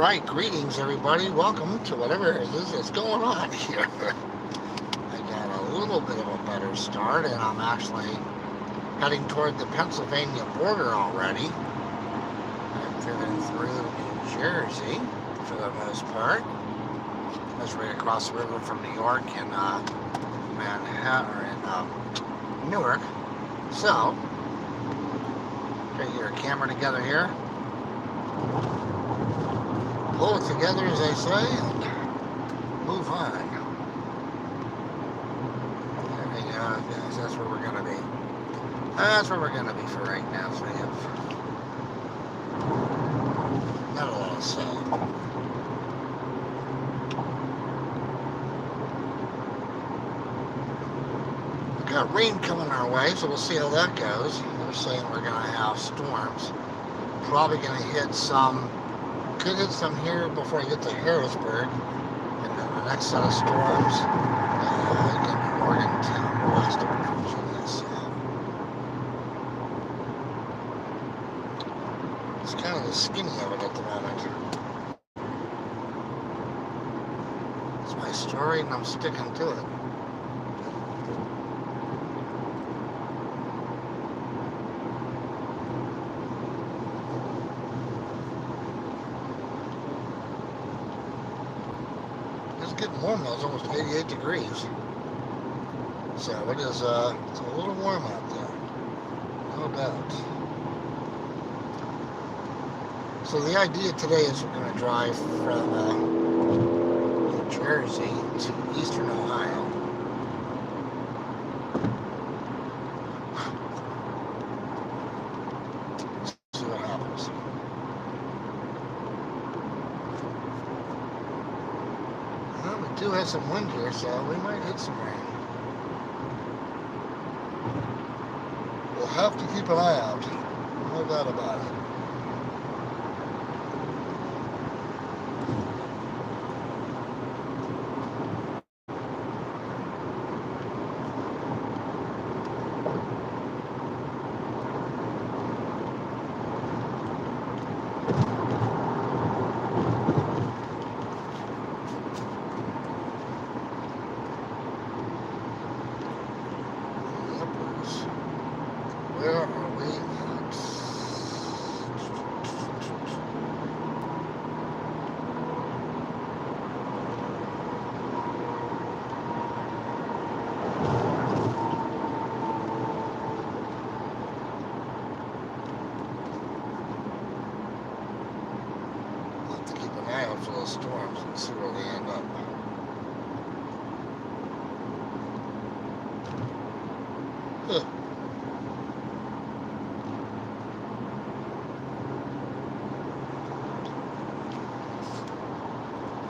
Alright, greetings everybody. Welcome to whatever it is that's going on here. I got a little bit of a better start and I'm actually heading toward the Pennsylvania border already. I've driven through New Jersey for the most part. That's right across the river from New York and Manhattan, or in Newark. So, get your camera together here. Pull it together, as they say, and move on. There we go, guys. That's where we're going to be. That's where we're going to be for right now. So we have not a lot of sun. We've got rain coming our way, so we'll see how that goes. They're saying we're going to have storms. Probably going to hit some. Could hit some here before I get to Harrisburg, and then the next set of storms in Morgantown, Westward, Virginia. So it's kind of the skinny of it at the moment. It's my story, and I'm sticking to it. Getting warm now. It's almost 88 degrees. So it is, it's a little warm out there. No doubt. So the idea today is we're going to drive from New Jersey to eastern Ohio. See what happens. Well, we do have some wind here, so we might hit some rain. We'll have to keep an eye out. No doubt about it. Where are we at? We'll have to keep an eye out for those storms and see where they end up. Huh.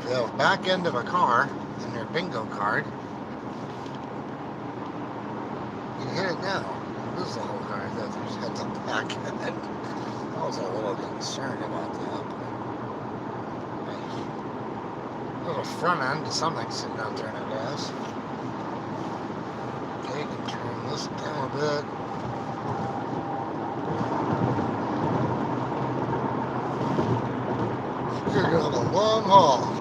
The back end of a car in their bingo card. You can hit it now. This is the whole car. I thought there's had the back end. I was a little concerned about that. But there's a front end to something sitting out there in it, guys. Okay, you can turn this down a bit. You're gonna have a long haul.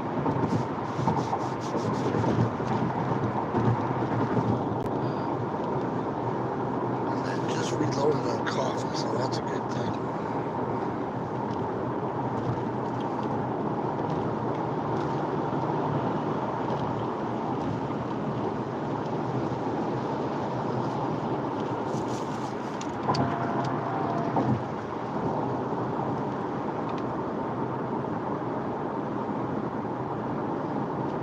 Reloaded on coffee, so that's a good thing.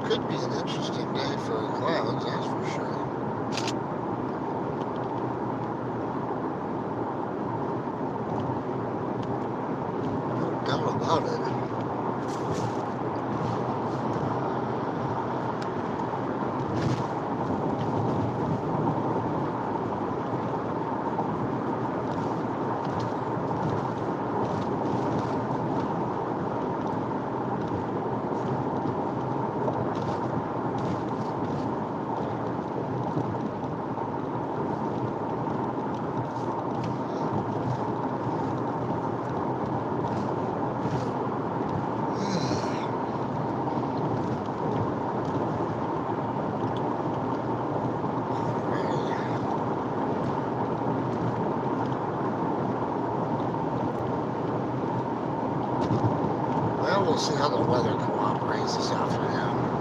Could be an interesting day for clouds, that's for sure. About it. Well, we'll see how the weather cooperates this afternoon.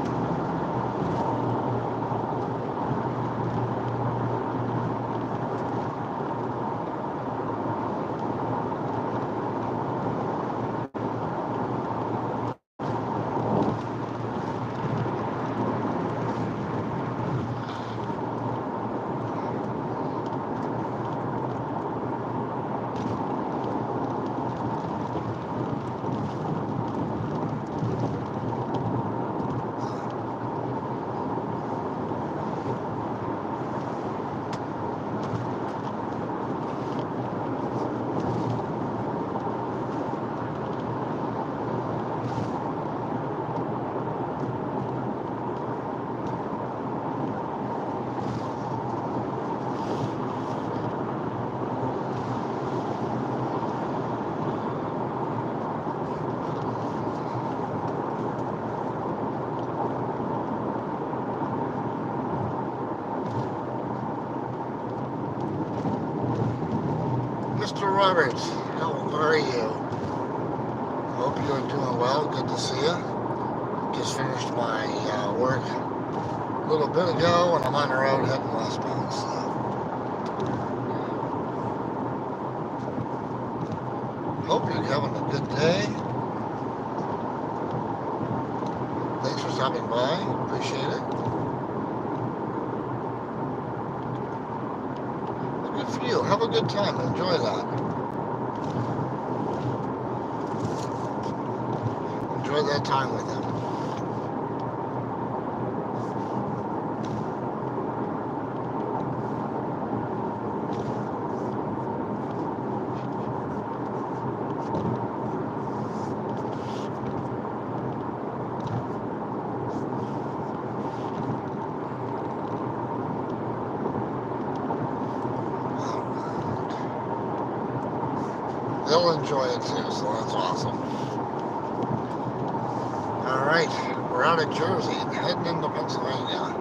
Mr. Roberts, how are you? Hope you are doing well. Good to see you. Just finished my work a little bit ago, and I'm on the road heading westbound. So. Hope you're having a good day. Thanks for stopping by. Appreciate it. Good for you. Have a good time. Enjoy that. Enjoy that time with him. They'll enjoy it too, so that's awesome. Alright, we're out of Jersey and heading into Pennsylvania.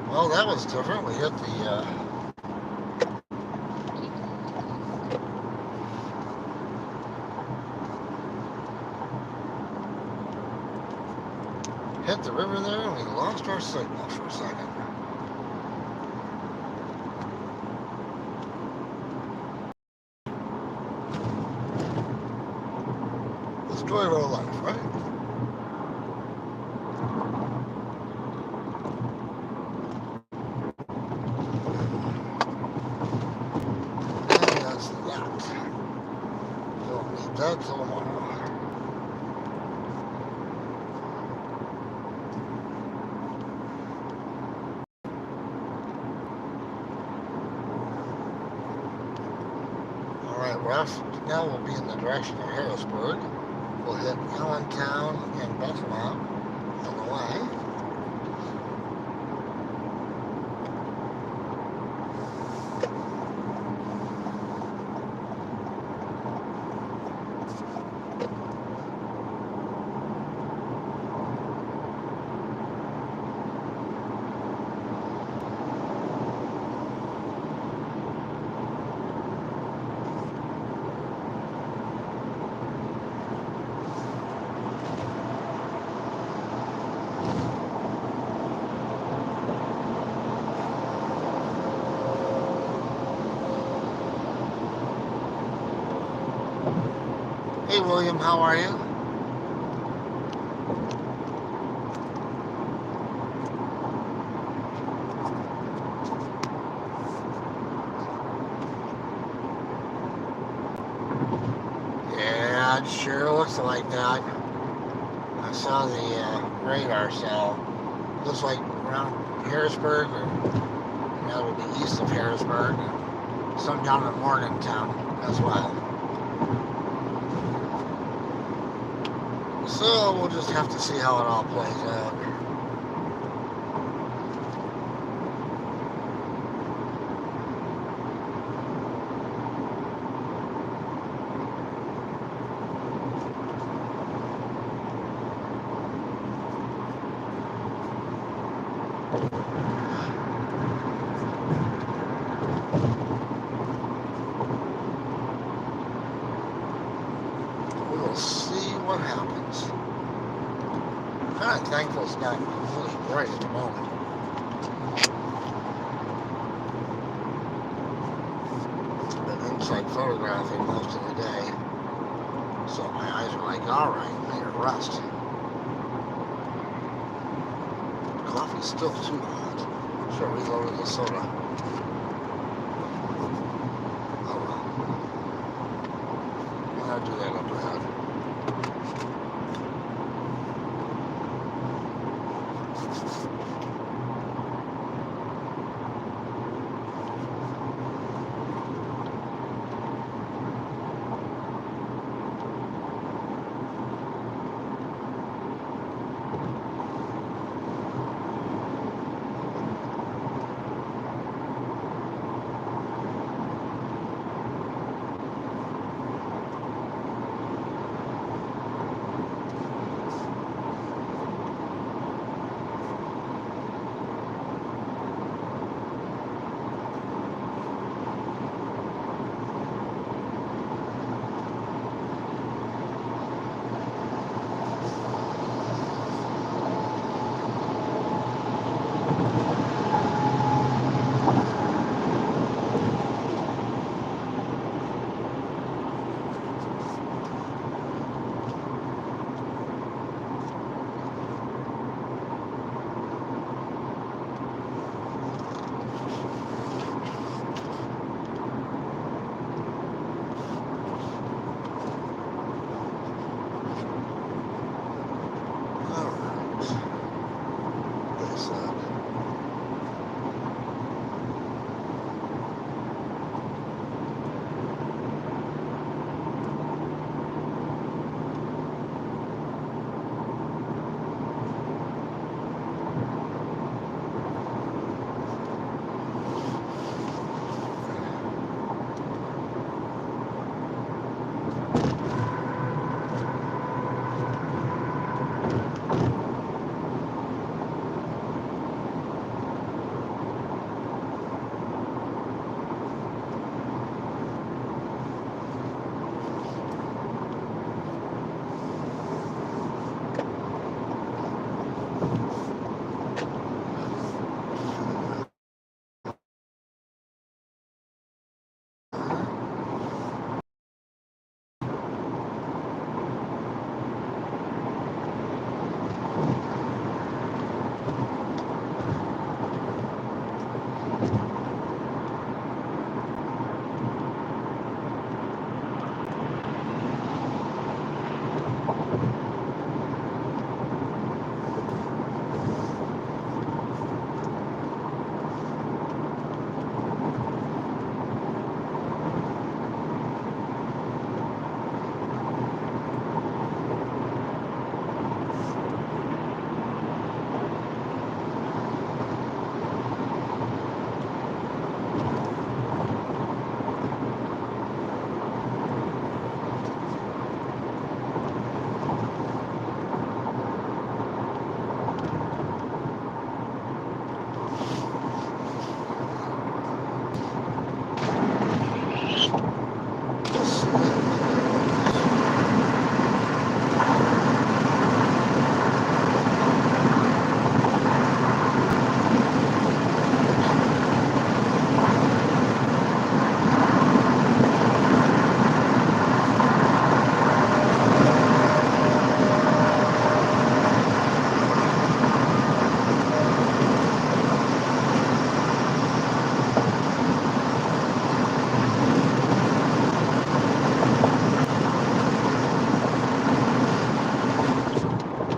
Well, that was different. We hit the river there, and we lost our signal for a second. It's joy of our life, right? That's all tomorrow. Alright, now we'll be in the direction of Harrisburg. We'll hit Allentown and Bethlehem on the way. Hey William, how are you? Yeah, it sure looks like that. I saw the radar, so looks like around Harrisburg, or that would be east of Harrisburg, and some down in Morgantown as well. So we'll just have to see how it all plays out. We'll see what happens. I'm kind of thankful it's not really bright at the moment. Been inside photographing most of the day, so my eyes are like, all right, I need to rest. Coffee's still too hot. Should have reloaded the soda. Oh well. I'll do that up ahead.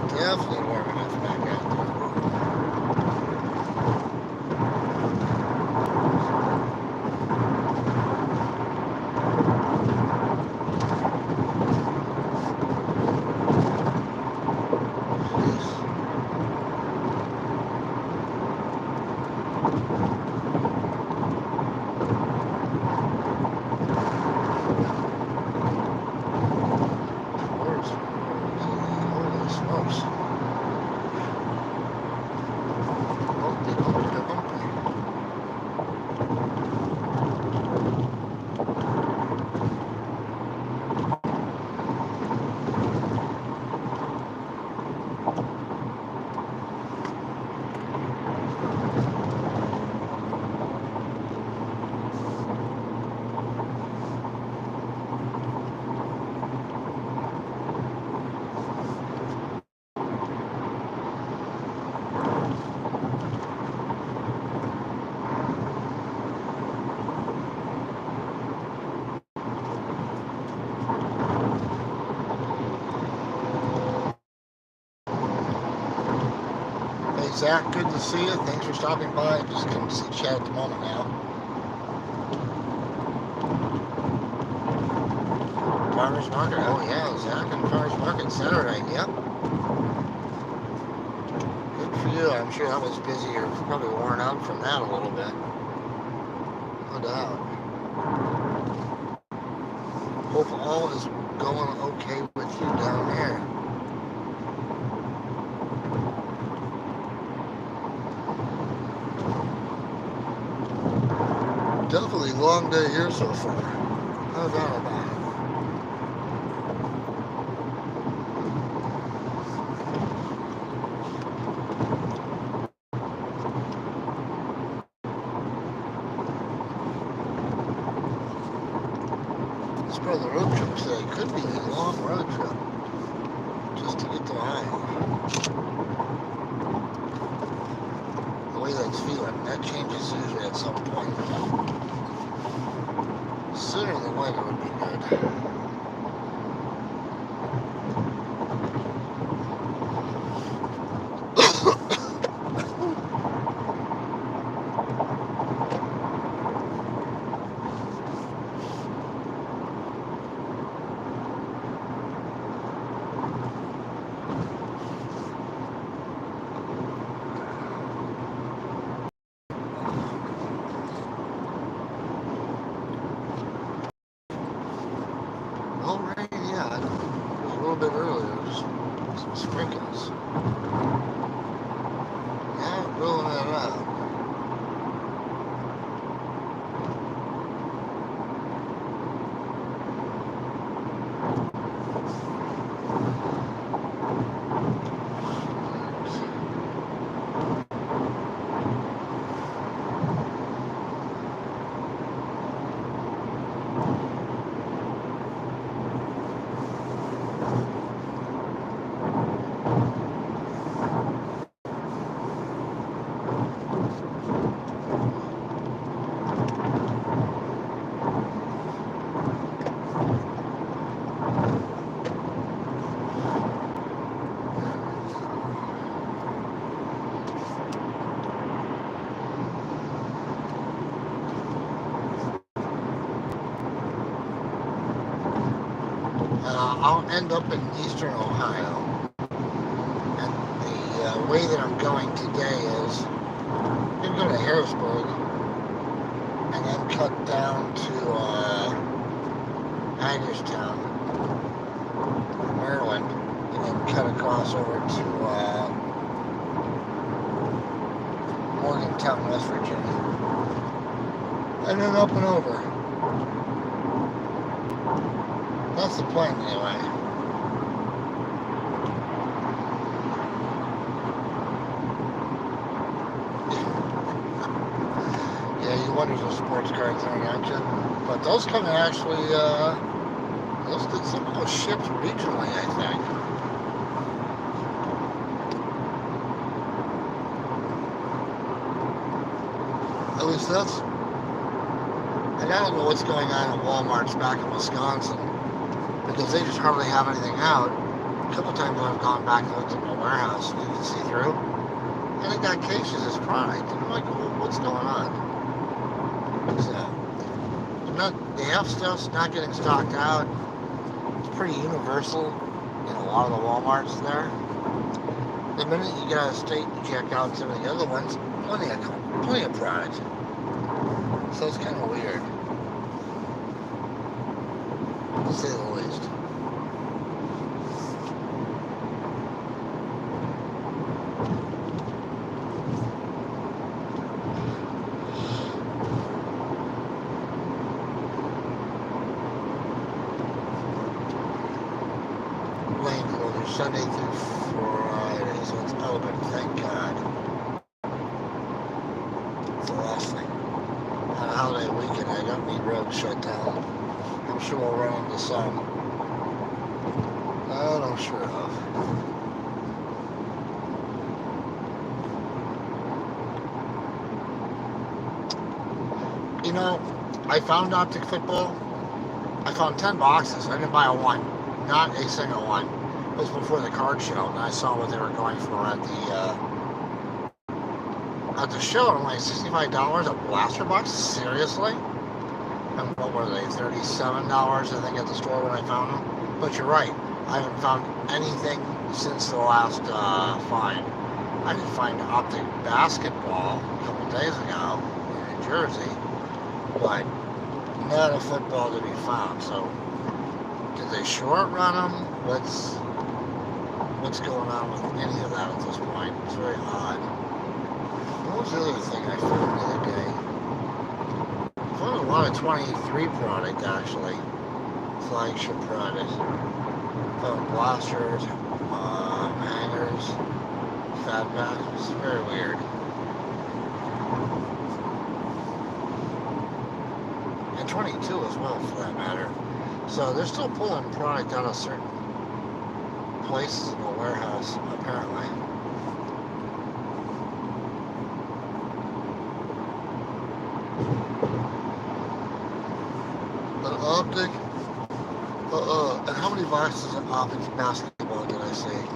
Definitely warm enough back out there. Holy smokes. Zach, good to see you. Thanks for stopping by. I just couldn't see chat at the moment now. Farmers Market. Oh, yeah, Zach and Farmers Market Saturday. Yep. Good for you. I'm sure that was busy. You're probably worn out from that a little bit. No doubt. Hope all is going okay with you down there. Definitely long day here so far. No doubt about it. This part of the road trip today could be a long road trip just to get to Ohio. The way that's feeling, that changes usually at some point. Sooner than later would be good. Sprinkles. Yeah, rolling that out. I'll end up in eastern Ohio, and the way that I'm going today is I'm going to go to Harrisburg and then cut down to Hagerstown, Maryland, and then cut across over to Morgantown, West Virginia, and then up and over. That's the plan, anyway. Yeah, you wonder if sports cars thing, aren't you? But those come in actually, those get somehow shipped regionally, I think. At least that's, and I don't know what's going on at Walmart's back in Wisconsin, because they just hardly have anything out. A couple times I've gone back and looked at my warehouse and you can see through, and they got cases as product. And I'm like, well, what's going on? So, the F stuff's not getting stocked out. It's pretty universal in a lot of the Walmarts there. The minute you get out of state, you check out some of the other ones, plenty of product. So it's kind of weird, to say the least. Lane closure Sunday through Friday, so it's open, thank God. It's the last thing. On a holiday weekend, I don't need roads shut down. I'm sure we'll run into some. That I'm sure of. You know, I found optic football. I found 10 boxes. I didn't buy a one. Not a single one. It was before the card show, and I saw what they were going for at at the show, I'm like, $65 a blaster box? Seriously? And what were they? $37, I think, at the store when I found them. But you're right. I haven't found anything since the last find. I did find Optic basketball a couple days ago in New Jersey, but not a football to be found. So, did they short run them? What's going on with any of that at this point? It's very odd. What was the other thing I found the other day? I found a lot of 23 product, actually. Flagship product. Found blasters, hangers, fat packs. It's very weird. And 22 as well, for that matter. So they're still pulling product out of certain places in the warehouse, apparently. An Optic. And how many boxes of Optic basketball did I see?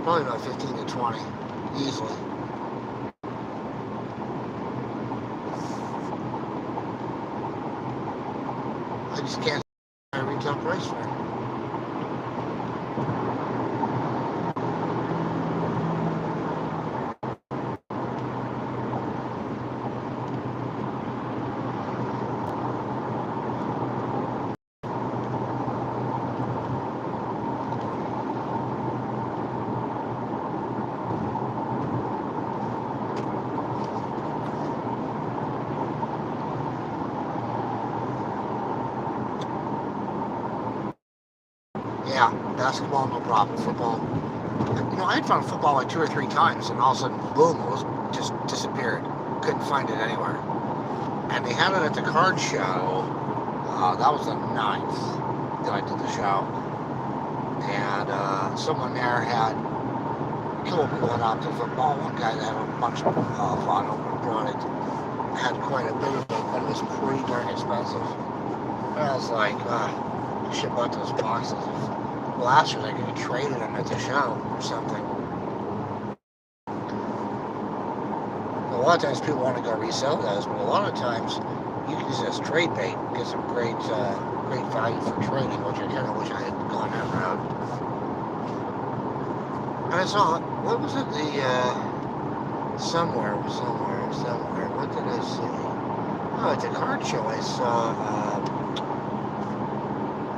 Probably about 15 to 20, easily. I just can't see my retail price for it. Yeah, basketball, no problem. Football, I had found football like 2 or 3 times, and all of a sudden, boom, it was just disappeared. Couldn't find it anywhere. And they had it at the card show. That was the 9th that I did the show. And someone there had a couple people had opted football. One guy that had a bunch of final product had quite a bit of it, but it was pretty darn expensive. And I was like, I should have bought those boxes of blasters. I could have traded them at the show or something. A lot of times people want to go resell those, but a lot of times you can use it as trade bait, get some great value for trading, which I kind of wish I had gone that route. And I saw, what was it? Somewhere. What did I see? Oh, at the card show I saw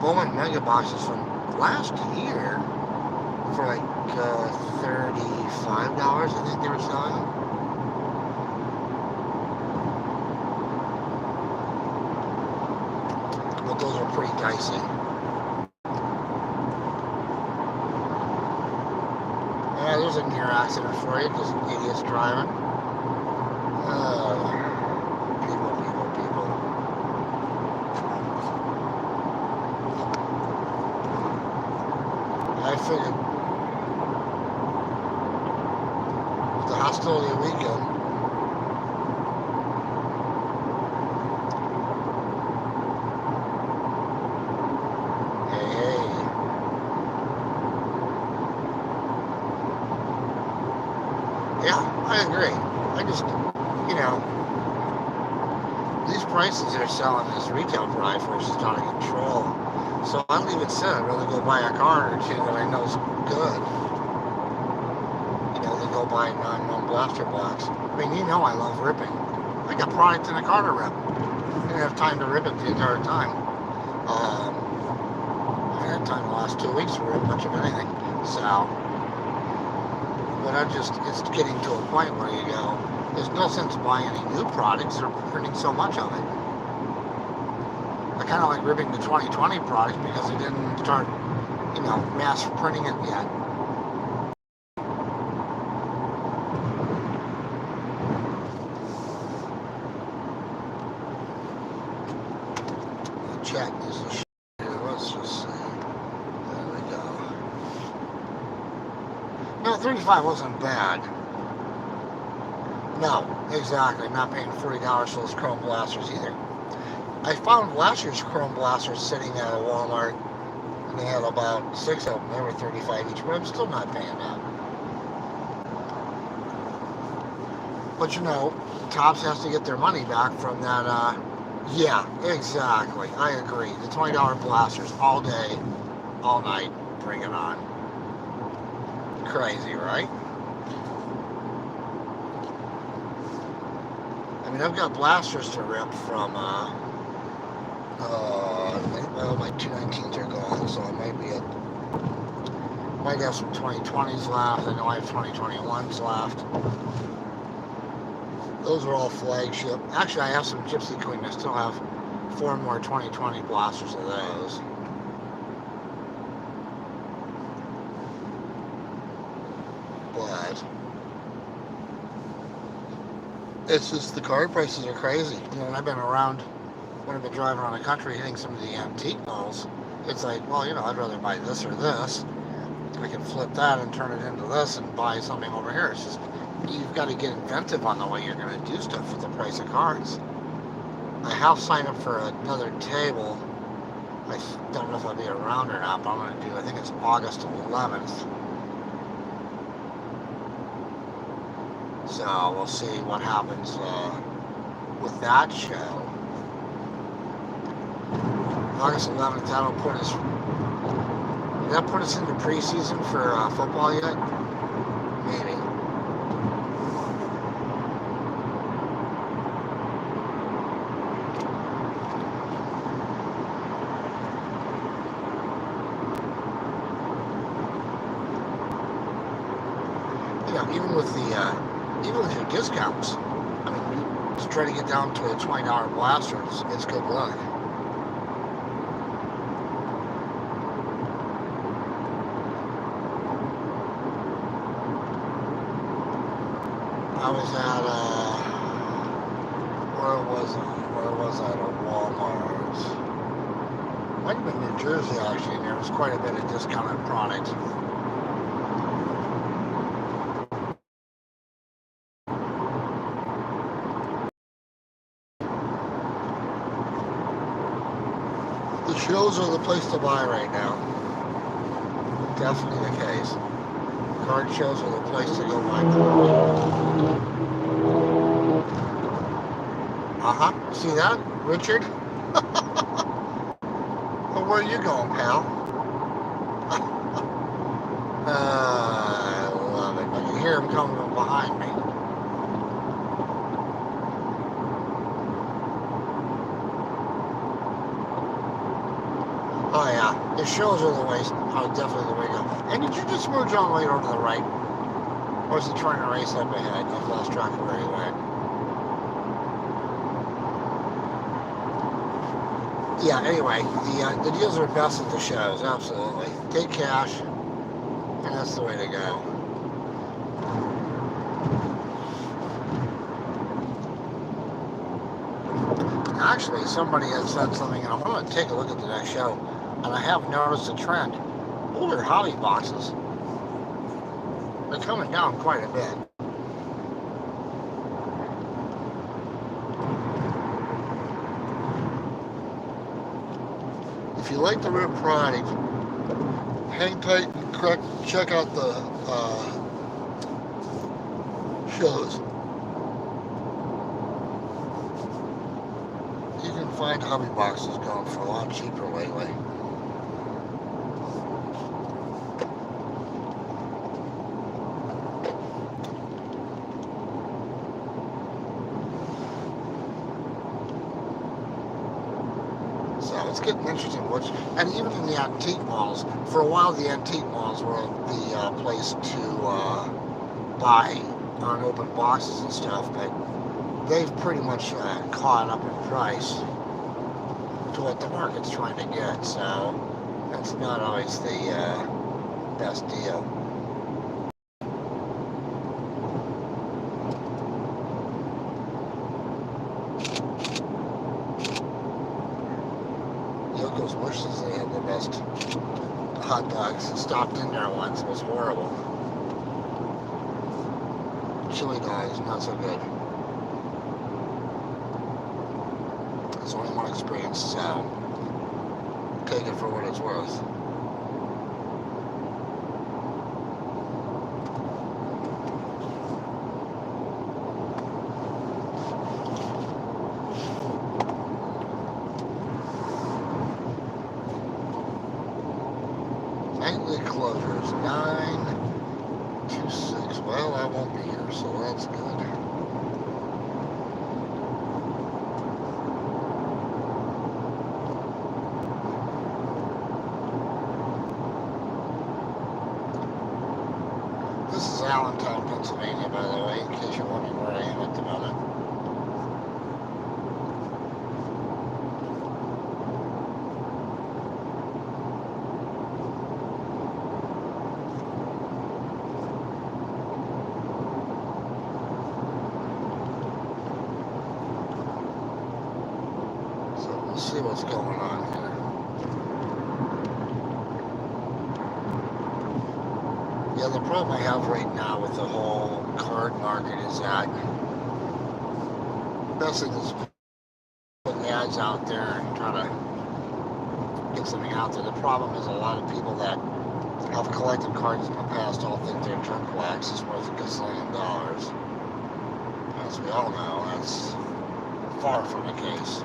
Bowman mega boxes from last year for like $35, I think they were selling them. But those are pretty dicey. Yeah, there's a near accident for you, because idiots driving. People. I figured with the hostility weekend, hey. Yeah, I agree. I just, these prices they're selling this retail price versus out of control. So I leave it sit. I'd rather go buy a card or two that I know is good. Than go buy a non-known blaster box. I mean, I love ripping. I got product in a card to rip. I didn't have time to rip it the entire time. I had time the last 2 weeks to rip much of anything. So, but it's getting to a point where you go, there's no sense buying any new products. They're printing so much of it. I kind of like ripping the 2020 product because they didn't start, mass printing it yet. The chat is a shit here. Let's just see. There we go. No, 35 wasn't bad. No, exactly. I'm not paying $40 for those chrome blasters either. I found last year's chrome blasters sitting at a Walmart, and they had about 6 of them. They were $35 each, but I'm still not paying that. But you know, Topps has to get their money back from that. Yeah, exactly. I agree. The $20 blasters all day, all night. Bring it on. Crazy, right? I mean, I've got blasters to rip from. Well, my 219s are gone, so I might have some 2020s left. I know I have 2021s left. Those are all flagship. Actually, I have some Gypsy Queen. I still have 4 more 2020 blasters of those. But it's just the card prices are crazy. You know, and I've been around when I've been driving around the country hitting some of the antique malls. It's like, well, you know, I'd rather buy this or this. I can flip that and turn it into this and buy something over here. It's just, you've got to get inventive on the way you're going to do stuff for the price of cards. I have signed up for another table. I don't know if I'll be around or not, but I'm going to do, I think it's August 11th. So we'll see what happens with that show. August 11th, that'll put us, did that put us into preseason for football yet? Maybe. You know, even with your discounts, I mean, to try to get down to a $20 blaster, it's good luck. I was at where was I? At a Walmart. Might have been New Jersey actually, and there was quite a bit of discounted product. The shows are the place to buy right now. Definitely the case. Card shows are the place to go buy cards. See that, Richard? Well, where are you going, pal? I love it. I can hear him coming from behind me. Oh yeah, the shows are the way. Oh, definitely the way to go. And did you just merge on the way over to the right? Or is he trying to race up ahead? I've lost track of where he went. Yeah, anyway, the deals are best at the shows, absolutely. Take cash, and that's the way to go. Actually, somebody had said something, and I'm going to take a look at the next show, and I have noticed a trend. Older hobby boxes, they're coming down quite a bit. If you like the real product, hang tight and check out the shows. You can find hobby boxes going for a lot cheaper lately. It's getting interesting, and even in the antique malls, for a while the antique malls were the place to buy unopened boxes and stuff, but they've pretty much caught up in price to what the market's trying to get, so that's not always the best deal. Yoko's wishes they had the best hot dogs. Stopped in there once, it was horrible. Chili dogs, not so good. It's only one experience, so take it for what it's worth. closures. 9:26. Well, I won't be here, so that's good. This is Allentown, Pennsylvania, by the way, in case you're wondering where I am at the moment. So we'll see what's going on here. Yeah, the problem I have right now with the whole card market is that the best thing is put ads out there and try to get something out there. The problem is a lot of people that have collected cards in the past all think their junk wax is worth $1 gazillion. As we all know, that's far from the case.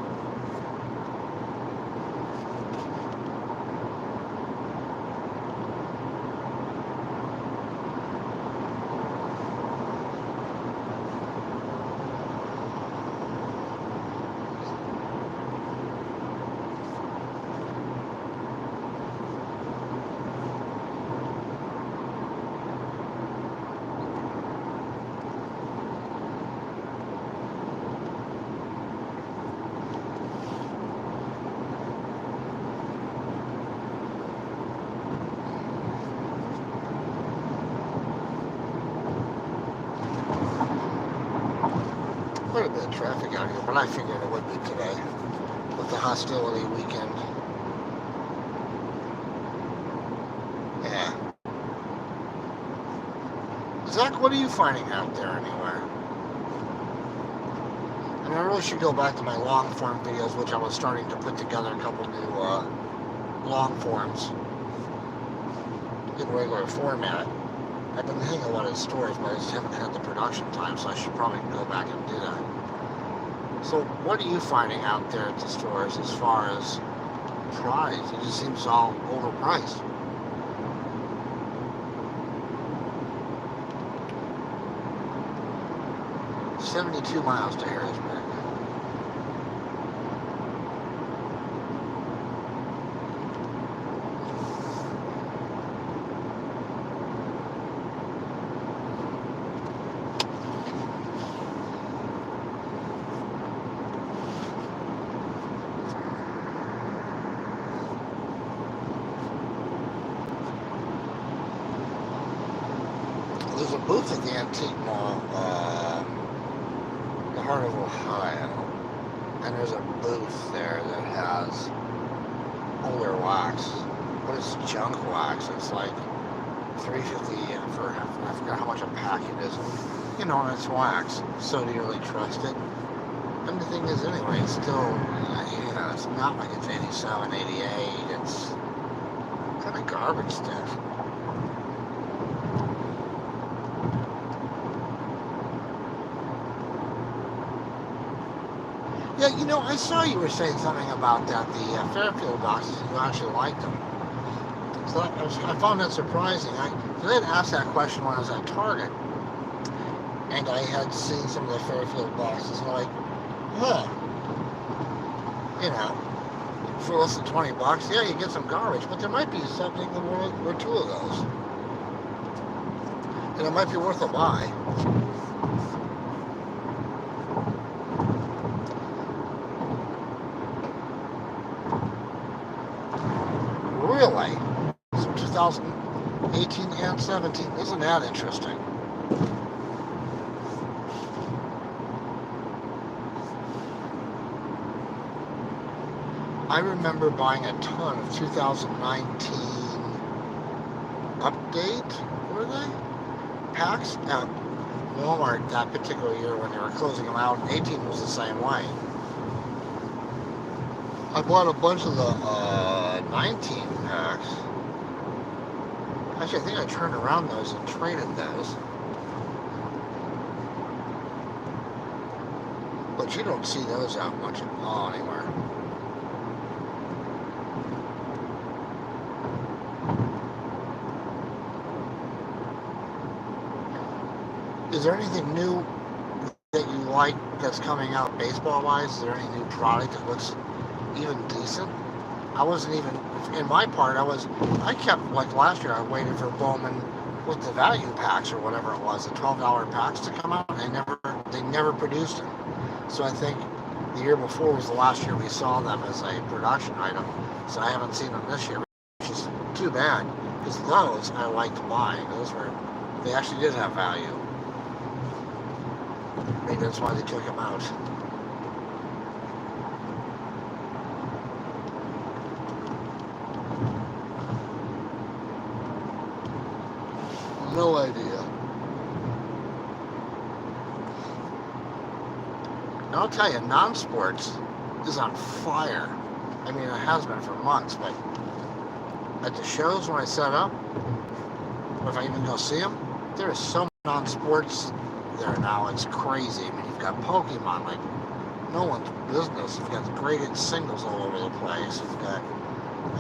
Quite a bit of traffic out here, but I figured it would be today with the hostility weekend. Yeah. Zach, what are you finding out there anywhere? And I really should go back to my long form videos, which I was starting to put together a couple new long forms in regular format. I've been hitting a lot of stores, but I just haven't had the production time, so I should probably go back and do that. So what are you finding out there at the stores as far as price? It just seems all overpriced. $72 miles to Harrisburg. There's a booth at the Antique Mall, the heart of Ohio, and there's a booth there that has older wax, but it's junk wax. It's like $3.50 for, I forgot how much a packet is. You know, and it's wax. So do you really trust it? And the thing is, anyway, it's still, you know, it's not like it's 87, 88. It's kind of garbage stuff. Yeah, you know, I saw you were saying something about that, the Fairfield boxes, and you actually liked them. So I found that surprising. I had asked that question when I was at Target, and I had seen some of the Fairfield boxes, and I'm like, huh, you know, for less than $20, yeah, you get some garbage, but there might be something or two of those, and it might be worth a buy. Really? So 2018 and 17. Isn't that interesting? I remember buying a ton of 2019 update, were they? Packs at Walmart that particular year when they were closing them out. 18 was the same way. I bought a bunch of the 19 packs. Actually, I think I turned around those and traded those. But you don't see those out much at all anymore. Is there anything new that you like that's coming out baseball-wise? Is there any new product that looks even decent? I wasn't even, in my part, I kept, like last year, I waited for Bowman with the value packs or whatever it was, the $12 packs to come out, and they never produced them. So I think the year before was the last year we saw them as a production item. So I haven't seen them this year, which is too bad, because those I liked buying. They actually did have value. Maybe that's why they took them out. No idea. And I'll tell you, non-sports is on fire. I mean, it has been for months, but at the shows when I set up, or if I even go see them, there is so much non-sports there now. It's crazy. I mean, you've got Pokemon like no one's business. You've got graded singles all over the place. You've got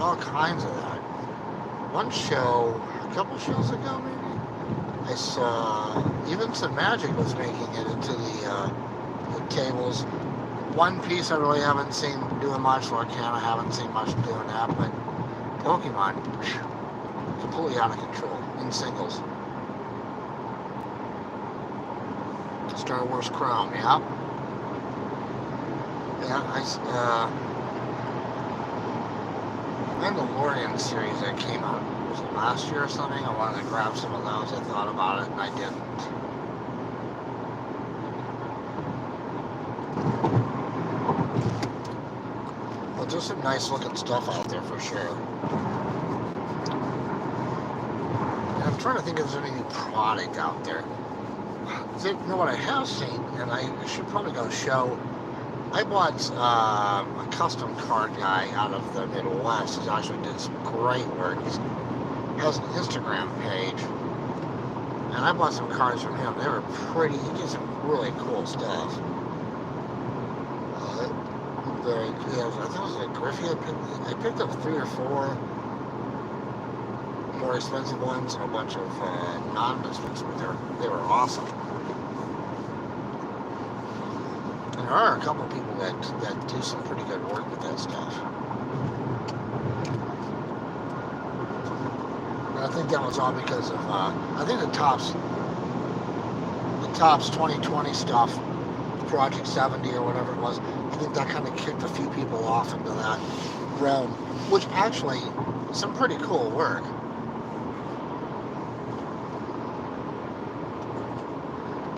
all kinds of that. One show, a couple shows ago maybe, I saw even some Magic was making it into the tables. One piece I really haven't seen doing much, Lorcan, I haven't seen much doing that, but Pokemon, completely out of control in singles. Star Wars Chrome, yeah. Yeah, Mandalorian series that came out, was it last year or something? I wanted to grab some of those. I thought about it and I didn't. Well, there's some nice looking stuff out there for sure. And I'm trying to think if there's any new product out there. You know what I have seen, and I should probably go show. I bought a custom card guy out of the Midwest. He actually did some great work. He has an Instagram page, and I bought some cards from him. They were pretty. He did some really cool stuff. Very good. I think it was a Griffey. I picked up 3 or 4 more expensive ones and a bunch of non-expensive, but they were awesome. There are a couple of people that do some pretty good work with that stuff. And I think that was all because of, I think the Topps 2020 stuff, Project 70 or whatever it was, I think that kind of kicked a few people off into that realm, which actually, some pretty cool work.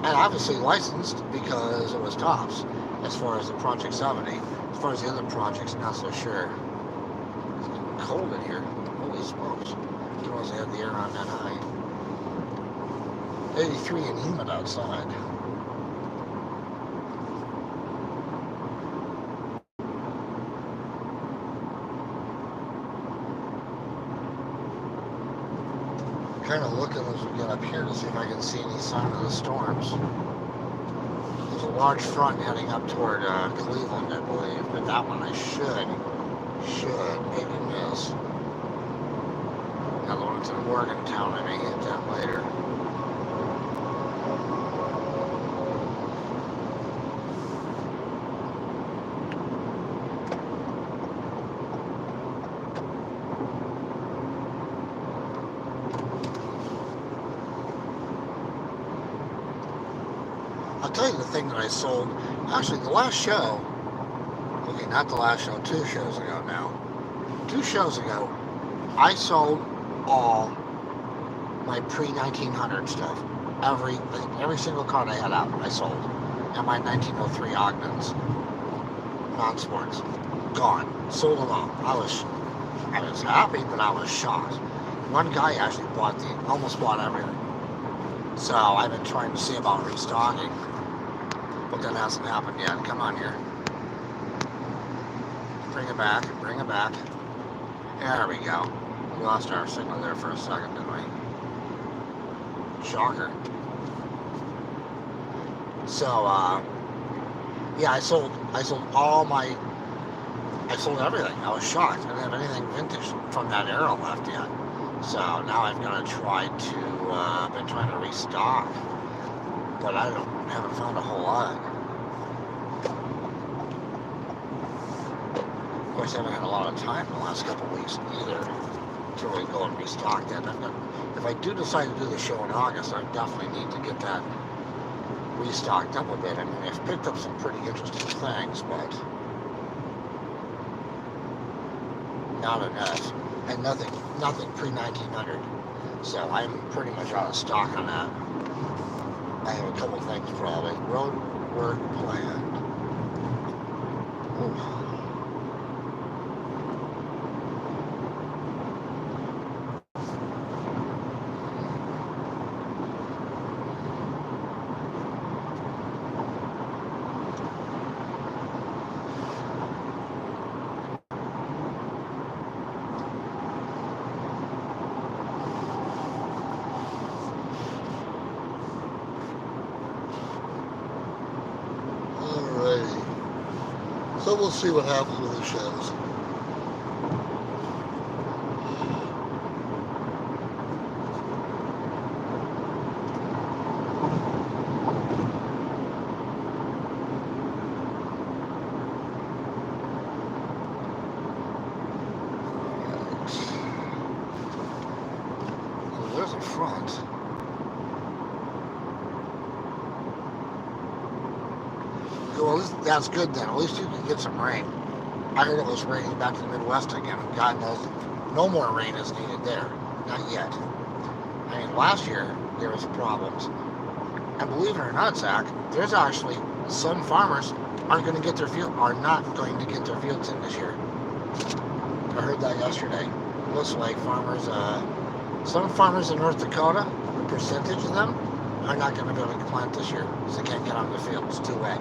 And obviously licensed because it was Topps. As far as the Project 70, as far as the other projects, not so sure. It's getting cold in here. Holy smokes! Didn't realize they had the air on that high. 83 and humid outside. Kind of looking as we get up here to see if I can see any sign of the storms. There's a large front heading up toward Cleveland, I believe, but that one I should maybe miss. Another one's in Morgantown. I may hit that later. I'll tell you the thing that I sold. Actually, the last show, okay, not the last show, 2 shows ago now. 2 shows ago, I sold all my pre-1900 stuff. Every single card I had out, I sold. And my 1903 Ogdens, non-sports, gone. Sold them all. I was happy, but I was shocked. One guy actually almost bought everything. So I've been trying to see about restocking. But that hasn't happened yet. Come on here. Bring it back. Bring it back. There we go. We lost our signal there for a second, didn't we? Shocker. So, yeah, I sold all my... I sold everything. I was shocked. I didn't have anything vintage from that era left yet. So now I've got to try to... I've been trying to restock. but I haven't found a whole lot. Of course, I haven't had a lot of time in the last couple of weeks either to really go and restock that. If I do decide to do the show in August, I definitely need to get that restocked up a bit. I mean, I've picked up some pretty interesting things, but not enough, and nothing pre-1900. So I'm pretty much out of stock on that. I have a couple things probably. Road work planned. Ooh. So we'll see what happens with the shows. Oh, there's a front. Well, that's good then. At least you can get some rain. I heard it was raining back in the Midwest again. God knows no more rain is needed there. Not yet. I mean, last year there was problems. And believe it or not, Zach, there's actually some farmers are not going to get their fields in this year. I heard that yesterday. It looks like farmers, some farmers in North Dakota, a percentage of them, are not going to be able to plant this year because they can't get on the field. It's too wet.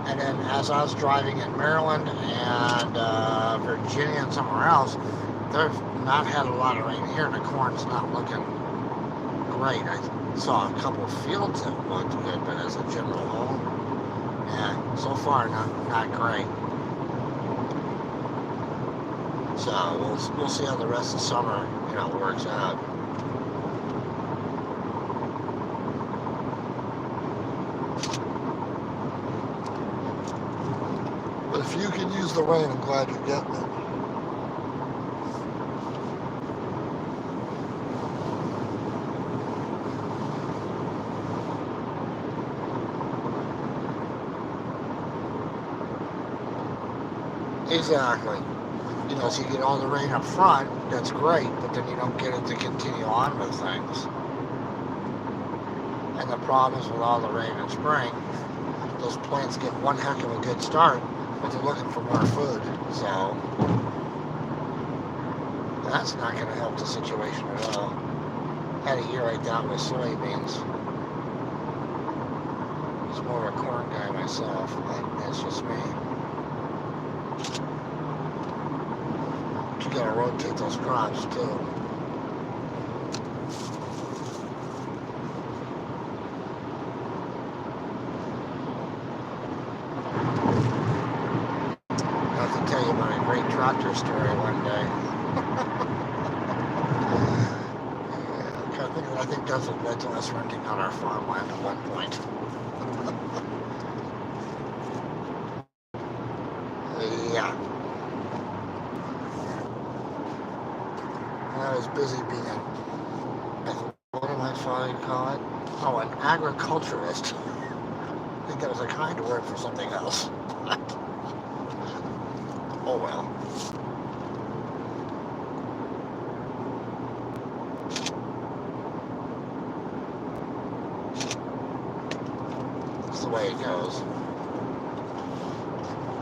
And then as I was driving in Maryland and Virginia and somewhere else, they've not had a lot of rain here, and the corn's not looking great. I saw a couple of fields that looked good, but as a general whole, yeah, so far not great. So we'll see how the rest of the summer, works out. But if you can use the rain, I'm glad you're getting it. Exactly. So you get all the rain up front, that's great, but then you don't get it to continue on with things. And the problem is with all the rain in spring, those plants get one heck of a good start, but they're looking for more food. So that's not going to help the situation at all. Had a year like that with soybeans. I was more of a corn guy myself, but that's just me. You gotta rotate those crops too. I have to tell you about a great tractor story one day. I think that's what led to us renting out our farmland at one point. Yeah. I was busy being what did my father call it? Oh, an agriculturist. I think that was a kind word for something else. Oh well. That's the way it goes.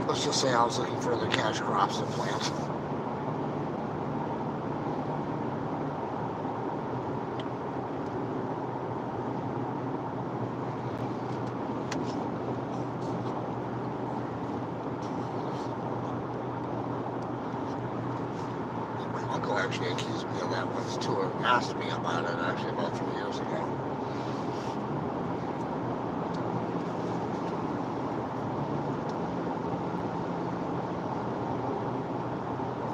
Let's just say I was looking for other cash crops to plant. Actually accused me of that once too, or asked me about it actually about 3 years ago.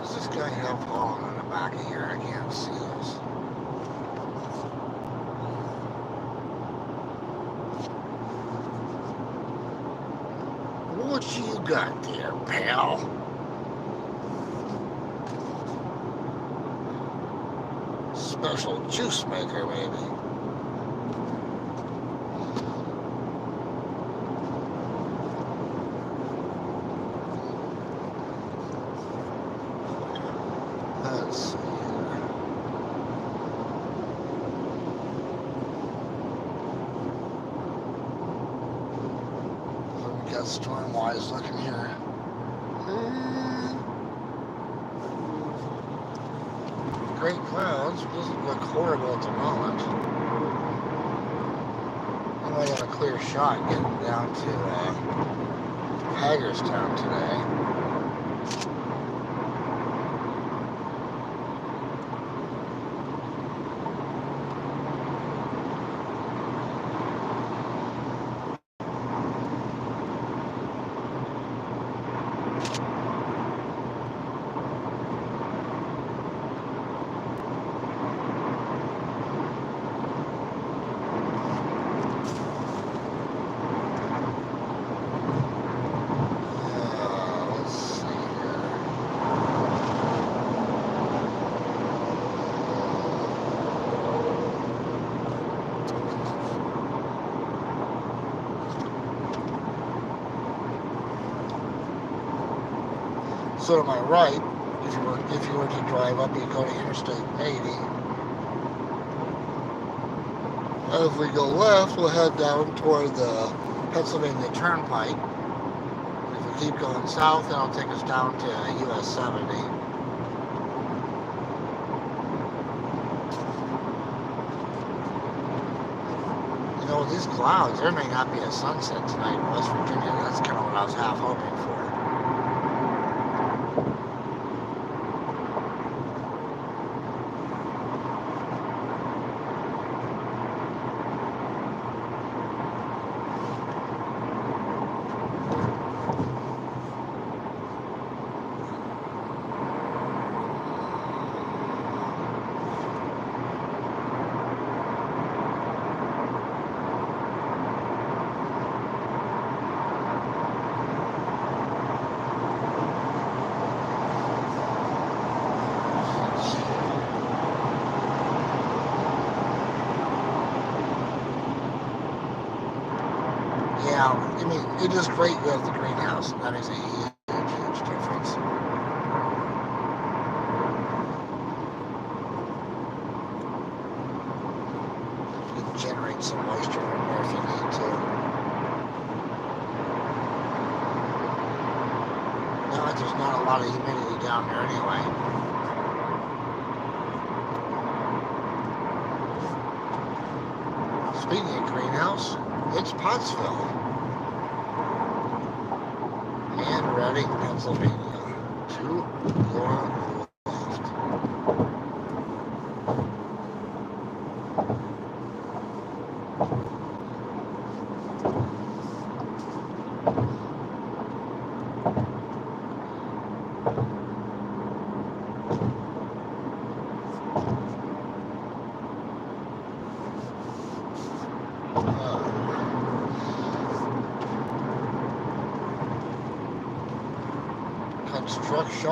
Does this guy have pollen on the back of here? I can't see this. What you got there, pal? Special juice maker, maybe. Let's see here. We got storm-wise looking here. Great clouds. Doesn't look horrible at the moment. I might have a clear shot getting down to Hagerstown today. So to my right, if you were to drive up, you go to Interstate 80. As we go left, we'll head down toward the Pennsylvania Turnpike. If we keep going south, that'll take us down to US 70. You know, with these clouds, there may not be a sunset tonight in West Virginia. That's kind of what I was half hoping for. Yeah, I mean, it is great you have the greenhouse. That makes a huge, huge difference. You can generate some moisture in there if you need to. Now that there's not a lot of humidity down there anyway. Speaking of greenhouse, it's Pottsville. And Reading, Pennsylvania. To your left. Construction.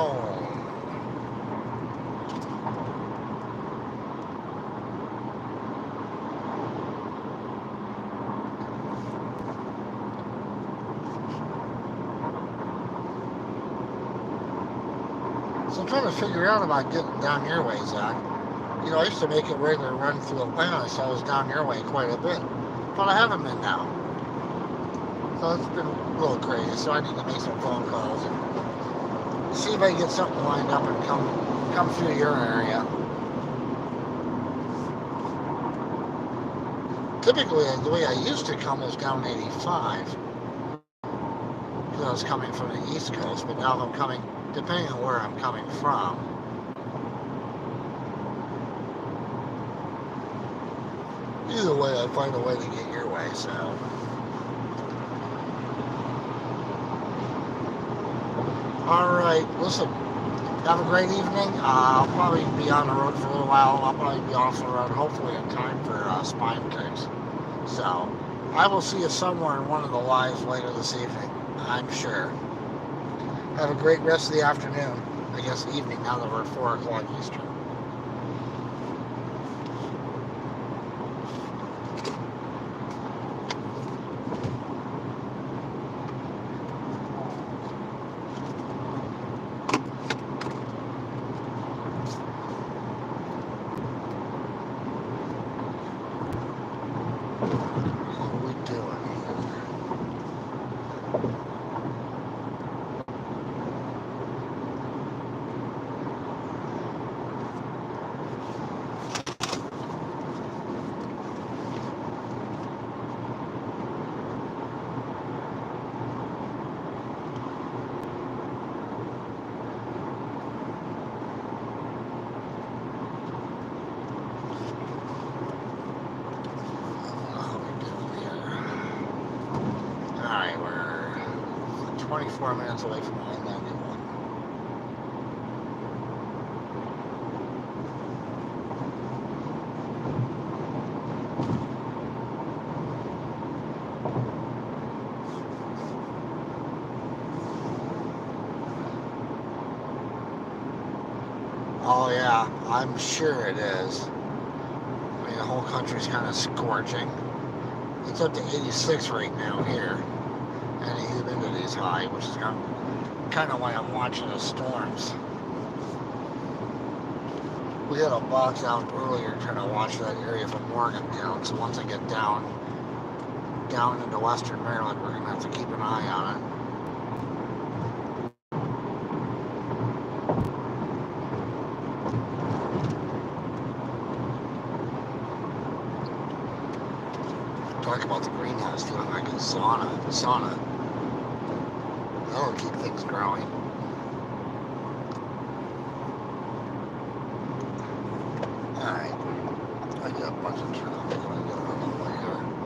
So I'm trying to figure out about getting down your way, Zach. You know, I used to make a regular run through Atlanta, so I was down your way quite a bit. But I haven't been now. So it's been a little crazy, so I need to make some phone calls and see if I can get something lined up and come through your area. Typically, the way I used to come was down 85. Because I was coming from the East Coast, but now I'm coming, depending on where I'm coming from. Either way, I find a way to get your way, so. Alright, listen, have a great evening. I'll probably be on the road for a little while. I'll probably be off the road, hopefully in time for spine kicks. So, I will see you somewhere in one of the lives later this evening. I'm sure. Have a great rest of the afternoon. I guess evening now that we're at 4 o'clock Eastern. What are we doing Alright, we're 24 minutes away from I-91. Oh yeah, I'm sure it is. I mean, the whole country's kind of scorching. It's up to 86 right now here. And the humidity's high, which is kind of why I'm watching the storms. We had a box out earlier trying to watch that area from Morgantown, so once I get down into western Maryland, we're going to have to keep an eye on it. Talk about the greenhouse, feeling like a sauna. That'll keep things growing. Alright. I got a bunch of traffic when I get on the way here.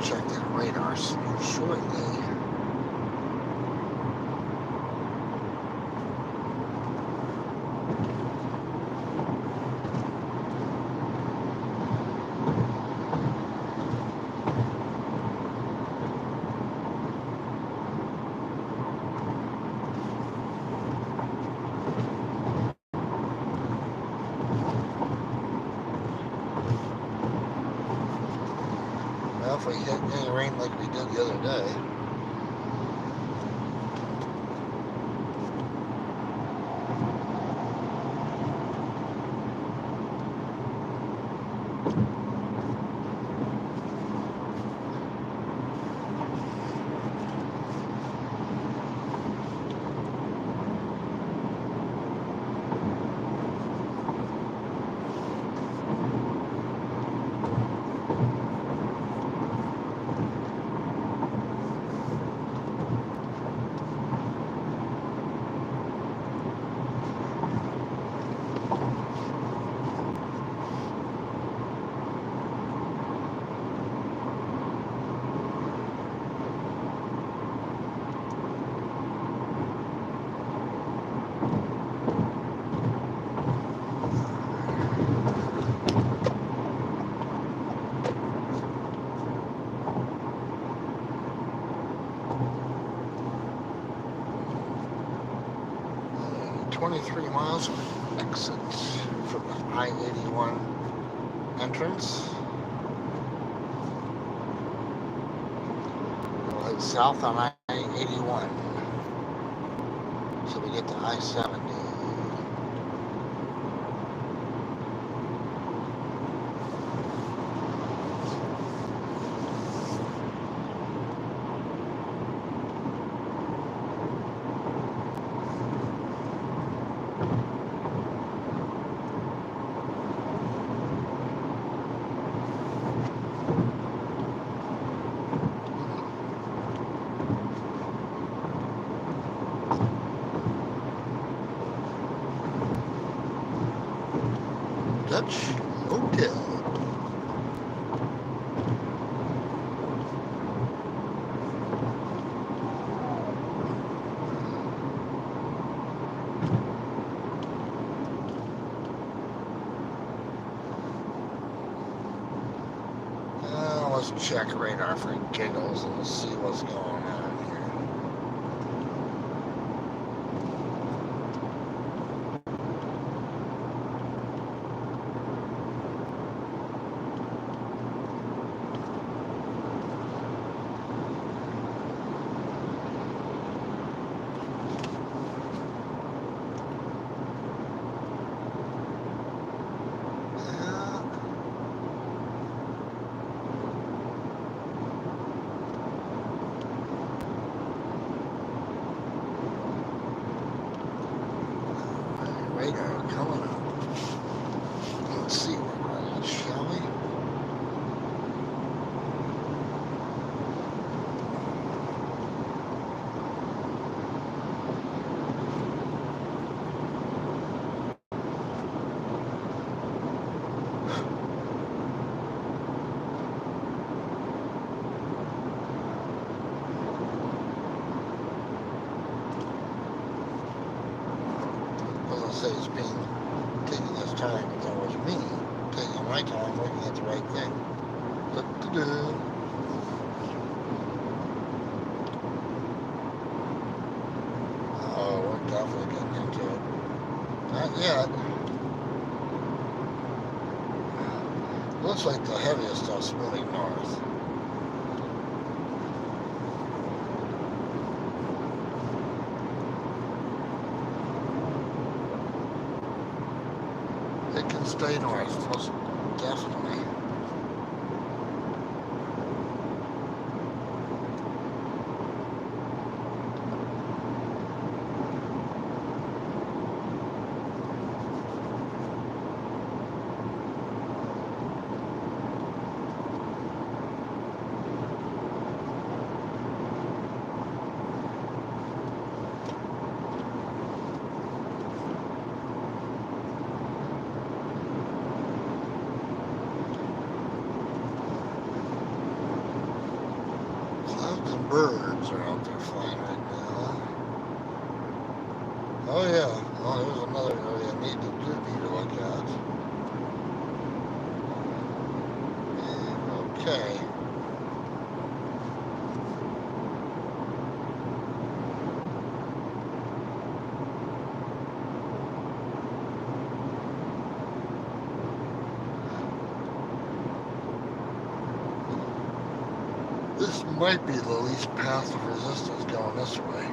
Check that radar shortly. Well, if we hit any rain like we did the other day. .23 miles exit from the I-81 entrance. We'll head south on I-81 so we get to I-70. just check radar for giggles and see what's going on here. Radar coming up. Let's see what we're running, shall we? Say it's being taking this time, but that was me taking my time looking at the right thing. Oh, we're definitely getting into it. Not yet. Looks like the heaviest stuff's moving north. It can stay north, most definitely. Birds are out there flying right now. Oh yeah, well there's another area I need to look at. Okay. This might be the least path of resistance going this way.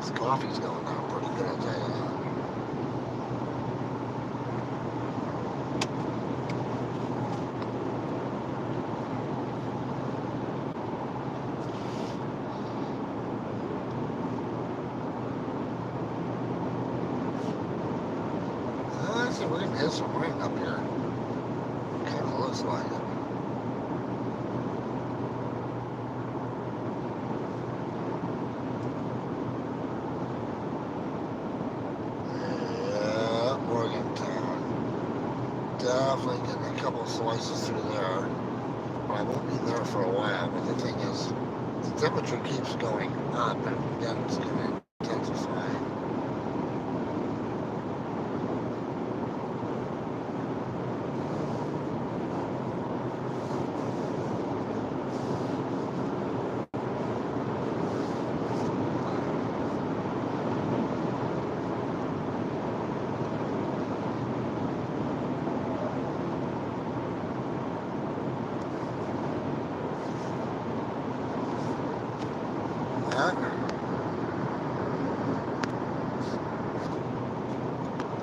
This coffee's going down pretty good, I'll tell you that. We're going to hit some rain up here. Kind of looks like it. Yeah, Morgantown. Definitely getting a couple slices through there. But I won't be there for a while. But the thing is, the temperature keeps going up and then it's going to intensify.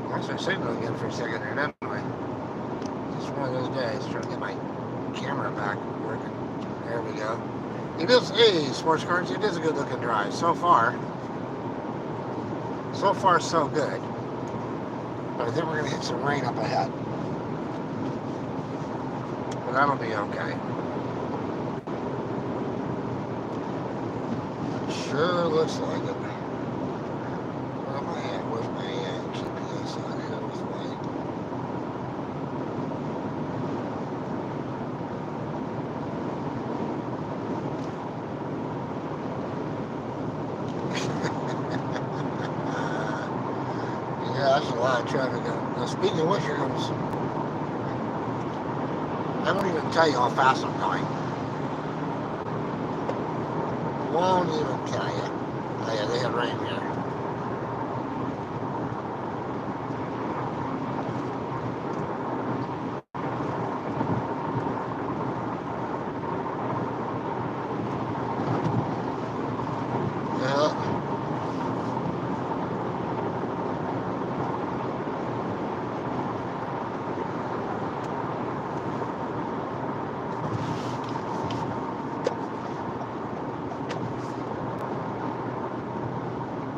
Lost my signal again for a second here, didn't I? Just one of those days, trying to get my camera back working. There we go. It is a sports cars. It is a good looking drive so far. So far, so good. But I think we're gonna hit some rain up ahead. But that'll be okay. Sure looks like it. Where am I at? Where's my GPS on here with my... lot of traffic. Now, speaking of which, here comes. I won't even tell you how fast I'm going. Won't even tell you. Oh yeah, they had rain here.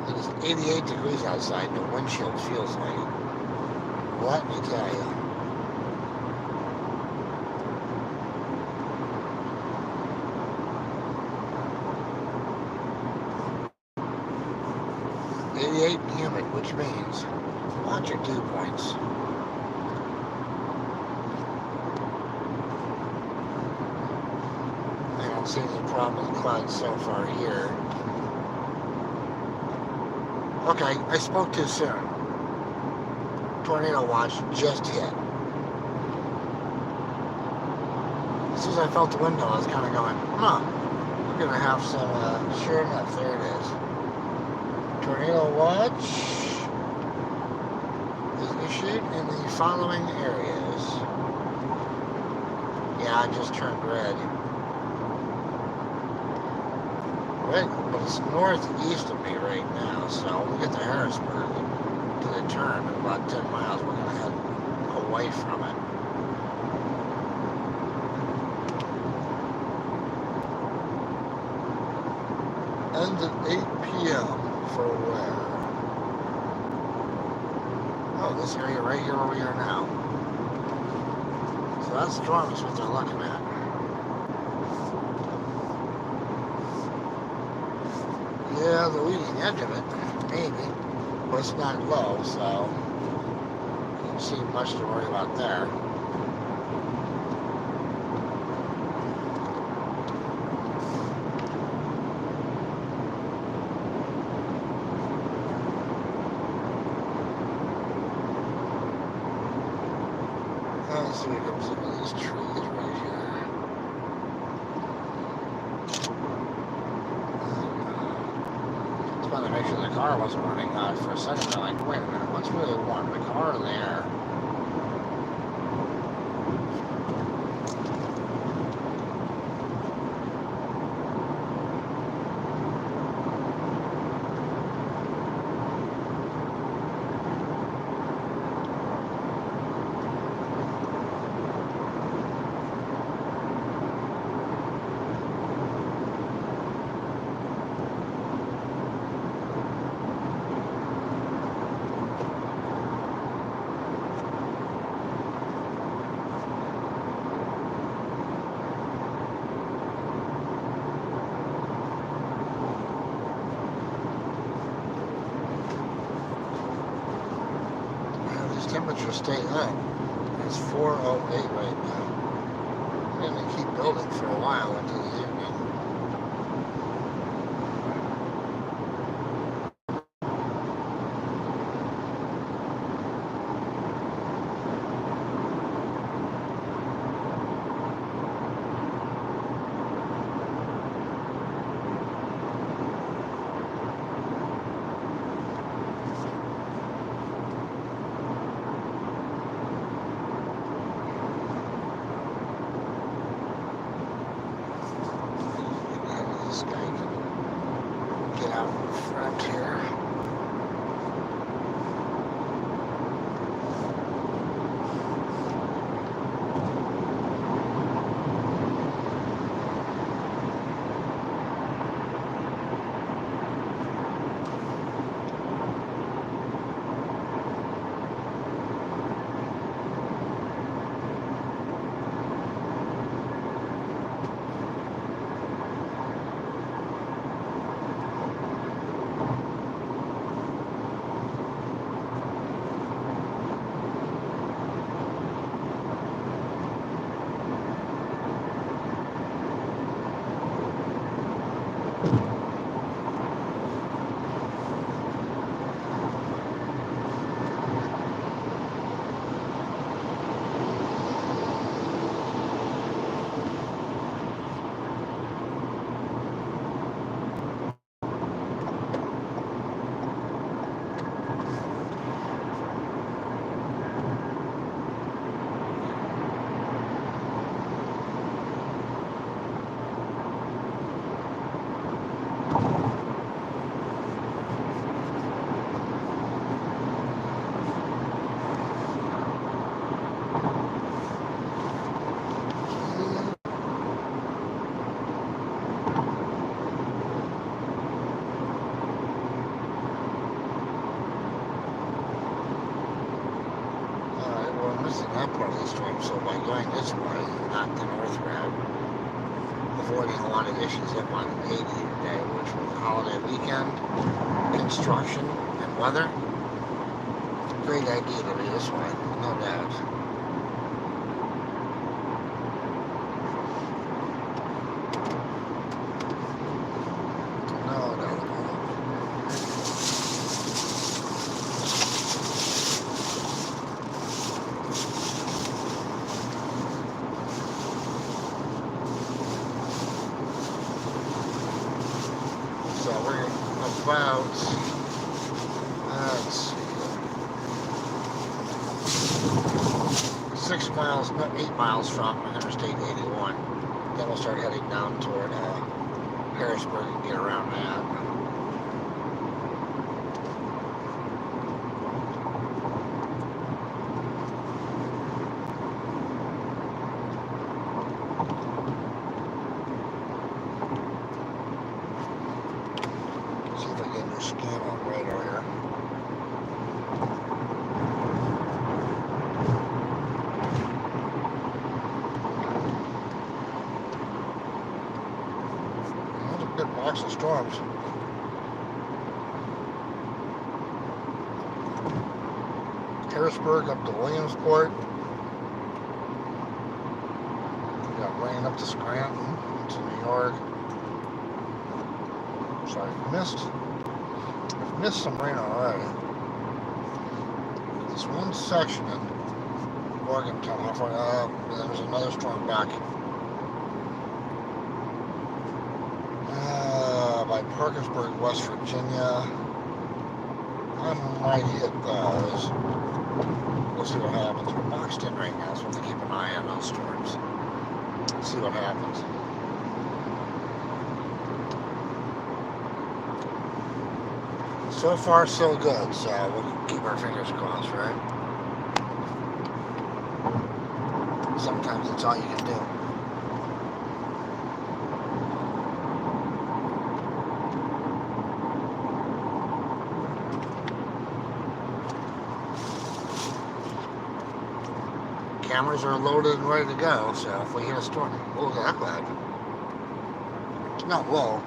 It is 88 degrees outside. The windshield feels like it. Let me tell you. And humid, which means watch your dew points. I don't see any problem with clouds so far here. Okay, I spoke too soon. Tornado watch just hit. As soon as I felt the window, I was kind of going, we're going to have some, sure enough, there it is. Tornado watch is issued in the following areas. Yeah, it just turned red. Red, but it's northeast of me right now, so we'll get to Harrisburg to the turn in about 10 miles. We're going to head away from it. Ends at 8 p.m. for where? Oh, this area right here where we are now. So that's strong is what they're looking at. Yeah, the leading edge of it, maybe. But it's not low, so you don't see much to worry about there. Let's see what comes into these trees right here. Just wanted to make sure the car wasn't running hot for a second. I'm like, wait a minute, what's really warm? The car or the air? Temperature stay up. It's 4:08 right now. I'm going to keep building for a while into the evening. This guy can get out in front here. was in that part of the storm, so by going this way, not the north route, avoiding a lot of issues up on 80 today, which was a holiday weekend, construction, and weather. Great idea to be this way, no doubt. No doubt about it. So we're about, let's see, 6 miles, no, 8 miles from Interstate 81. Then we'll start heading down toward Harrisburg and get around that. See if I get a new scan on radar here. That's a good box of storms. Harrisburg up to Williamsport. We got rain up to Scranton, to New York. So I've missed some rain already. This one section in Morgantown, how far up, there's another storm back. By Parkersburg, West Virginia. I might hit those. We'll see what happens. We're boxed in right now, so we'll have to keep an eye on those storms. See what happens. So far, so good, so we'll keep our fingers crossed, right? Sometimes that's all you can do. Cameras are loaded and ready to go, so if we hit a storm, we'll get that glad. It's not low.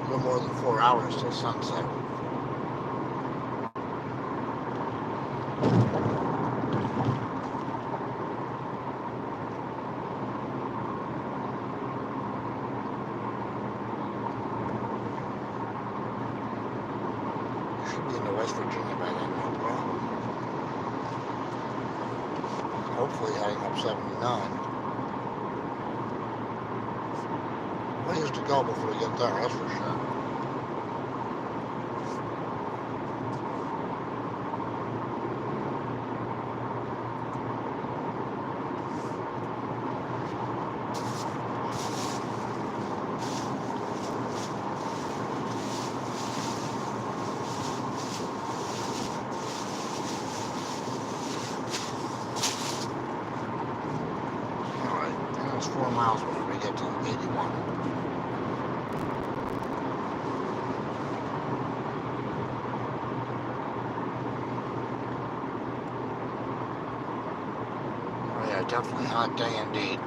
A little more than 4 hours till sunset. Should be into West Virginia by then, no problem. Hopefully heading up 79. Ways to go before we get there, that's for sure. Alright, that's 4 miles before we get to 81. definitely hot day indeed.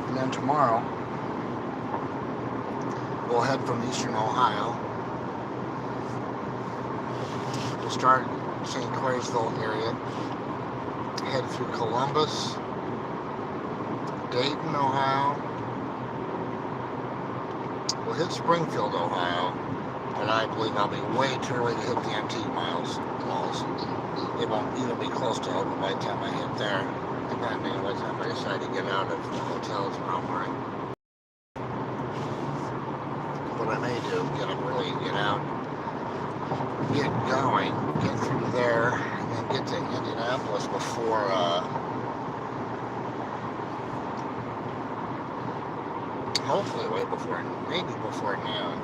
And then tomorrow, we'll head from eastern Ohio to start St. Clairsville area, head through Columbus, Dayton, Ohio. We'll hit Springfield, Ohio, but I believe I'll be way too early to hit the antique malls. They won't even be close to open by the time I hit there, depending on what time I decide to get out of the hotel tomorrow morning. What I may do, get up early and get out, get going, get through there, and then get to Indianapolis before, hopefully way before, maybe before noon.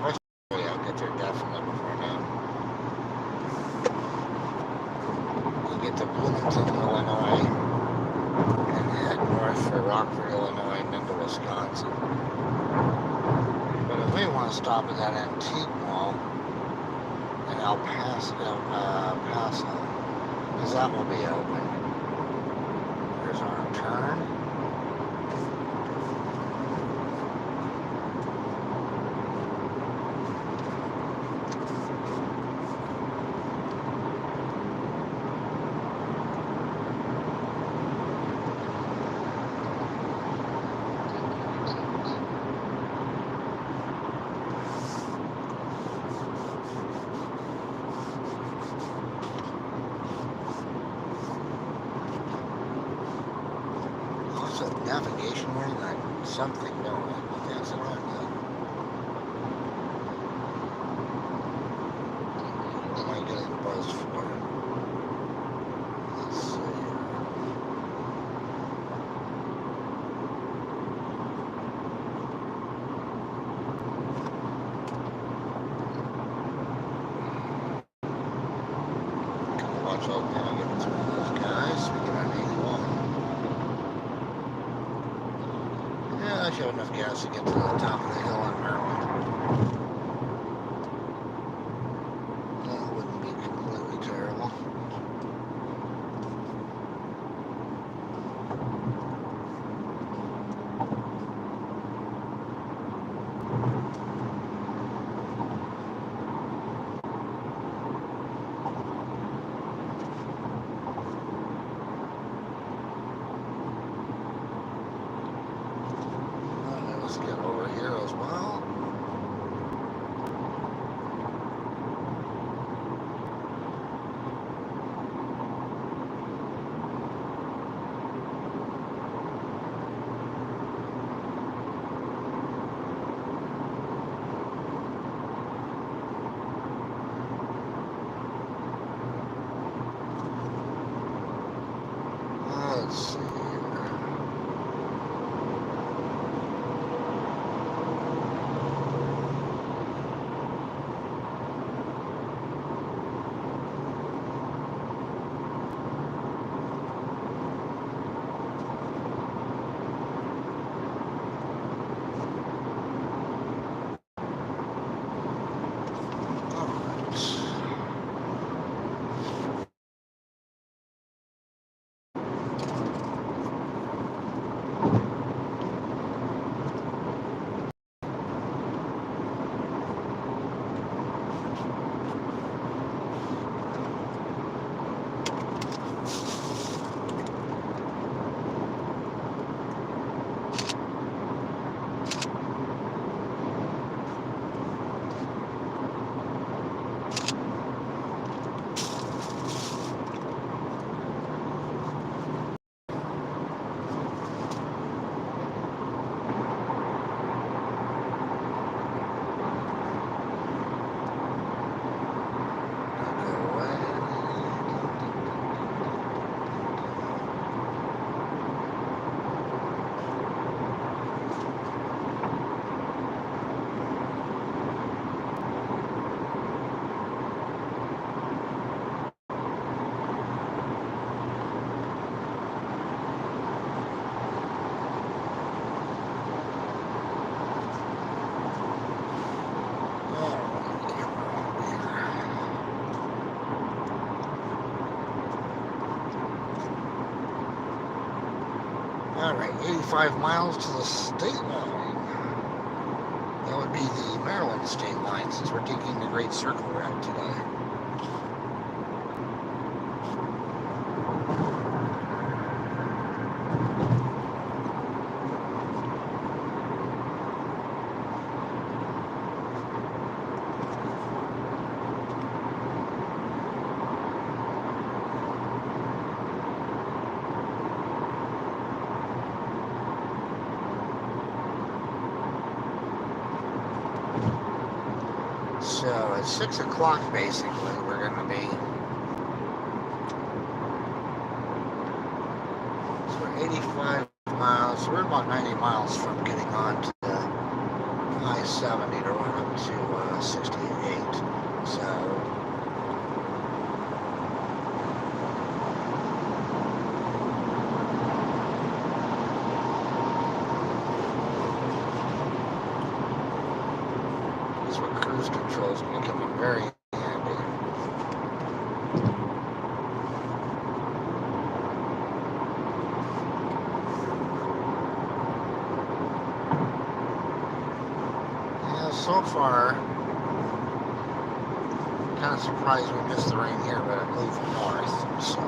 Hopefully I'll get there definitely before noon. We'll get to Bloomington, Illinois, and head north for Rockford, Illinois, and into Wisconsin. But I may want to stop at that antique mall in El Paso, because that will be open. There's our turn. Navigation warning on something, no, that's it right now. What am I getting buzzed for? Let's see here. Gotta watch out now, get through those guys. We get on 81. I should have enough gas to get to the top of the hill in Maryland. That wouldn't be completely terrible. Let's get over here as well. Let's see. Alright, 85 miles to the state line. That would be the Maryland state line since we're taking the Great Circle route today. So at 6 o'clock basically we're going to be, so we're 85 miles, so we're about 90 miles from getting on to the I-70 to run up to 68. So that's what cruise control is going to come in very handy. So far, kind of surprised we missed the rain here, but it moved north, so.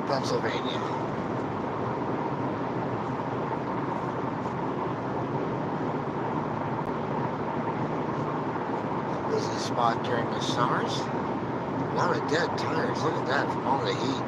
Pennsylvania. Busy spot during the summers. A lot of dead tires. Look at that from all the heat.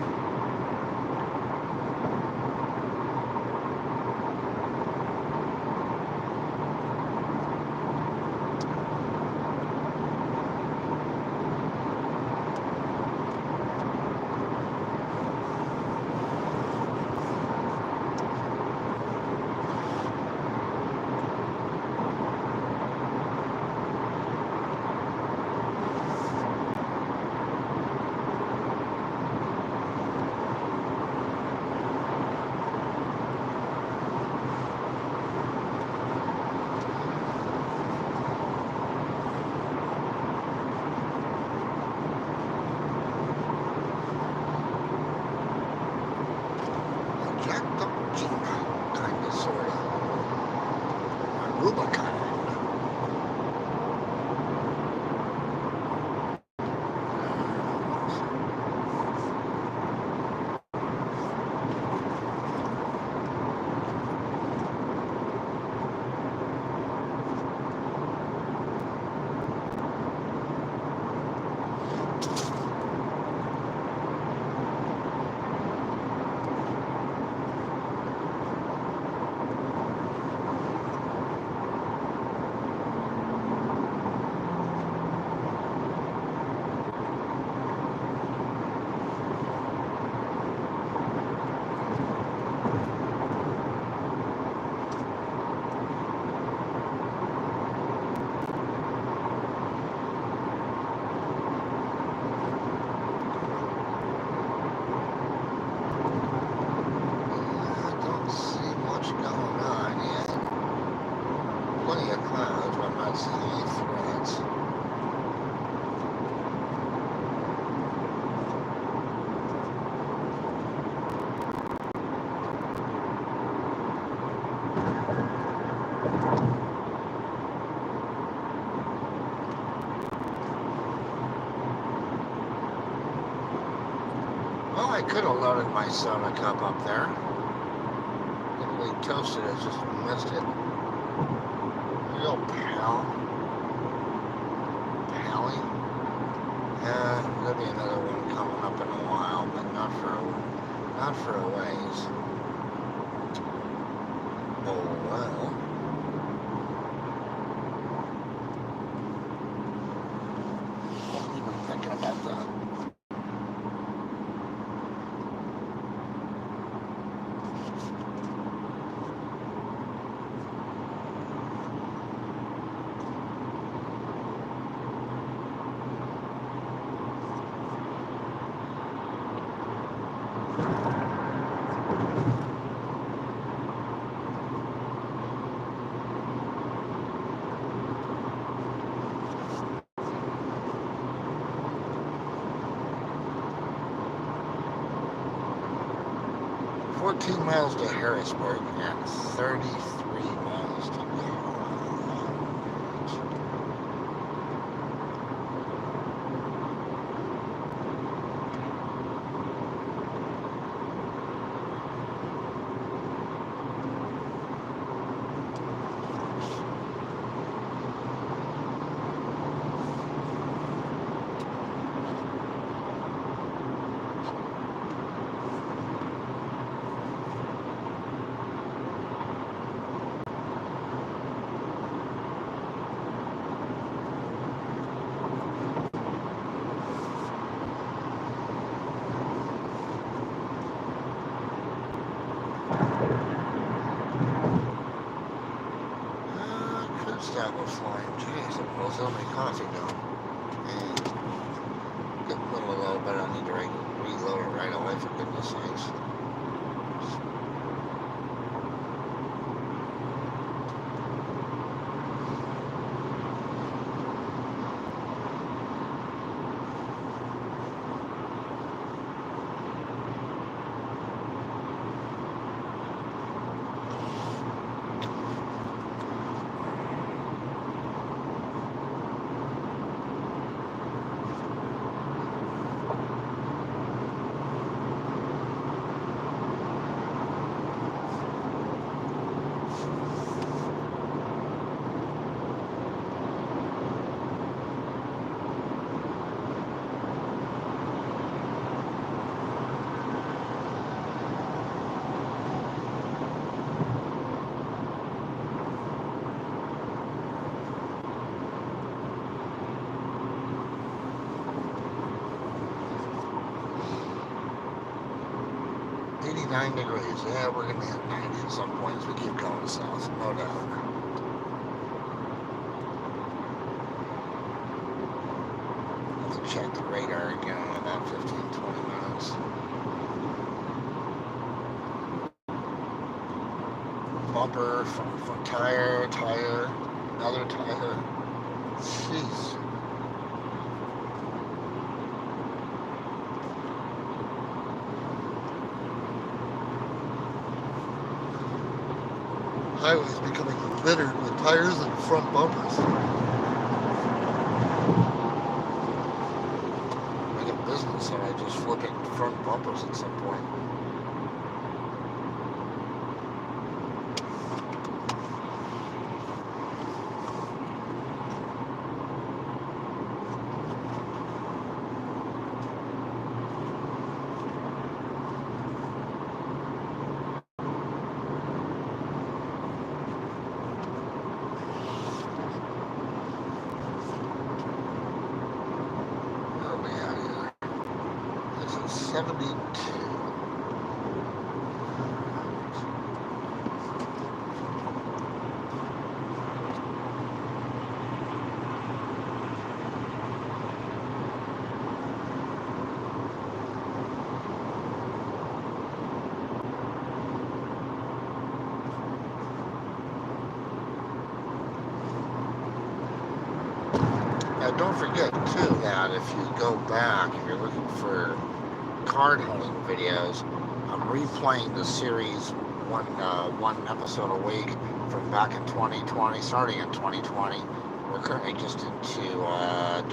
Well, I could have loaded my soda cup up there. Literally toasted it, just missed it. There you go, pal. Pally. There'll be another one coming up for a ways. Oh well. Wasn't even thinking about that. 14 miles to Harrisburg and 33 miles to go. 89 degrees. Yeah, we're going to hit 90 at some point as we keep going south, no doubt. Have to check the radar again in about 15-20 minutes. Bumper, front tire, another tire. Jeez. Highway's becoming littered with tires and front bumpers. Make a business and I just flipping front bumpers at some point. Don't forget, too, that if you go back, if you're looking for card hunting videos, I'm replaying the series one episode a week from back in 2020, starting in 2020. We're currently just into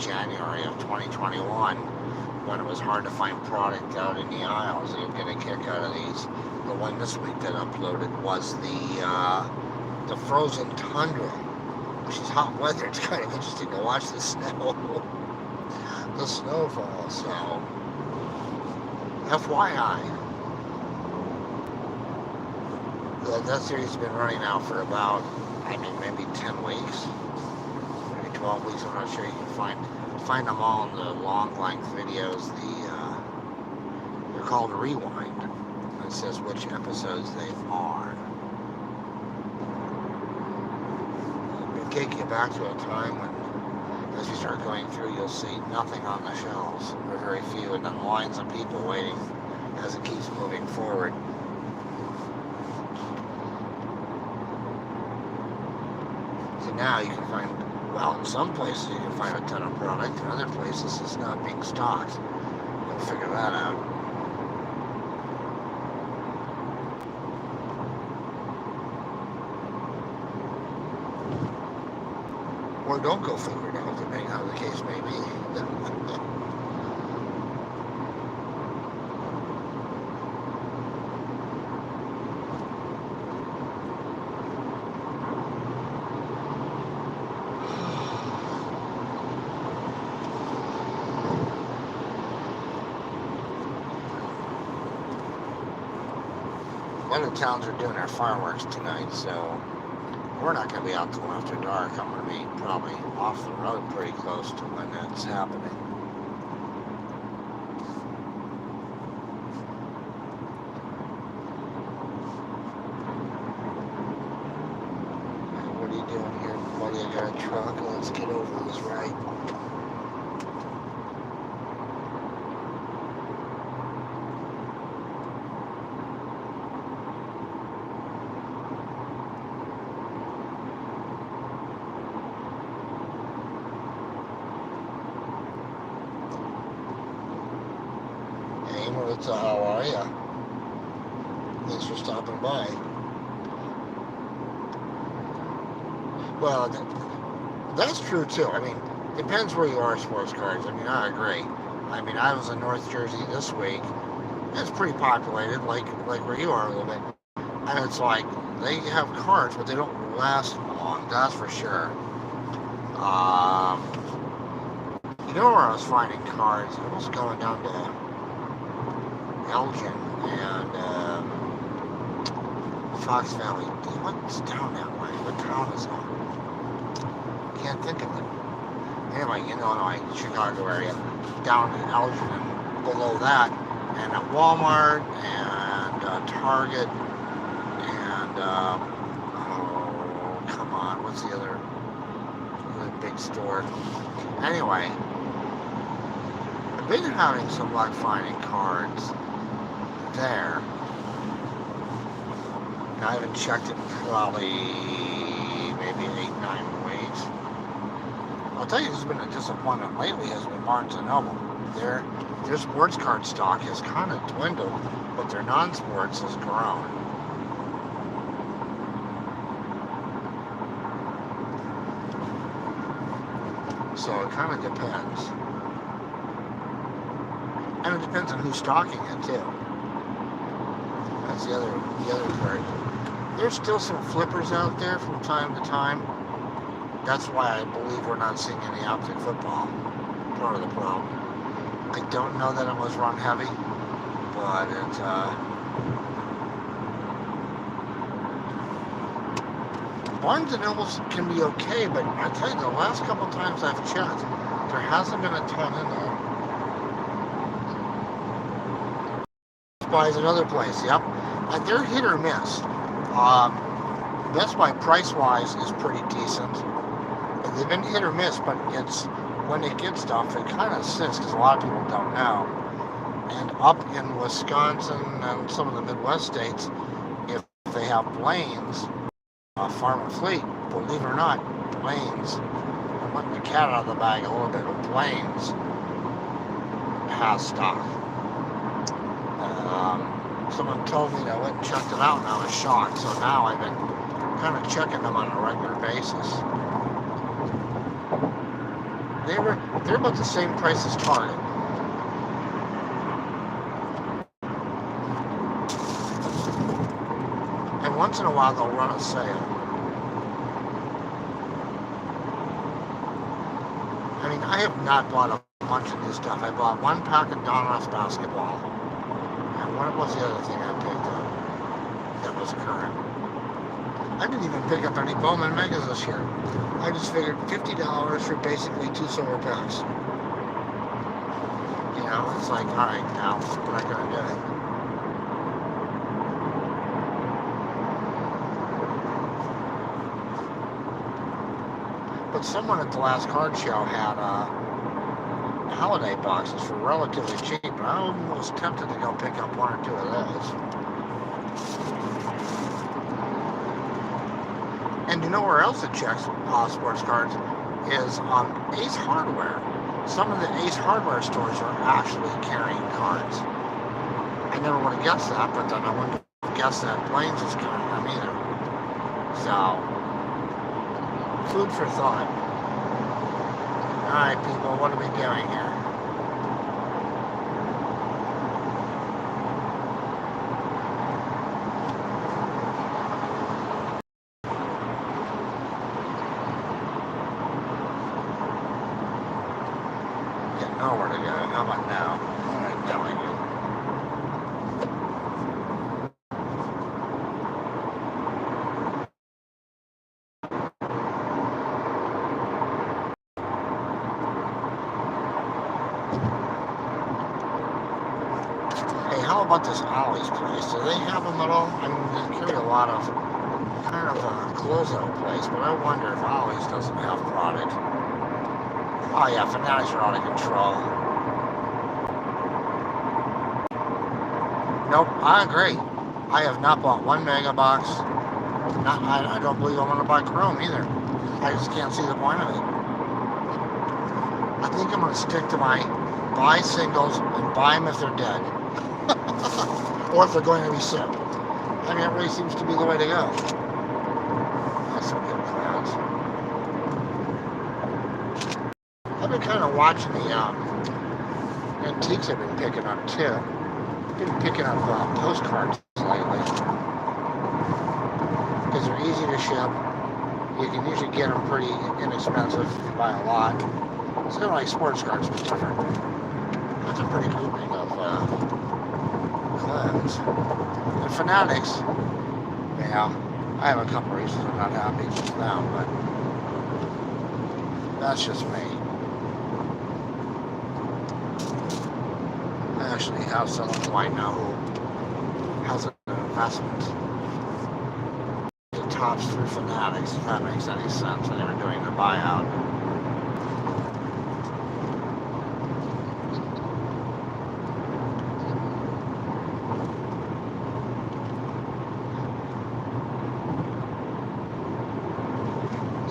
January of 2021, when it was hard to find product out in the aisles. You'll get a kick out of these. The one this week that uploaded was the frozen tundra. Which is hot weather. It's kind of interesting to watch the snow, the snowfall. So FYI, that series has been running now for about, I mean, maybe 10 weeks, maybe 12 weeks. I'm not sure. You can find them all in the long length videos. They're called Rewind. It says which episodes they are. It'll take you back to a time when, as you start going through, you'll see nothing on the shelves, or very few, and then lines of people waiting as it keeps moving forward. So now you can find, well, in some places you can find a ton of product, in other places it's not being stocked. You'll figure that out. Or don't go figure it out, depending on how the case may be. A lot of towns are doing their fireworks tonight, so we're not going to be out till after dark. I'm going to be probably off the road pretty close to when that's happening. What are you doing here, buddy? I got a truck. Let's get over this right. How are ya? Thanks for stopping by. Well, that's true too. I mean, depends where you are, sports cards. I mean, I agree. I mean, I was in North Jersey this week. It's pretty populated, like where you are a little bit. And it's like, they have cards, but they don't last long, that's for sure. You know where I was finding cards? I was going down to Elgin and Fox Valley. What's down that way? What town is that? Can't think of it. Anyway, in Illinois, Chicago area, down in Elgin and below that, and at Walmart and Target and oh, come on, what's the other big store? Anyway, I've been having some luck finding cards there. Now, I haven't checked it in probably maybe 8-9 weeks. I'll tell you, this has been a disappointment lately, has been Barnes & Noble. Their sports card stock has kind of dwindled, but their non-sports has grown. So it kind of depends. And it depends on who's stocking it too. That's the other part. There's still some flippers out there from time to time. That's why I believe we're not seeing any optic football. Part of the problem. I don't know that it was run heavy, but it Barnes & Nobles can be okay, but I tell you, the last couple times I've checked, there hasn't been a ton in there. Best Buy is another place, yep. And they're hit or miss. Best Buy price-wise is pretty decent. They've been hit or miss, but it's when they get stuff, it kind of sits because a lot of people don't know. And up in Wisconsin and some of the Midwest states, if they have Blaine's, Farm and Fleet, believe it or not, Blaine's, I'm letting the cat out of the bag a little bit, but Blaine's has stock. Someone told me that I went and checked it out and I was shocked, so now I've been kind of checking them on a regular basis. They're about the same price as Target. And once in a while they'll run a sale. I mean, I have not bought a bunch of new stuff. I bought one pack of Donruss basketball. And what was the other thing I picked up that was current? I didn't even pick up any Bowman Megas this year. I just figured $50 for basically 2 silver packs. You know, it's like, alright, now we're not going to do it. But someone at the last card show had holiday boxes for relatively cheap, and I was tempted to go pick up 1 or 2 of those. And you know where else it checks sports cards is Ace Hardware. Some of the Ace Hardware stores are actually carrying cards. I never would have guessed that, but then I wouldn't have guessed that Blaine's is carrying them either. So, food for thought. Alright people, what are we doing here? Nowhere to go. How about now? Alright, now I do. Hey, how about this Ollie's place? Do they have them at all? I mean, they carry a lot of kind of a closeout place, but I wonder if Ollie's doesn't have product. Oh yeah, Fanatics are out of control. Nope, I agree. I have not bought 1 mega box. I don't believe I'm going to buy Chrome either. I just can't see the point of it. I think I'm going to stick to my buy singles and buy them if they're dead. Or if they're going to be sick. I mean, that really seems to be the way to go. That's some good clouds. I've been kind of watching the antiques I've been picking up too. I've been picking up postcards lately because they're easy to ship. You can usually get them pretty inexpensive if you buy a lot. It's kind of like sports cards, but different. That's a pretty grouping of clowns. And Fanatics, yeah, I have a couple reasons I'm not happy with them, but that's just me. I actually have someone who I know who has an investment. The tops through Fanatics, if that makes any sense, when they were doing the buyout.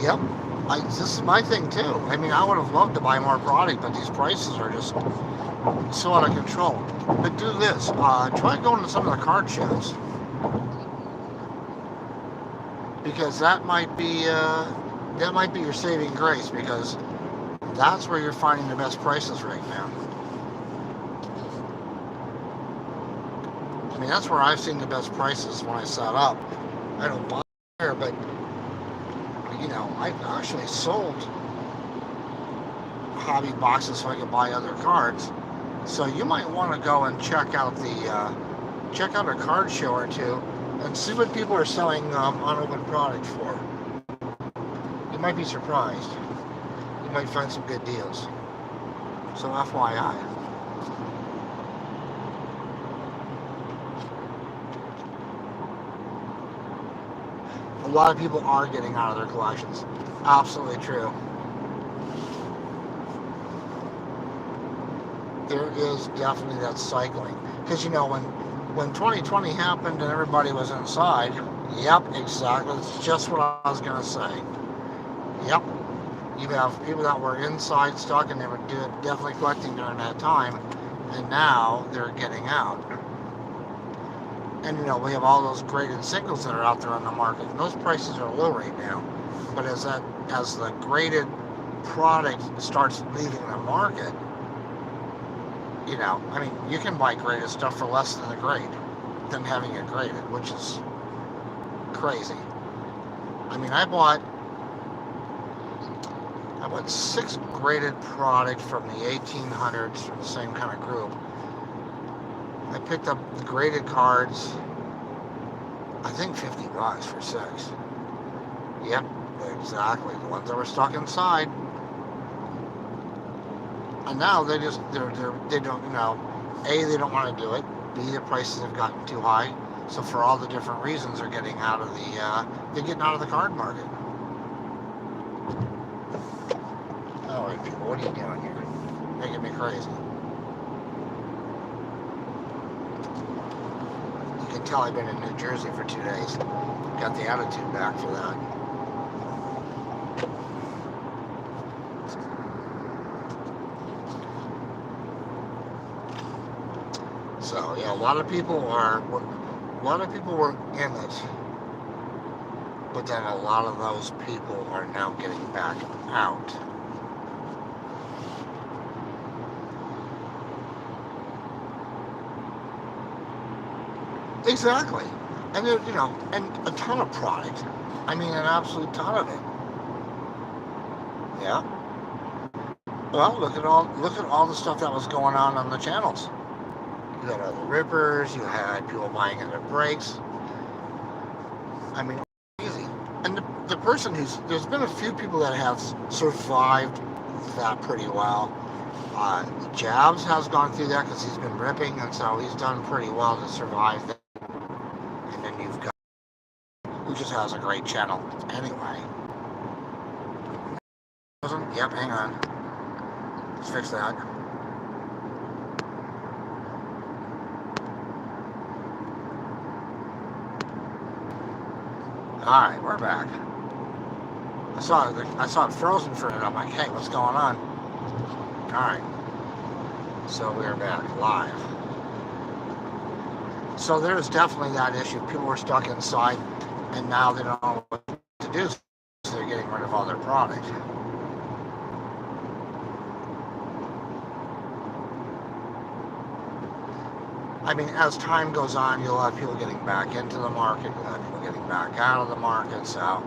Yep, this is my thing too. I mean, I would have loved to buy more product, but these prices are just so out of control. But do this, try going to some of the card shows. Because that might be your saving grace, because that's where you're finding the best prices right now. I mean, that's where I've seen the best prices when I set up. I don't buy there, but you know, I've actually sold hobby boxes so I can buy other cards. So you might want to go and check out a card show or two and see what people are selling unopened product for. You might be surprised. You might find some good deals. So FYI. A lot of people are getting out of their collections. Absolutely true. There is definitely that cycling. Because, you know, when 2020 happened and everybody was inside, yep, exactly. That's just what I was going to say. Yep. You have people that were inside stuck and they were definitely collecting during that time. And now they're getting out. And, you know, we have all those graded singles that are out there on the market. And those prices are low right now. But as the graded product starts leaving the market, you know, I mean, you can buy graded stuff for less than than having it graded, which is crazy. I mean, I bought 6 graded product from the 1800s from the same kind of group I picked up the graded cards, I think $50 for 6. Yep, exactly. The ones that were stuck inside. And now they don't, A, they don't want to do it. B, the prices have gotten too high. So for all the different reasons, they're getting out of they're getting out of the card market. All right, people, what are you doing here? Making me crazy. You can tell I've been in New Jersey for 2 days. Got the attitude back for that. So yeah, a lot of people were in it, but then a lot of those people are now getting back out. Exactly, and there, and a ton of product. I mean, an absolute ton of it. Yeah. Well, look at all the stuff that was going on the channels. You had all the rippers, you had people buying in their brakes. I mean, easy. And the person there's been a few people that have survived that pretty well. Jabs has gone through that because he's been ripping, and so he's done pretty well to survive that. And then you've got who just has a great channel anyway. Yep, hang on. Let's fix that. Alright, we're back. I saw it frozen for a minute. I'm like, hey, what's going on? Alright. So we're back live. So there's definitely that issue. People were stuck inside and now they don't know what to do. So they're getting rid of all their product. I mean, as time goes on, you'll have people getting back into the market, you'll have people getting back out of the market, so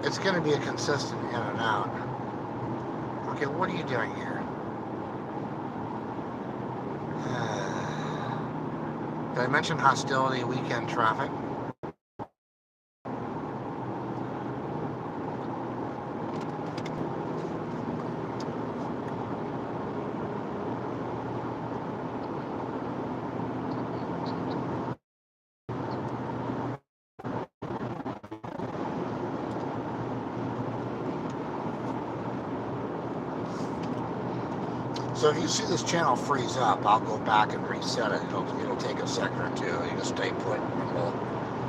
it's going to be a consistent in and out. Okay, what are you doing here? Did I mention hostility weekend traffic? So if you see this channel freeze up, I'll go back and reset it. It'll take a second or two. You just stay put and we'll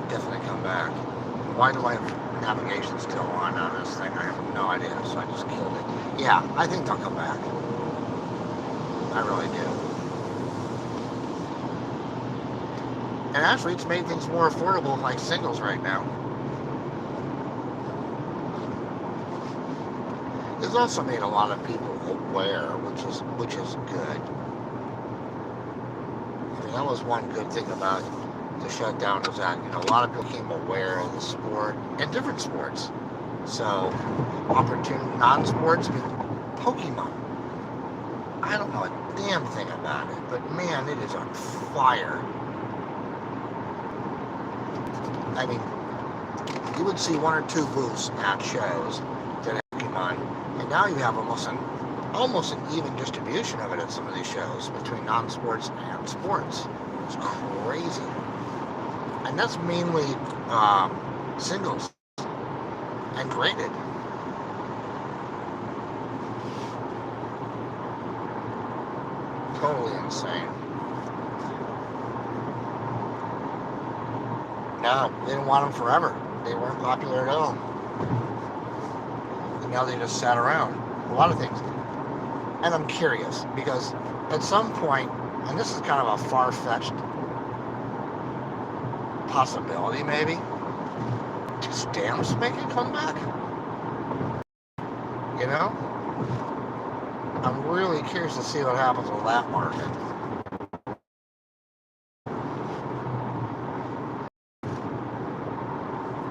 definitely come back. Why do I have navigation still on this thing? I have no idea, so I just killed it. Yeah, I think they'll come back. I really do. And actually, it's made things more affordable like singles right now. It's also made a lot of people aware, which is good. I mean, that was one good thing about the shutdown was that a lot of people became aware of the sport and different sports. So, non-sports, I mean, Pokemon. I don't know a damn thing about it, but man, it is on fire. I mean, you would see 1 or 2 booths at shows that have Pokemon. And now you have almost an even distribution of it at some of these shows between non-sports and sports. It's crazy. And that's mainly singles and graded. Totally insane. No, they didn't want them forever. They weren't popular at all. Now they just sat around. A lot of things. And I'm curious, because at some point, and this is kind of a far-fetched possibility maybe, do stamps make a comeback? I'm really curious to see what happens with that market.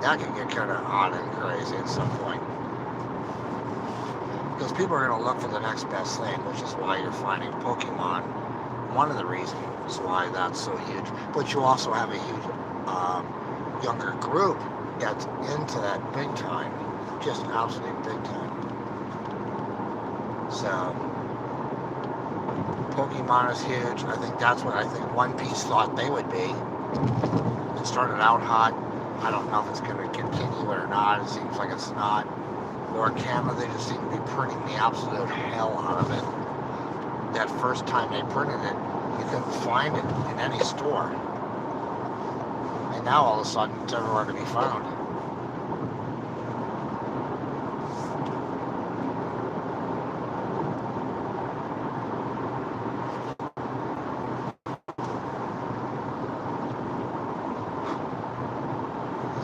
That can get kind of odd and crazy at some point. Because people are going to look for the next best thing, which is why you're finding Pokemon one of the reasons why that's so huge. But you also have a huge younger group that's into that big time, just absolutely big time. So Pokemon is huge. I think that's what One Piece thought they would be. It started out hot. I don't know if it's going to continue or not. It seems like it's not. Or Canada, they just seem to be printing the absolute hell out of it. That first time they printed it, you couldn't find it in any store. And now all of a sudden it's everywhere to be found.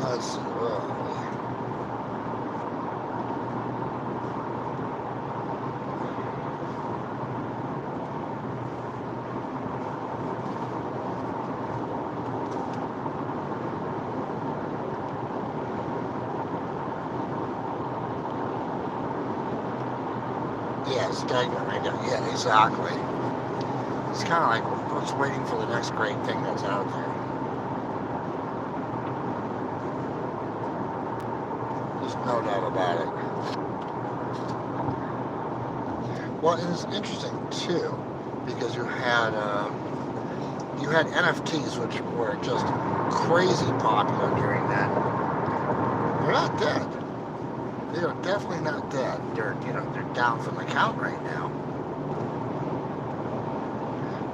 Let's see. Yeah, stagnant right now. Yeah, exactly. It's kind of like what's waiting for the next great thing that's out there. There's no doubt about it. Well, it's interesting too, because you had NFTs, which were just crazy popular during that. They're not dead. They are definitely not dead. They're down from the count right now.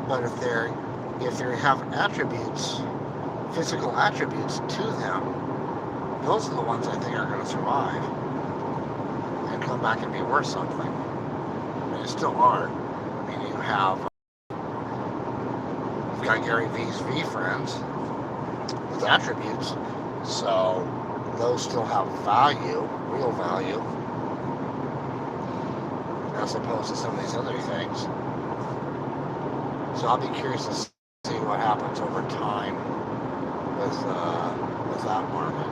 But if they have attributes, physical attributes to them, those are the ones I think are going to survive and come back and be worth something. I mean, they still are. I mean, you've got Gary V's V friends with attributes, so those still have value, real value, as opposed to some of these other things. So I'll be curious to see what happens over time with that market.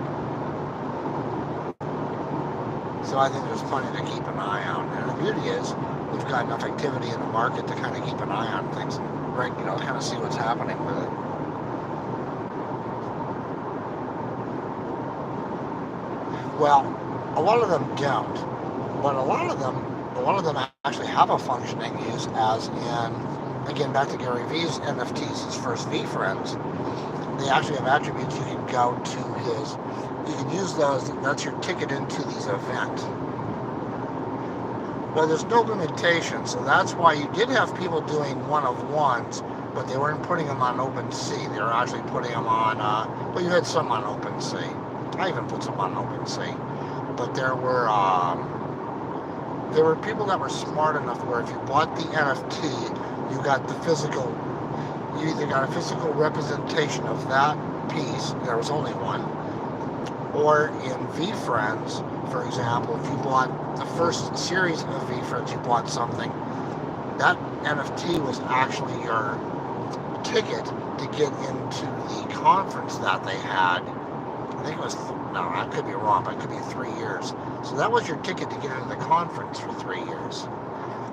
So I think there's plenty to keep an eye on. And the beauty is, we've got enough activity in the market to kind of keep an eye on things, right? Kind of see what's happening with it. Well, a lot of them don't, but a lot of them actually have a functioning use, as in, again, back to Gary V's NFTs, his first V friends. They actually have attributes. You can go to you can use those. That's your ticket into these events. Well, there's no limitation, so that's why you did have people doing one-of-ones, but they weren't putting them on OpenSea. They were actually putting them on, well, you had some on OpenSea. I even put some on OpenSea. But there were people that were smart enough where if you bought the NFT, you got the physical, you either got a physical representation of that piece, there was only one, or in V-Friends, for example, if you bought the first series of V-Friends, you bought something, that NFT was actually your ticket to get into the conference that they had. I think it was, no, I could be wrong, but it could be 3 years. So that was your ticket to get into the conference for 3 years.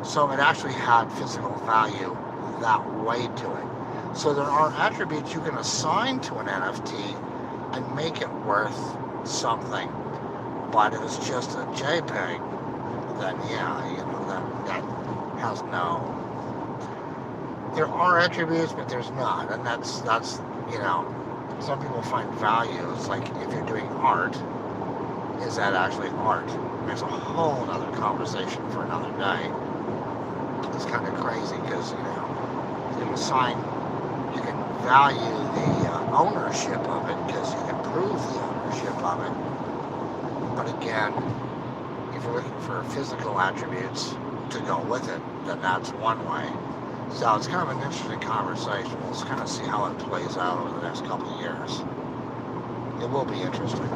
So it actually had physical value that way to it. So there are attributes you can assign to an NFT and make it worth something. But if it's just a JPEG, then yeah, that has no. There are attributes, but there's not, and that's some people find value. It's like if you're doing art, is that actually art? There's a whole other conversation for another day. It's kind of crazy because you can value the ownership of it because you can prove the ownership of it. But again, if you're looking for physical attributes to go with it, then that's one way. So it's kind of an interesting conversation. We'll kind of see how it plays out over the next couple of years. It will be interesting.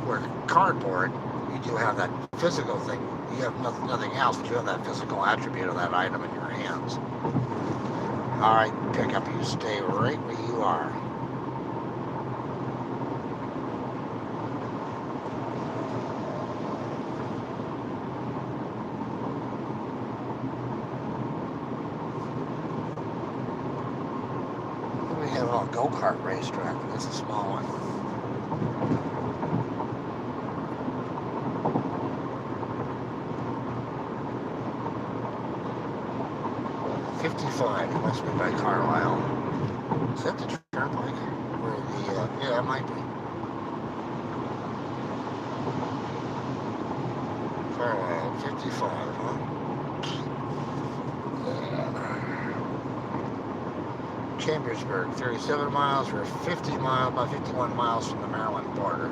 Where cardboard, you do have that physical thing. You have nothing else, but you have that physical attribute of that item in your hands. All right, pick up. You stay right where you are. have a go-kart racetrack. That's a small one. '55. It must be by Carlisle. Is that the turnpike? Or the? Yeah, it might be. Carlisle, 55, huh? Chambersburg, 37 miles. We're 50 miles, about 51 miles from the Maryland border.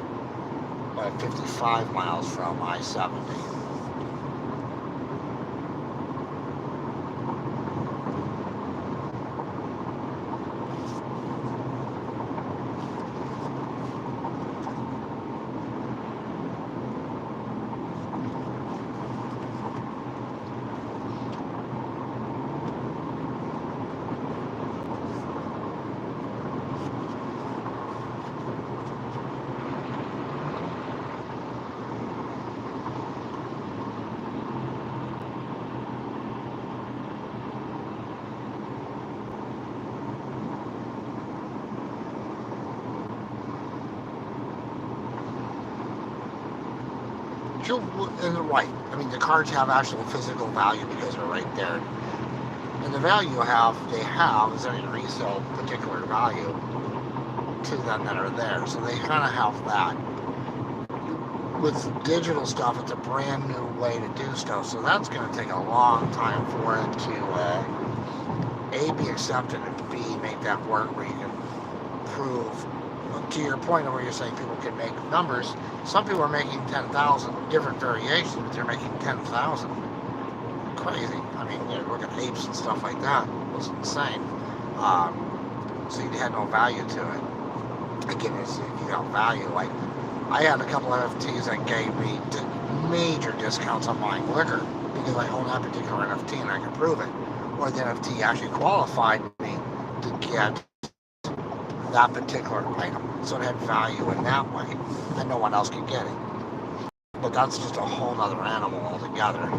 About 55 miles from I-70. And they're right. I mean, the cards have actual physical value because they're right there. And the value they have is any resale particular value to them that are there. So they kind of have that. With digital stuff, it's a brand new way to do stuff. So that's going to take a long time for it to A, be accepted, and B, make that work where you can prove. To your point of where you're saying people can make numbers, some people are making 10,000 different variations, but they're making 10,000. Crazy. I mean, you look at apes and stuff like that. It was insane. So you had no value to it. Again, if you got value, like I had a couple of NFTs that gave me major discounts on buying liquor because I own that particular NFT and I could prove it. Or the NFT actually qualified me to get that particular item, so it had value in that way, and no one else could get it. But that's just a whole other animal altogether.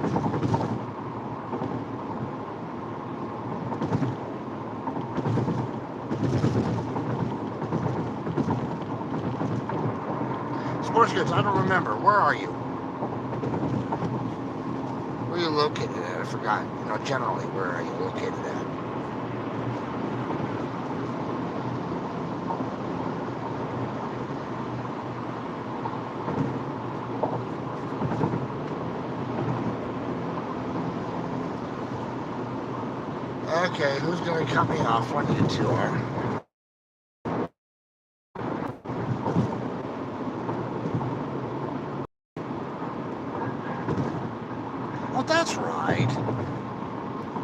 Sports goods, I don't remember. Where are you? Where are you located at? I forgot. Generally, where are you located at? Okay, who's going to cut me off? One of you two are. Oh, that's right.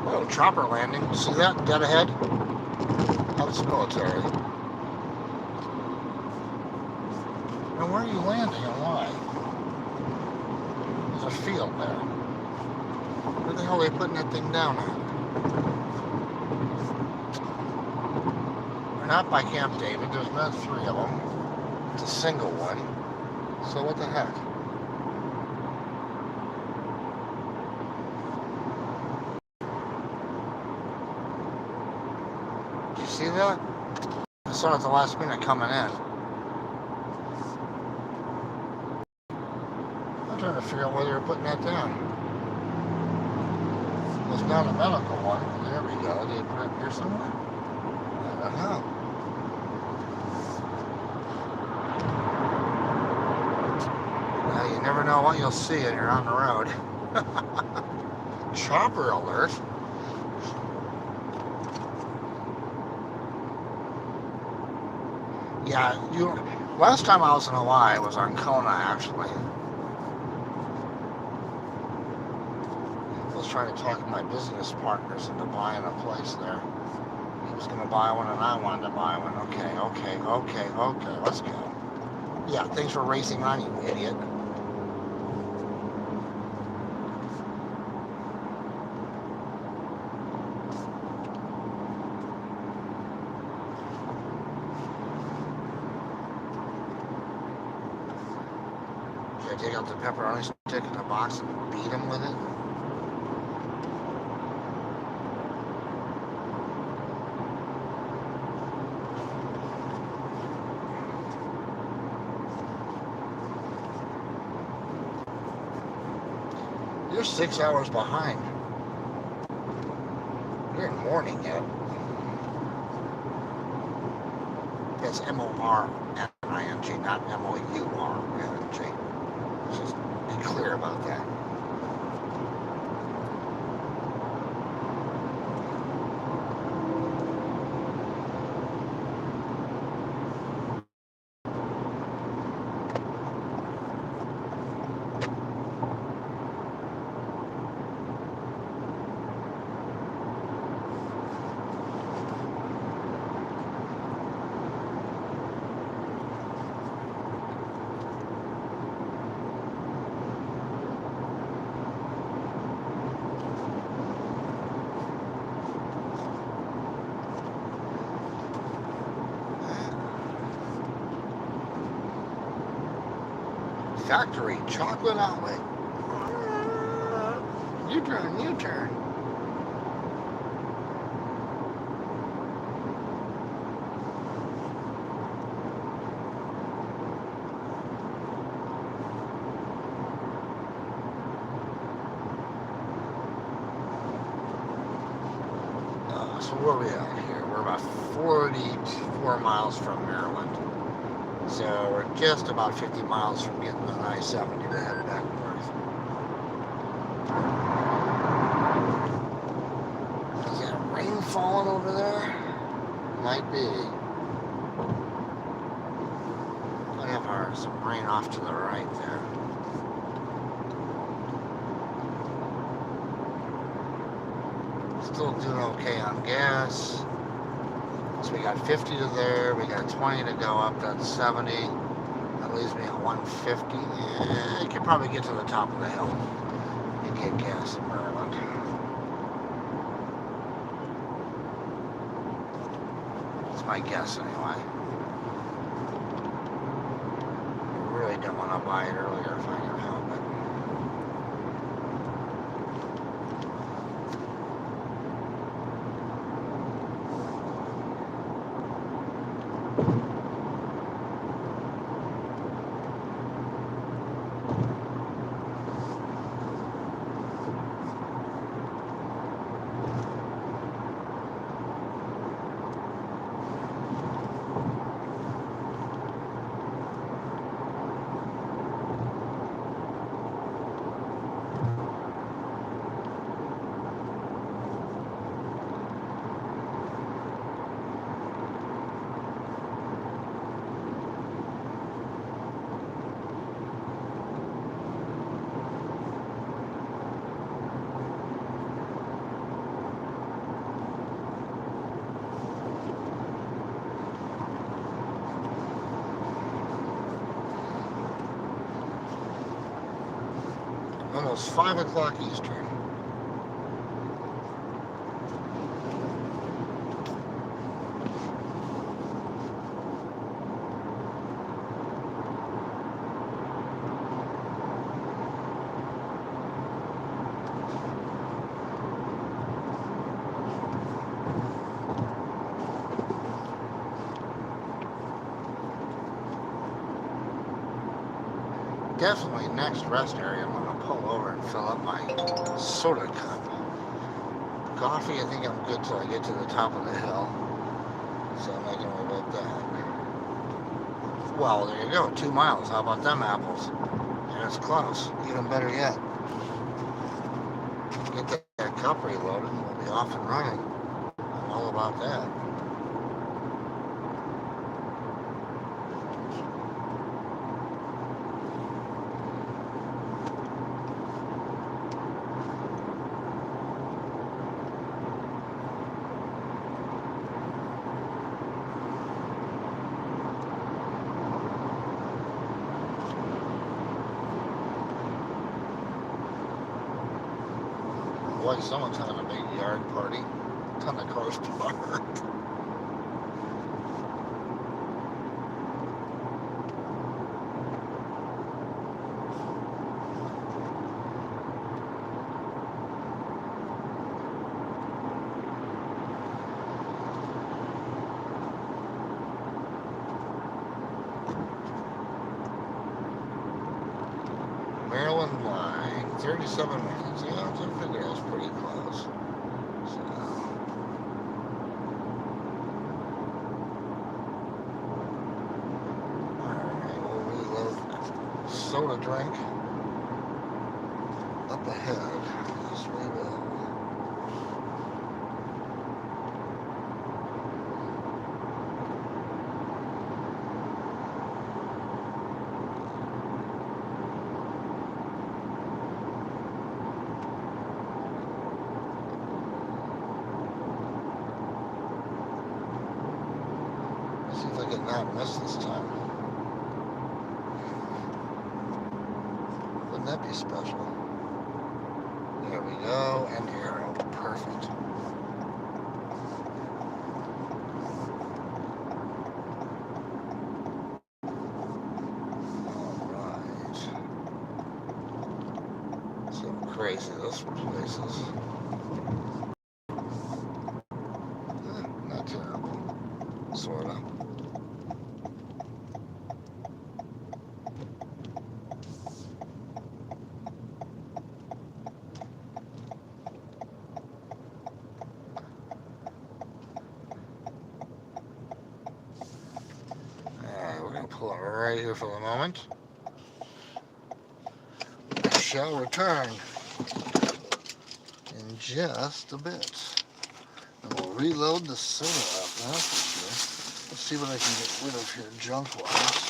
Oh, chopper landing. See that? Dead ahead? Oh, it's military. Now, where are you landing and why? There's a field there. Where the hell are they putting that thing down at? We're not by Camp David. There's not 3 of them. It's a single one. So what the heck? Did you see that? I saw it at the last minute coming in. I'm trying to figure out where they were putting that down. It's not a medical one. There we go. Did they put it here somewhere? I don't know. Well, you never know what you'll see when you're on the road. Chopper alert. Yeah, last time I was in Hawaii was on Kona, actually. I was trying to talk to my business partners into buying a place there. He was going to buy one and I wanted to buy one. Okay, let's go. Yeah, thanks for racing on, you idiot. Should I take out the pepperoni stick in the box and beat him with it? 6 hours behind. You're in morning yet. It's MORNING, not MOURNG. Just be clear about that. Factory chocolate outlet. U-turn, U-turn. So where are we at here? We're about 44 miles from Maryland. So we're just about 50 miles from getting on I-70 to head back north. Is that rain falling over there? Might be. Might have some rain off to the right there. Still doing okay on gas. So we got 50 to there, we got 20 to go up, that's 70. That leaves me at 150. Yeah, I could probably get to the top of the hill and get gas in Maryland. That's my guess anyway. I really didn't want to buy it earlier if I could help it. Almost 5 o'clock Eastern. Definitely next rest area, I'm going to pull over and fill up my soda cup. Coffee, I think I'm good till I get to the top of the hill. So I'm not going to worry about that. Well, there you go, 2 miles. How about them apples? And it's close. Even better yet. Get that cup reloaded and we'll be off and running. I'm all about that. Boy, someone's having a big yard party. Ton of cars parked. Maryland line, 37 minutes. So yeah, I figured I was pretty close. So, alright, we'll reload soda drink up ahead. Yes, we will. See if I can not miss this time. Wouldn't that be special? There we go, and arrow. Perfect. Alright. So crazy, this place is. Not terrible. Sorta. Alright, we're going to pull it right here for the moment. I shall return in just a bit. And we'll reload the soda up, that's for sure. Let's see what I can get rid of here junk-wise.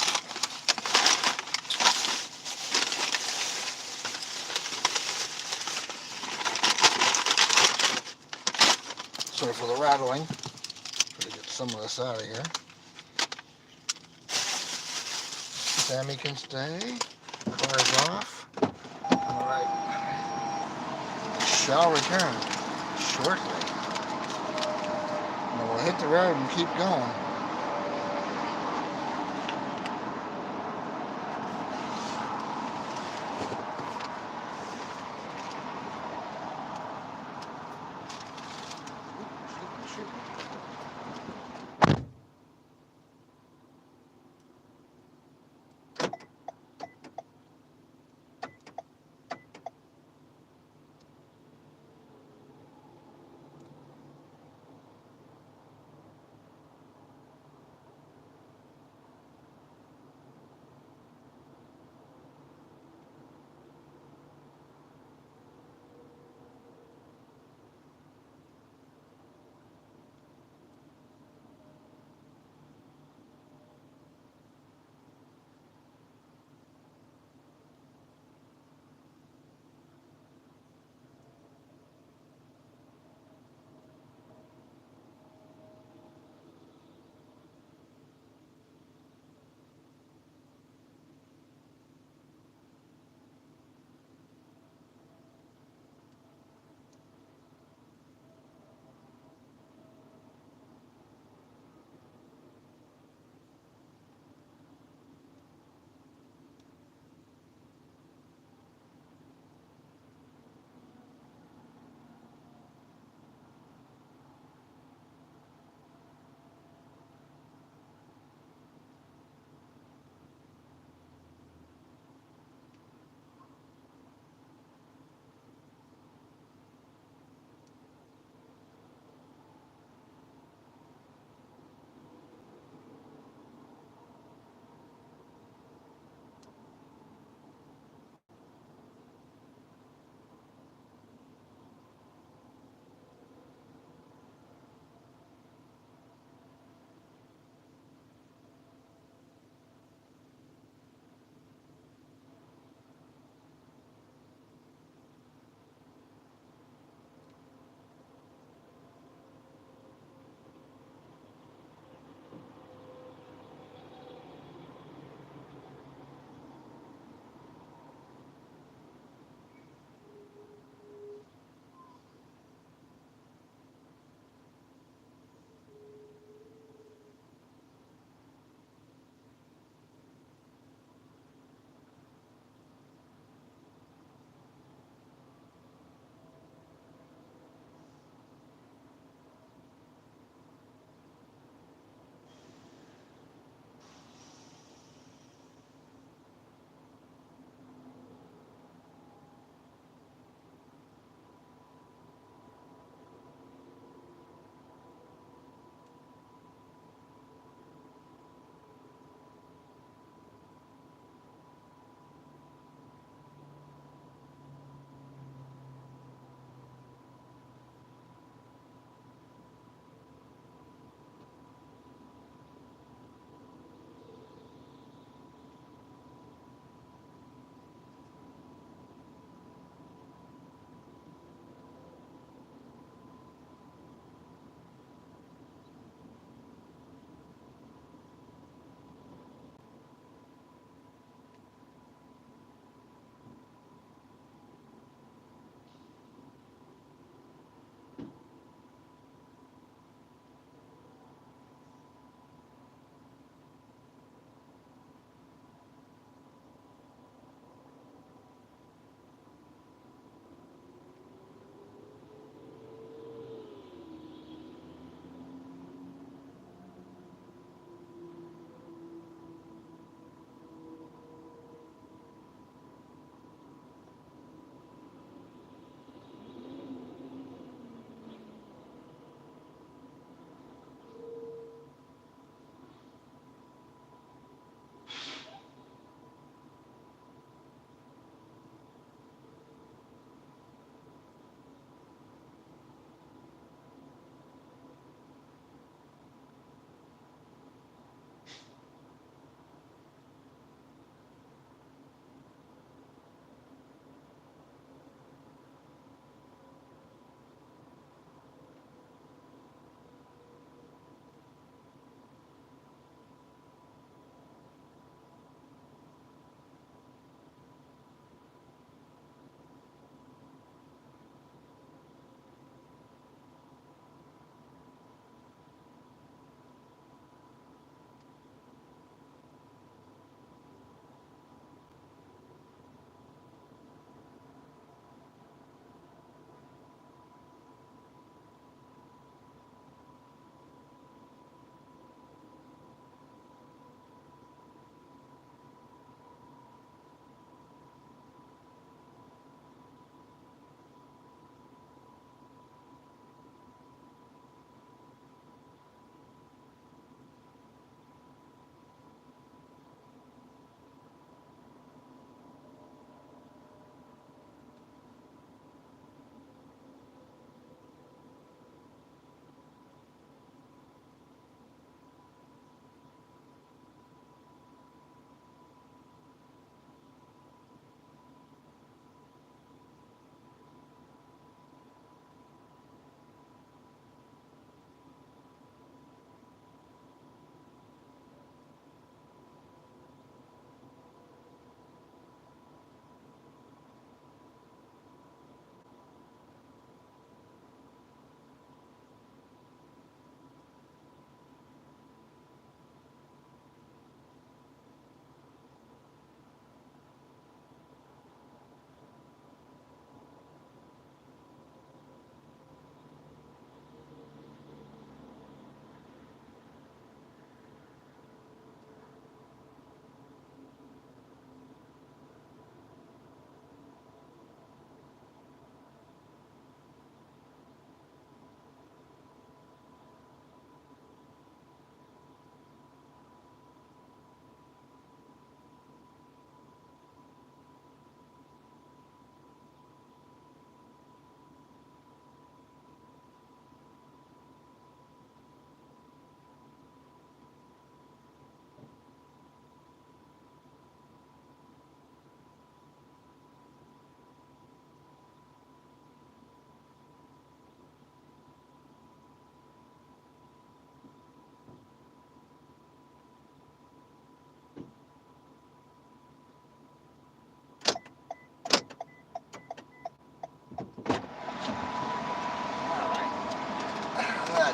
Sorry for the rattling. Try to get some of this out of here. Sammy can stay. Car's off. Alright. I shall return shortly. And we'll hit the road and keep going.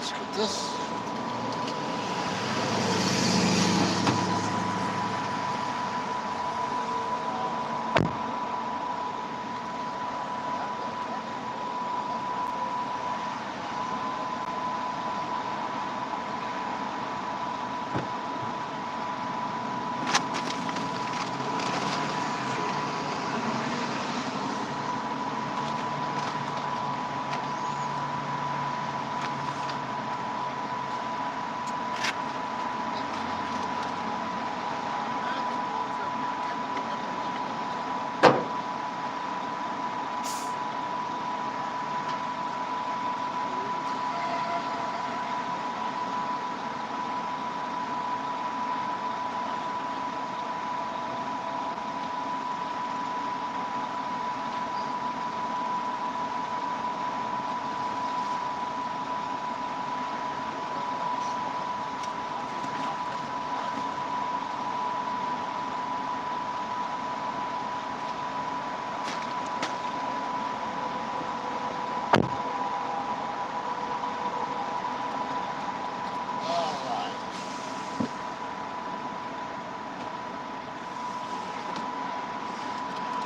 let's get this.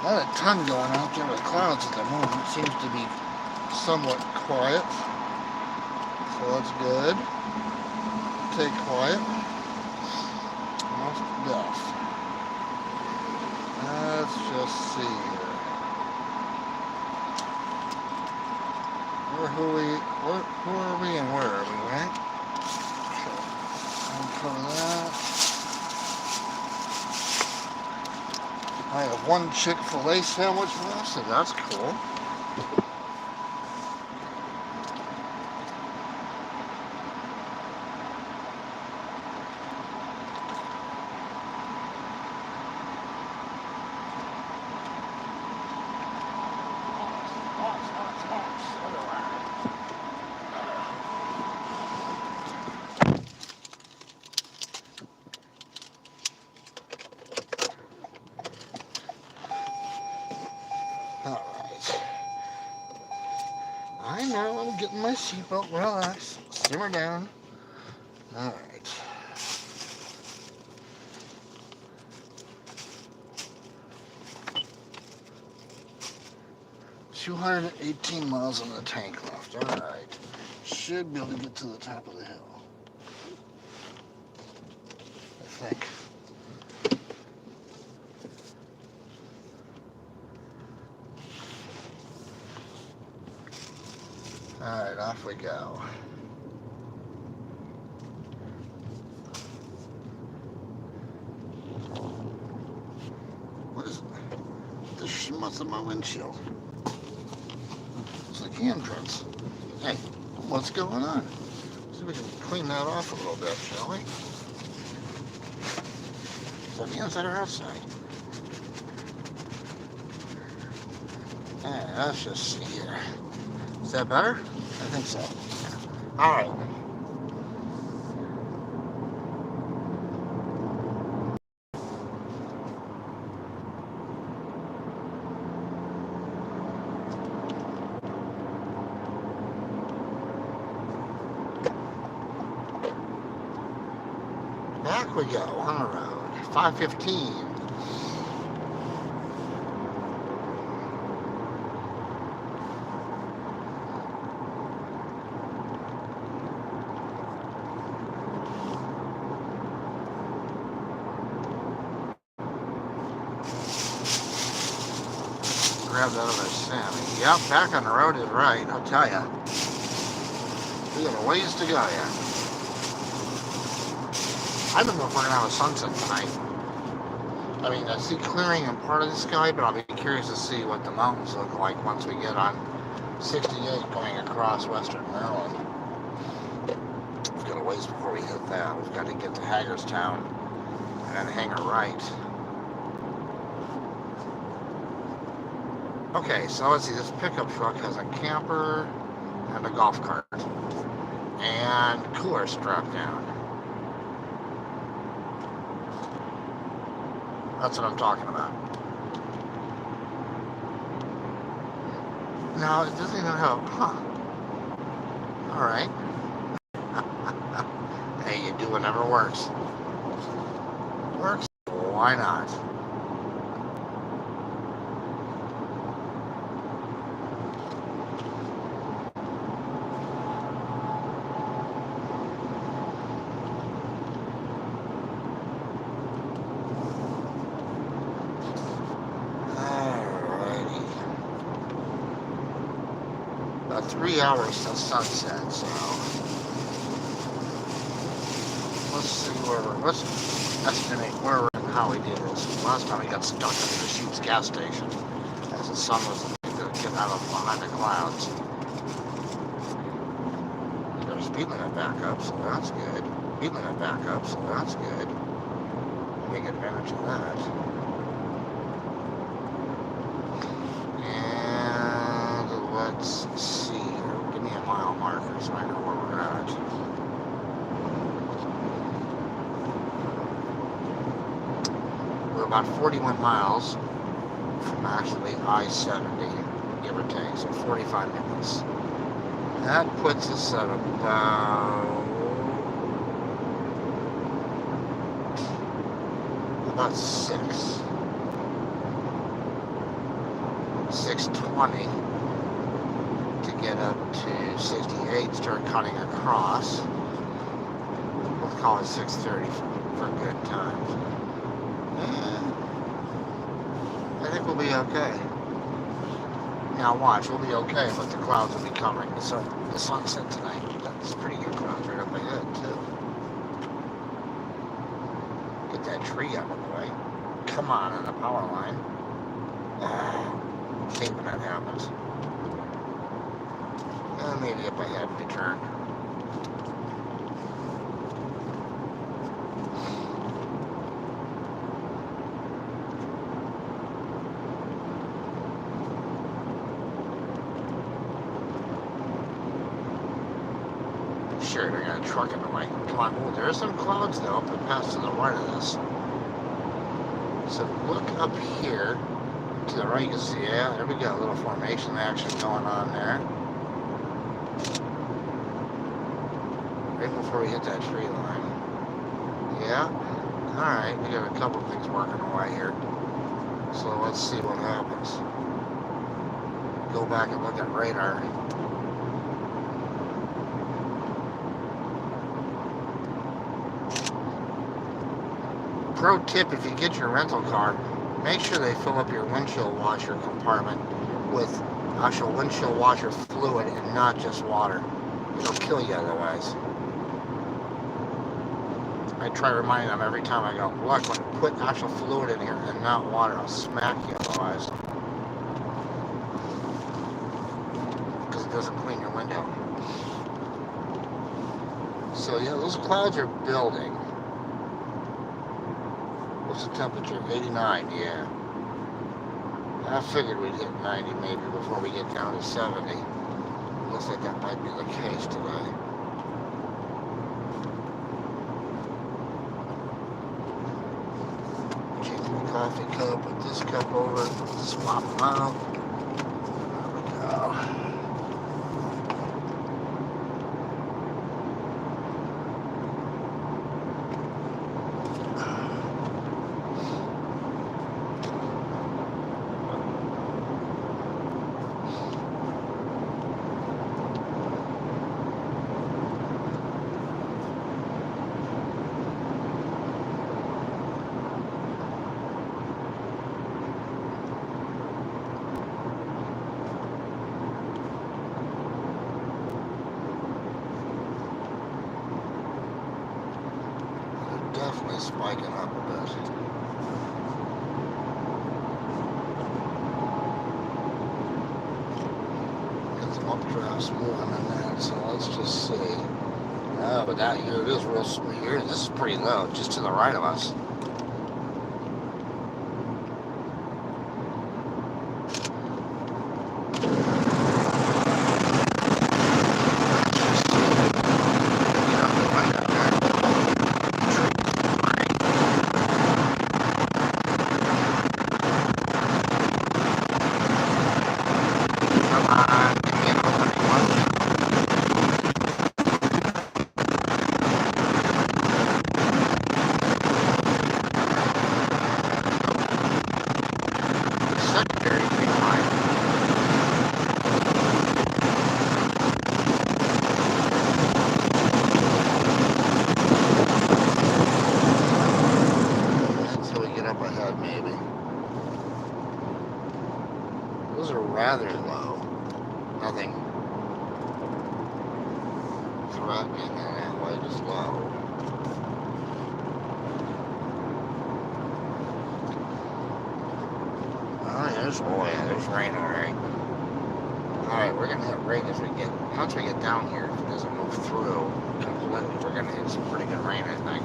Not a ton going out there with clouds at the moment. Seems to be somewhat quiet. So that's good. Stay quiet. Almost dusk. Let's just see here. Who are we and where are we, right? Okay. Cover that. I have one Chick-fil-A sandwich left, so that's cool. Alright. I know, I'm getting my seatbelt. Relax. Simmer down. Alright. 218 miles on the tank left. Alright. Should be able to get to the top of the hill. I think. Alright, off we go. What is the schmutz on my windshield? It's like handprints. Hey, what's going on? See if we can clean that off a little bit, shall we? Is that the inside or outside? Alright, let's just see here. Is that better? I think so. Alright. Back we go on the road. 5:15. Grab that other Sammy. Yep, back on the road is right, I'll tell ya. We got a ways to go yet. I don't know if we're going to have a sunset tonight. I mean, I see clearing in part of the sky, but I'll be curious to see what the mountains look like once we get on 68 going across western Maryland. We've got a ways before we hit that. We've got to get to Hagerstown and then hang a right. Okay, so let's see, this pickup truck has a camper and a golf cart and cooler strapped down. That's what I'm talking about. No, it doesn't even have, huh. Alright. whatever works. Works, why not? Alrighty. About 3 hours till sunset, so let's estimate where we're and how we do this. Last time we got stuck at the Sheets gas station as the sun was going to get out of behind the clouds. There's speed limit back up, so that's good. Speed limit back up, so that's good. Take advantage of that. And let's see. Give me a mile marker so I know where we're at. We're about 41 miles from actually I-70, give or take, so 45 minutes. That puts us at about 6:20 to get up to 68, start cutting across. We'll call it 6:30 for good times. I think we'll be okay. Now watch, we'll be okay, but the clouds will be covering the sunset tonight. That's pretty good clouds right up ahead, too. Get that tree out of the way. Come on the power line. Hate when that happens. Maybe up ahead we turn. Sure, they got a truck in the way. Come on, oh, there are some clouds though up and past to the right of this. So look up here to the right, you can see, yeah, there we go, a little formation action going on there. Right before we hit that tree line. Yeah, alright, we got a couple of things working away here. So let's see what happens. Go back and look at radar. Pro tip, if you get your rental car, make sure they fill up your windshield washer compartment with actual windshield washer fluid and not just water. It'll kill you otherwise. I try reminding them every time I go, look, put actual fluid in here and not water. I'll smack you otherwise. Because it doesn't clean your window. So yeah, those clouds are building. What's the temperature? 89, yeah. I figured we'd hit 90 maybe before we get down to 70. Looks like that might be the case today. Change my coffee cup, put this cup over, swap them out. There we go. Definitely spiking up a bit. Got some updrafts moving in that, so let's just see. No, but that here it is real smooth. Here, this is pretty low, just to the right of us. threatening in that way to slow. Oh, there's rain alright. Alright, we're gonna hit rain once we get down here, if it doesn't move through completely, we're gonna hit some pretty good rain, I think.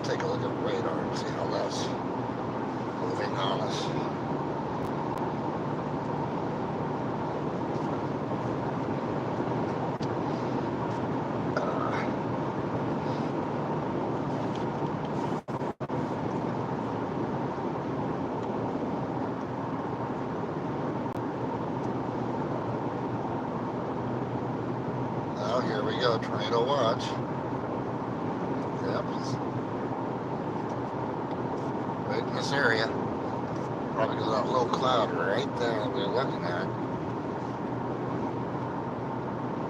Take a look at radar and see how that's moving on us. Oh, here we go, tornado watch. Yep. Right in this area. Probably because that little cloud right there that we're looking at.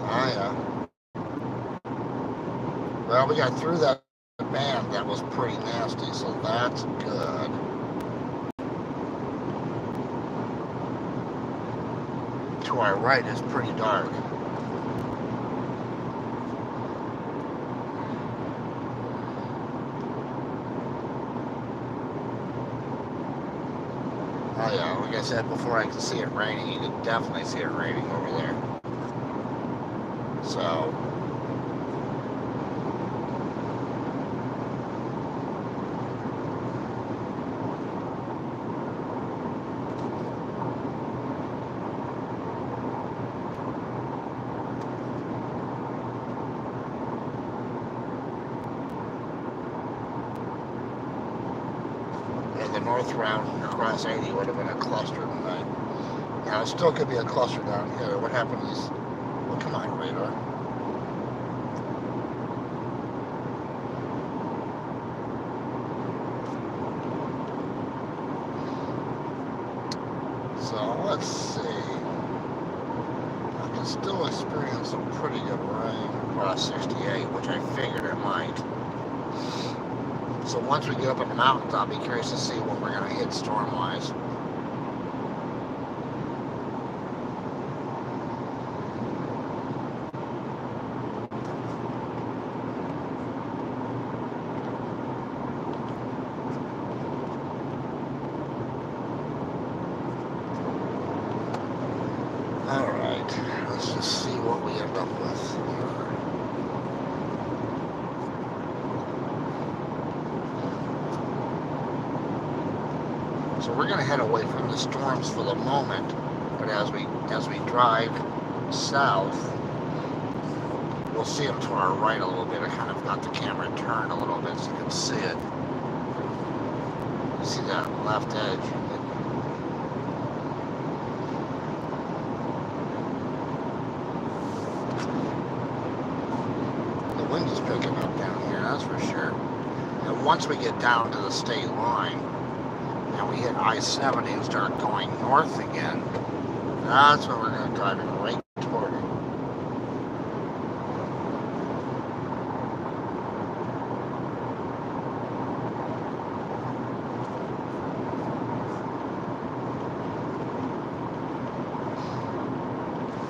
Oh yeah. Well, we got through that band that was pretty nasty, so that's good. To our right is pretty dark. Oh yeah, like I said before, I can see it raining. You can definitely see it raining over there. So, the north round across 80 would have been a cluster tonight. Now, it still could be a cluster down here. What happened is, well, come on, radar. So, let's see. I can still experience some pretty good rain across 68, which I figured it might. So once we get up in the mountains, I'll be curious to see what we're going to hit storm-wise. Alright, let's just see what we end up with. So we're going to head away from the storms for the moment, but as we drive south, we'll see them to our right a little bit. I kind of got the camera turned a little bit so you can see it. You see that left edge? The wind is picking up down here, that's for sure. And once we get down to the state line, and we hit I-70 and start going north again, that's when we're going to drive right toward it.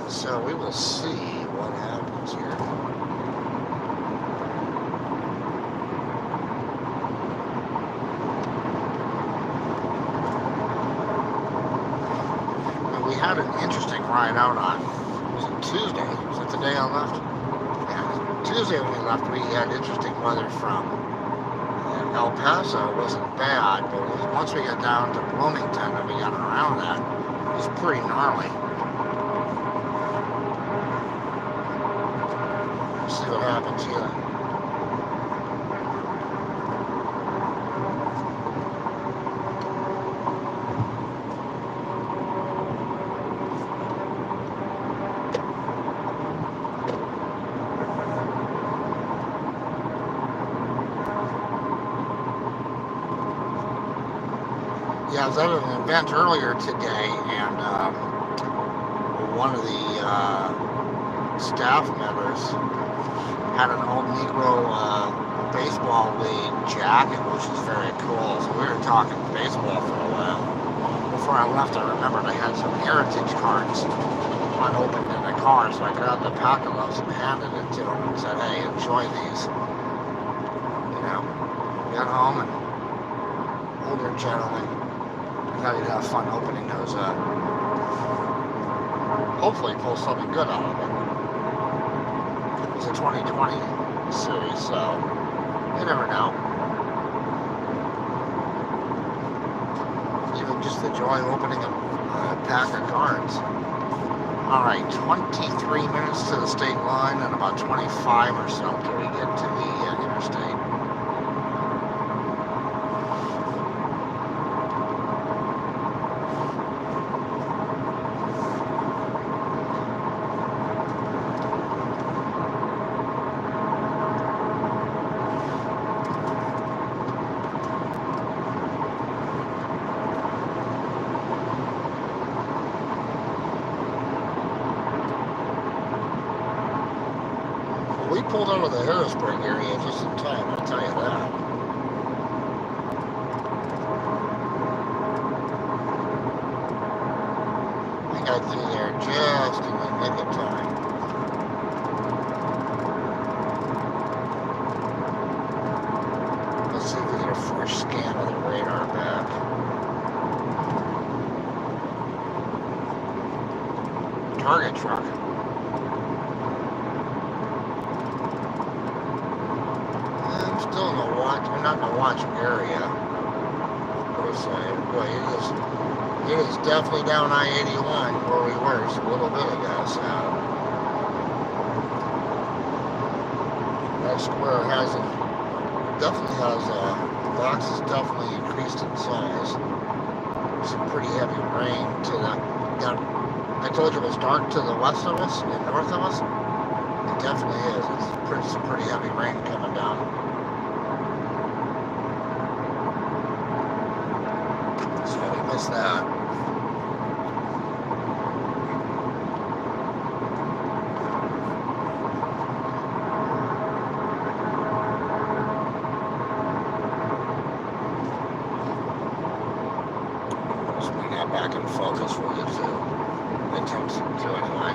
So we will see what happens here. We had an interesting ride out on, was it Tuesday? Was it the day I left? Yeah, Tuesday when we left, we had interesting weather from El Paso. It wasn't bad, but once we got down to Bloomington and we got around that, it was pretty gnarly. Let's see what happens here. Yeah, I was at an event earlier today, and one of the staff members had an old Negro baseball league jacket, which is very cool. So we were talking baseball for a while. Before I left, I remembered I had some heritage cards unopened in the car, so I grabbed a pack of those and handed it to him and said, "Hey, enjoy these." Got home, and older gentleman, I thought he'd have fun opening those up. Hopefully pull something good out of it. It's a 2020 series, so you never know. Even just the joy of opening a pack of cards. Alright, 23 minutes to the state line and about 25 or so till we get to the interstate. We pulled out of the Harrisburg area just in time, I'll tell you that. We got through there just in the nick of time. Let's see if we get a fresh scan of the radar back. Target truck. Still in the watch, we're not in the watch area, per se. Boy, it is definitely down I-81 where we were just a little bit ago, so. That square definitely has, the box has definitely increased in size. Some pretty heavy rain to I told you it was dark to the west of us and north of us. It definitely is. It's some pretty heavy rain coming down. That. Let's bring that back in focus for you too. Attempts to anyway.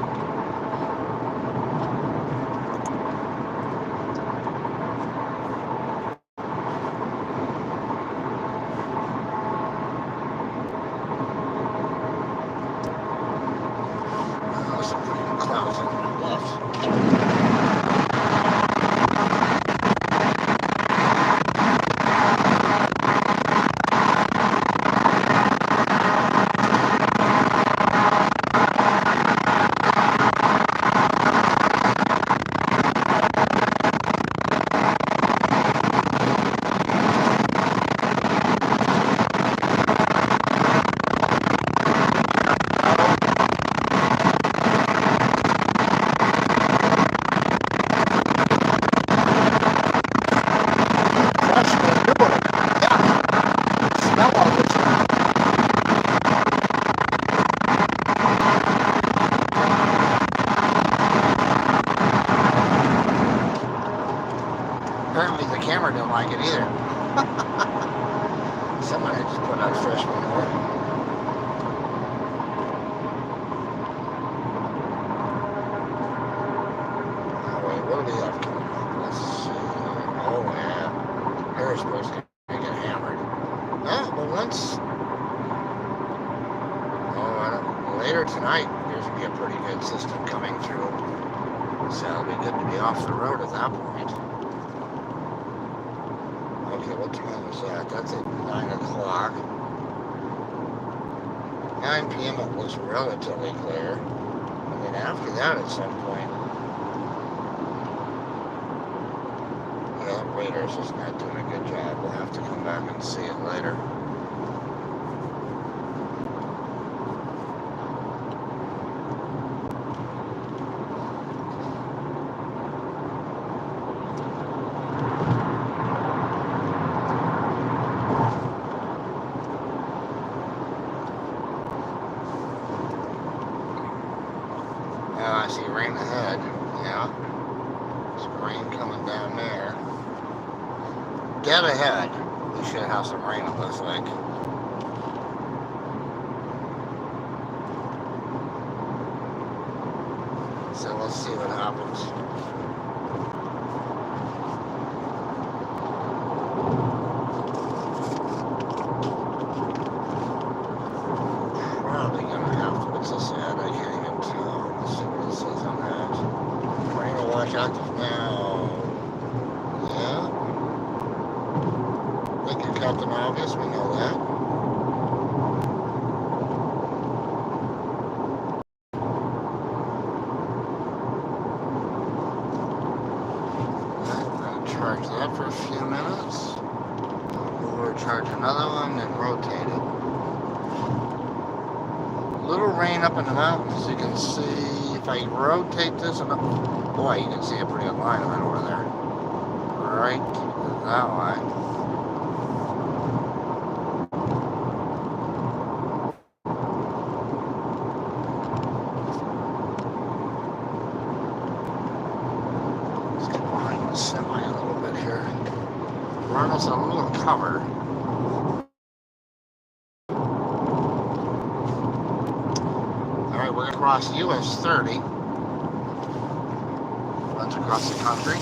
Apparently the camera didn't like it either. Someone had just put out fresh manure. Alright, what do we have coming up? Let's see. Oh yeah. Harrisburg's gonna get hammered. Oh, but later tonight there's gonna be a pretty good system coming through. So it'll be good to be off the road at that point. Okay, what time is that? That's at 9 o'clock. 9 p.m. it looks relatively clear. And then after that at some point, yeah, radar's just not doing a good job. We'll have to come back and see it later. I see rain ahead. Yeah. Some rain coming down there. Dead ahead. We should have some rain, it looks like. So we'll see what happens. Probably gonna have to. What's this at? I can't even tell. Let's see what it says on that. Rain will watch active now. Yeah. Thank you, Captain Obvious. We know that. Charge that for a few minutes. We'll charge another one and rotate it. Little rain up in the mountains. You can see if I rotate this and up. Boy, you can see a pretty good line of it over there. Right that way. Semi a little bit here. Run us a little cover. Alright, we're going to cross US 30. Runs across the country.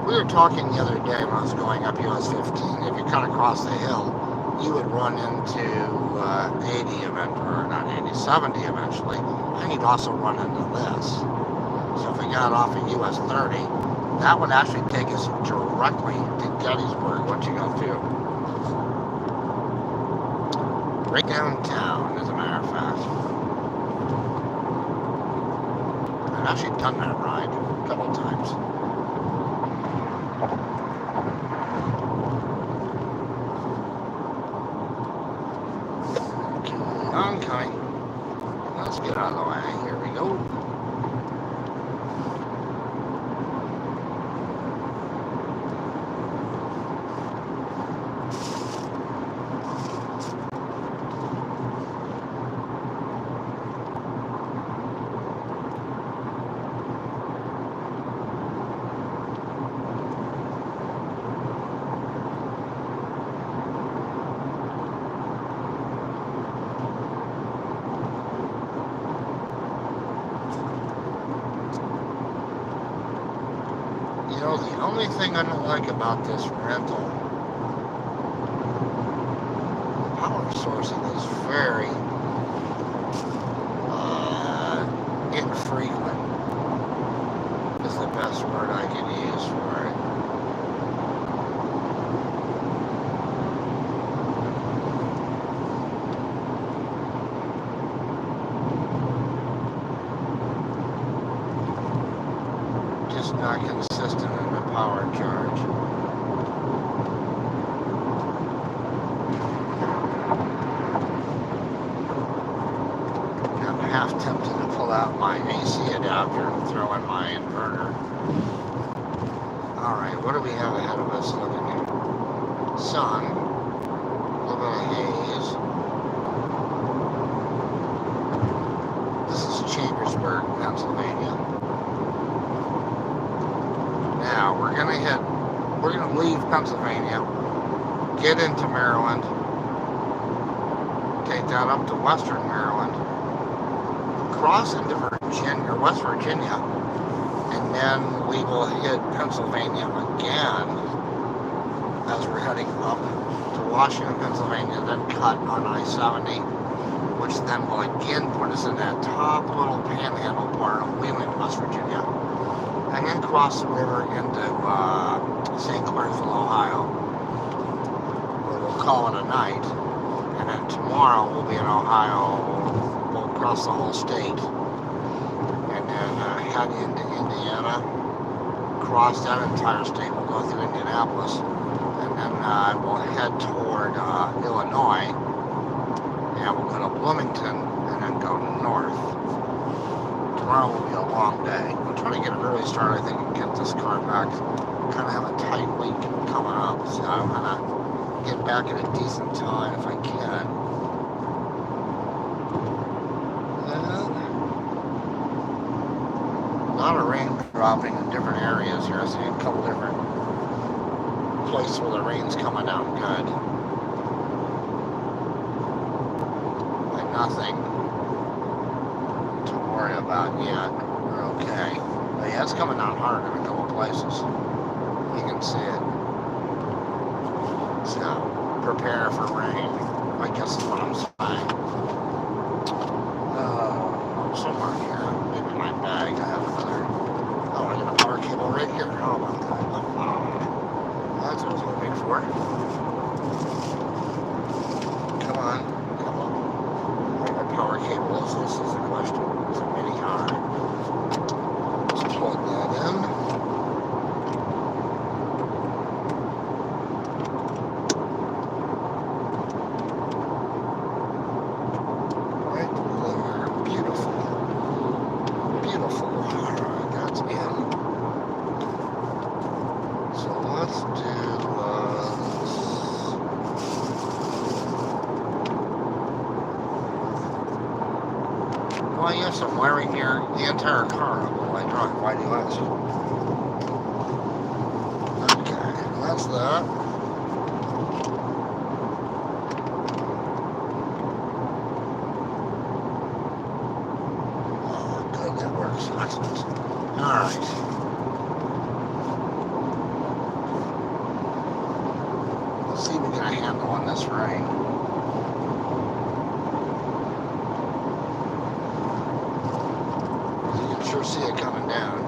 We were talking the other day when I was going up US 15, if you cut across the hill, you would run into 80 or not 80, 70 eventually, and you'd also run into this. So if we got off at US 30, that would actually take us directly to Gettysburg once you go through. Right downtown, as a matter of fact. I've actually done that ride a couple times. Oncoming. Let's get out of the way. Here we go. You know, the only thing I don't like about this rental, the power sourcing is very infrequent, is the best word I can use for it. Just not consistent in the power charge. I'm half tempted to pull out my AC adapter and throw in my inverter. Alright, what do we have ahead of us looking here? Sun, a little bit of haze. This is Chambersburg, Pennsylvania. Now, we're going to leave Pennsylvania, get into Maryland, take that up to Western Maryland, cross into Virginia, or West Virginia, and then we will hit Pennsylvania again as we're heading up to Washington, Pennsylvania, then cut on I-70, which then will again put us in that top little panhandle part of Wheeling, West Virginia. And then cross the river into St. Clairsville, Ohio, where we'll call it a night. And then tomorrow we'll be in Ohio. We'll cross the whole state, and then head into Indiana, cross that entire state, we'll go through Indianapolis, and then we'll head toward Illinois, and we'll go to Bloomington, and then go north. Tomorrow will be a long day. We'll try to get an early start, I think, and get this car back. Kind of have a tight week coming up, so I'm gonna get back at a decent time if I can. A lot of rain dropping in different areas here. I see a couple different places where the rain's coming down good. But nothing to worry about yet. We're okay. But yeah, it's coming down hard in a couple places. You can see it. So, prepare for rain, I guess is what I'm saying. Somewhere here, maybe my bag, I have another, I got a power cable right here. How about that? That's what I was hoping for. Come on. Where my power cable is, this is the question. It's a mini car. Let's plug that in. Well, yes, I'm wiring here the entire car up while I drive. Why do you ask? Okay, that's that. Oh, good, that works. Excellent. Alright. Let's see if we get a handle on this rain. Sure see it coming down.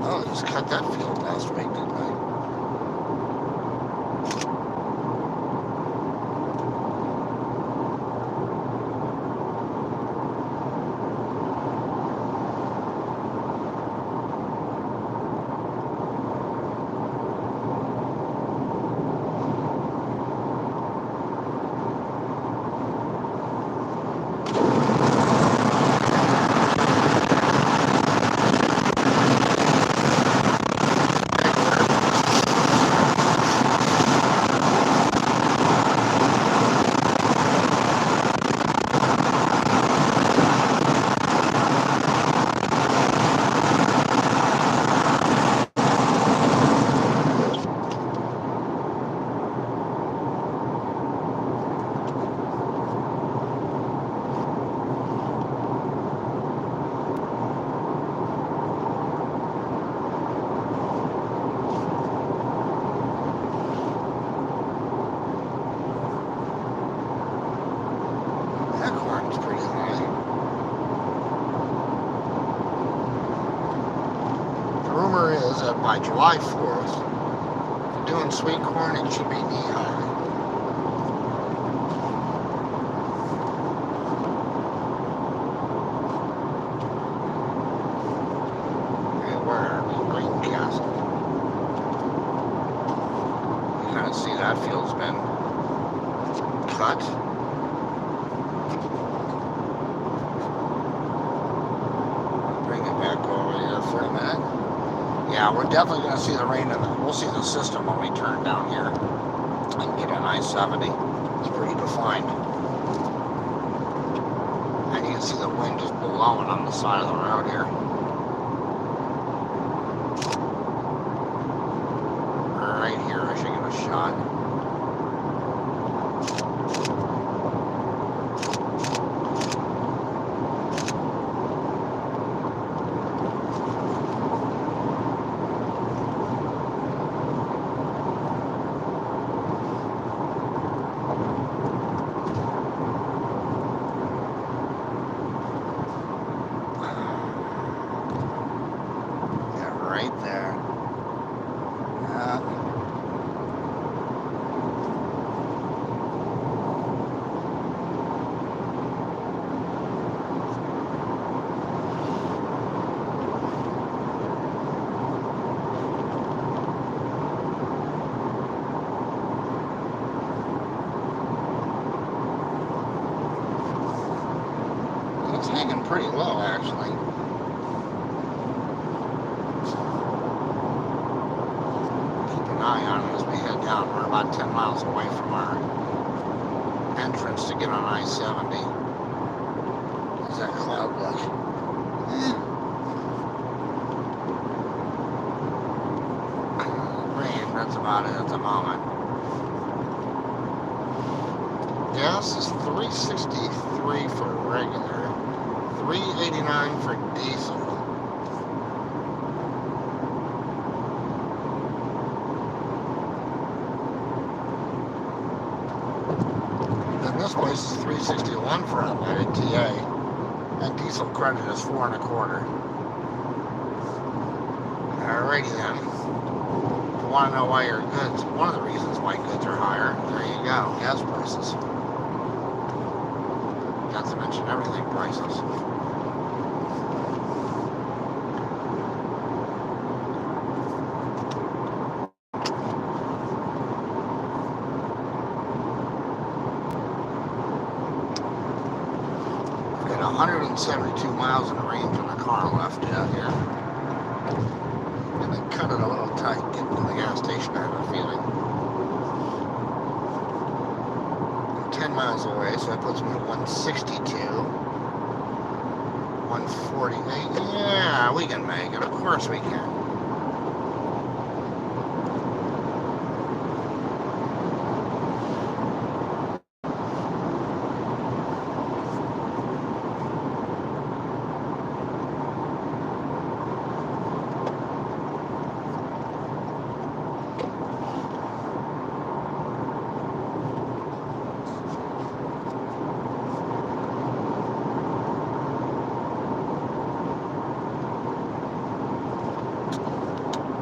Oh, I just cut that field last week, didn't I? By July 4th, if you're doing sweet corn, it should be knee-high. Okay, where are we? Greencastle. You kind of see that field's been cut. Bring it back over here for a minute. Yeah, we're definitely going to see the rain, we'll see the system when we turn down here and get an I-70. It's pretty defined. And you can see the wind just blowing on the side of the road here. Right here, I should get a shot. right there. It's hanging pretty low, actually. Keep an eye on it as we head down. We're about 10 miles away from our entrance to get on I-70. How's that cloud look? Rain, that's about it at the moment. Gas is $3.63 for regular, $3.89 for diesel. And this place is $3.61 for unleaded TA, and diesel credit is $4.25. Alrighty then. If you want to know why your goods, one of the reasons why goods are higher, there you go, gas prices. Not to mention everything prices. We've got 172 miles in range on the car left out here. And they cut it a little tight getting to the gas station, I have a feeling. 10 miles away, so that puts me at 162. 140. Yeah, we can make it. Of course we can.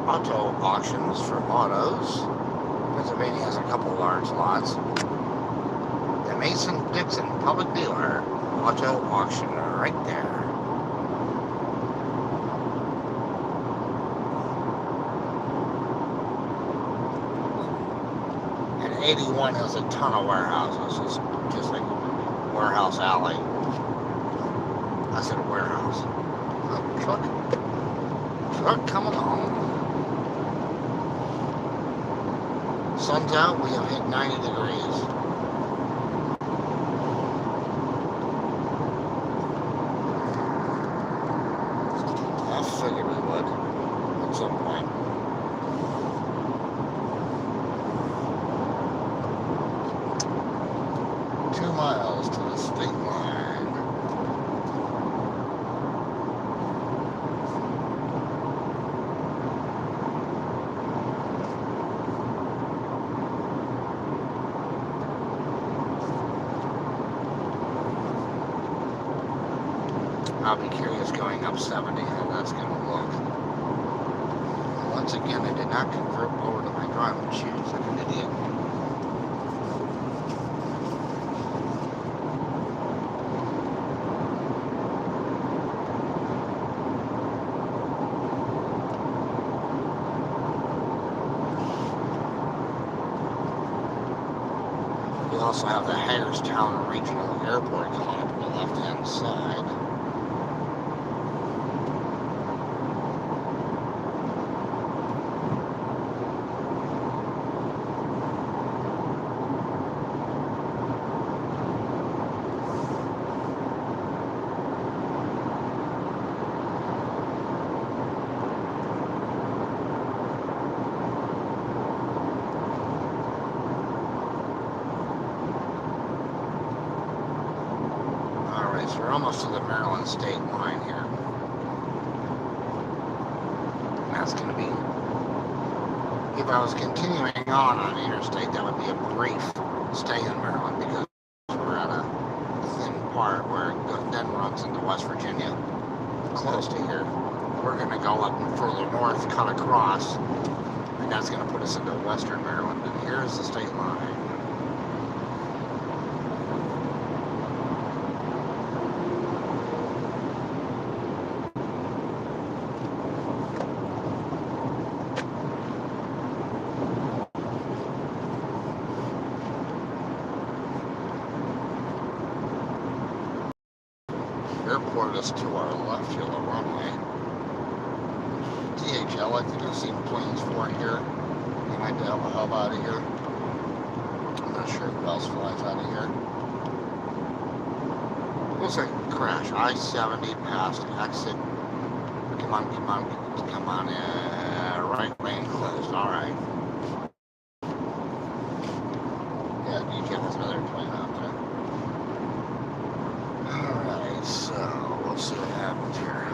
Auto auctions for autos. Pennsylvania has a couple large lots. The Mason-Dixon Public Dealer Auto Auction right there. And 81 has a ton of warehouses. It's just like warehouse alley. I said warehouse. Oh, truck coming on. Sun's out, we have hit 90 degrees. I figured we would at some point. Two miles to the state line. I'll be curious going up 70 how that's going to look. Once again, I did not convert over to my driving shoes like an idiot. We also have the Hagerstown Regional Airport coming up on the left-hand side. So we're almost to the Maryland state line here. And that's going to be, if I was continuing on interstate, that would be a brief stay in Maryland because we're at a thin part where it then runs into West Virginia, close to here. we're going to go up further north, cut across, and that's going to put us into western Maryland. And here's the state line. Airport is to our left here, the runway. DHL, I think I've seen planes flying here. They might be able to help out of here. I'm not sure who else flies out of here. Looks like a crash. I-70 past exit. Come on, come on, come on. Right lane closed. All right. Yeah, DHL has another plane out there. Alright, so we'll see what happens here.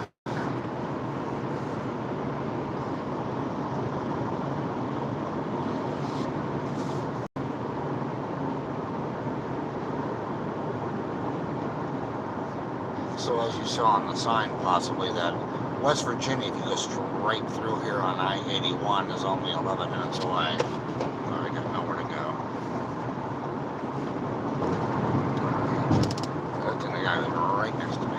So as you saw on the sign, possibly that West Virginia, if you go straight through here on I-81, is only 11 minutes away. I got nowhere to go. Alright, the guy was right next to me.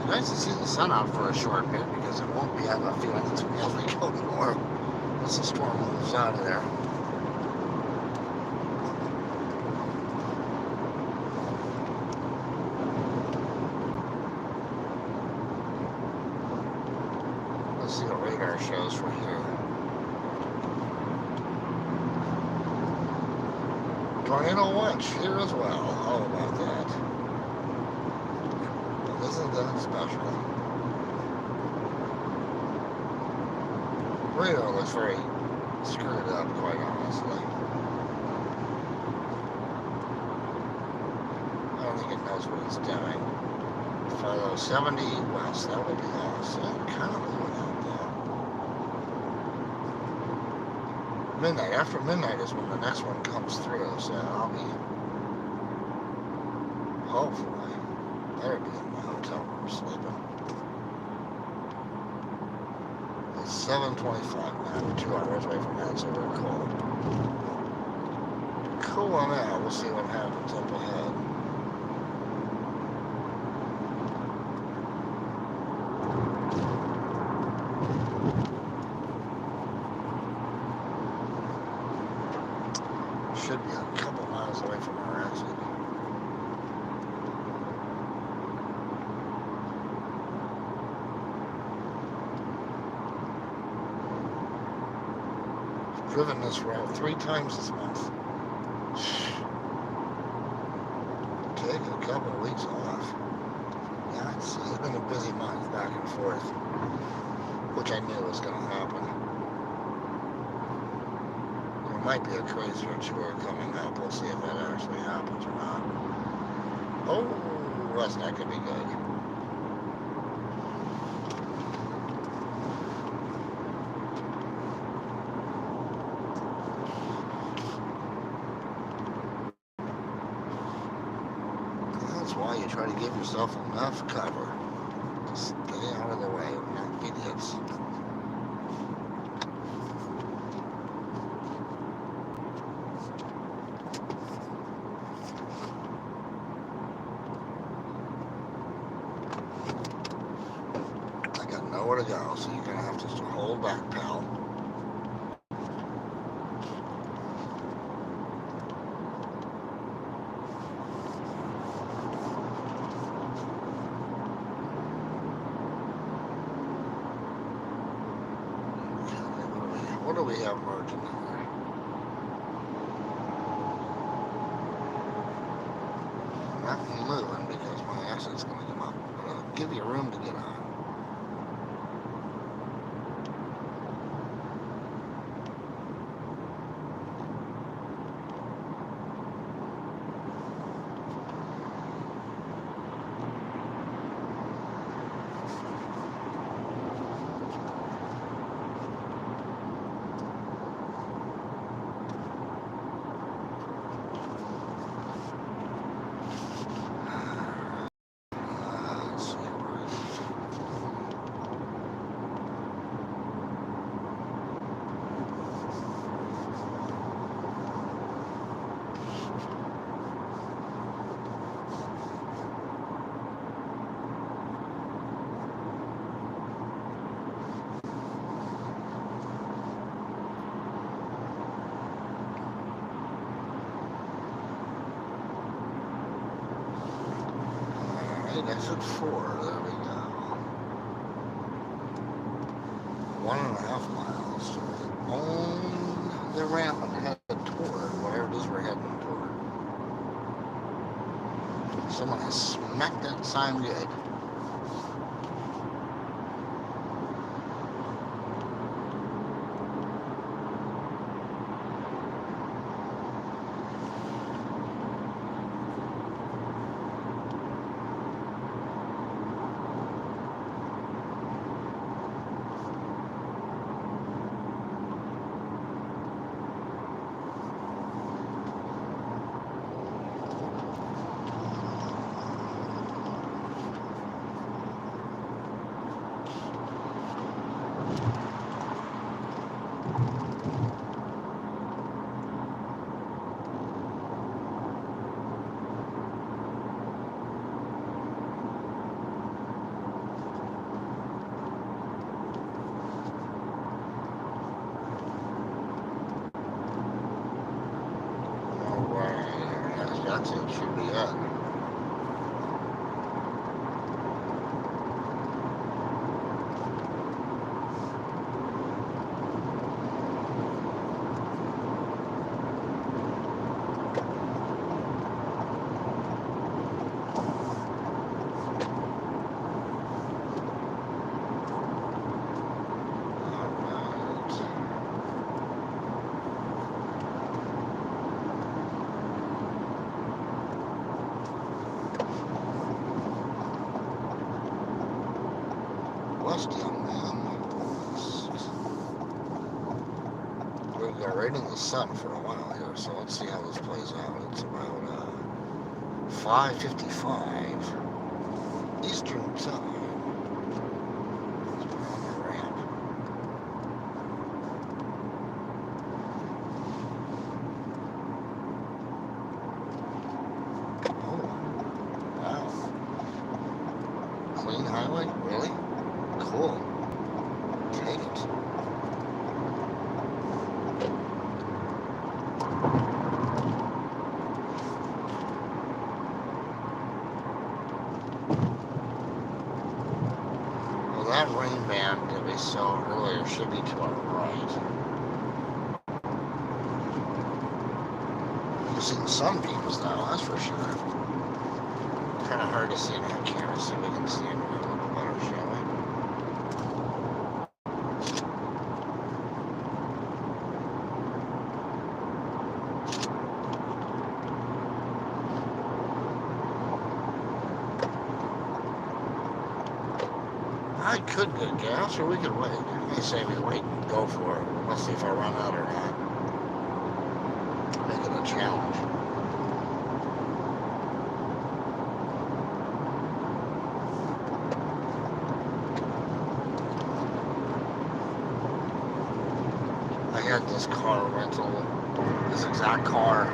Nice to see the sun out for a short bit because it won't be, I have a feeling, as we go north as the storm moves out of there. Let's see what radar shows for here. Tornado watch here as well. How about that? Isn't that special? Radar looks very screwed up, quite honestly. I don't think it knows what it's doing. Follow 70 west, that would be awesome. Kind of moving out though. Midnight, after midnight is when the next one comes through, so I'll be, hopefully, better be in my hotel room sleeping. It's 7:25 now. We're 2 hours away from that, so we're cool. Cool on that. We'll see what happens up ahead. Should be a couple miles away from our exit. Driven this route 3 times this month. Take a couple of weeks off. Yeah, it's been a busy month back and forth, which I knew was going to happen. There might be a crazy or two coming up. We'll see if that actually happens or not. Oh, that's not going to be good. That's why you try to give yourself enough cover. Just stay out of the way. We're not idiots. I got nowhere to go, so you're going to have to just hold back, pal. What do we have merging here? actually it's going to come up. But it'll give you room to get on. Exit 4, there we go. 1.5 miles. On the ramp and headed toward whatever it is we're heading toward. Someone has smacked that sign good. That's it, should be it. West, young man. West. We've been right in the sun for a while here, so let's see how this plays out. It's about 5:55 Eastern Time. We're on the ramp. Oh, wow. Clean highway? Really? Cool. Take it. Well, that rain band that we saw earlier should be to our right. We've seen sunbeams now, that's for sure. Kind of hard to see in that camera, so we can see it a little better, shall we? I could get gas, or we could wait. They say we wait and go for it. We'll see if I run out or not. Make it a challenge. I had this car rental, this exact car,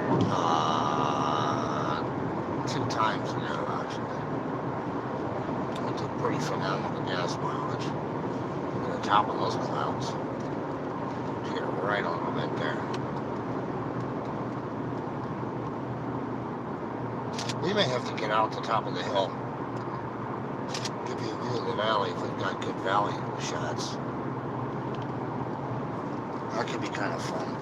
2 times ago, actually. It did pretty phenomenal gas mileage. Look at the top of those clouds. Get right on the bit there. We may have to get out the top of the hill. Give you a view of the valley if we've got good valley shots. That could be kind of fun.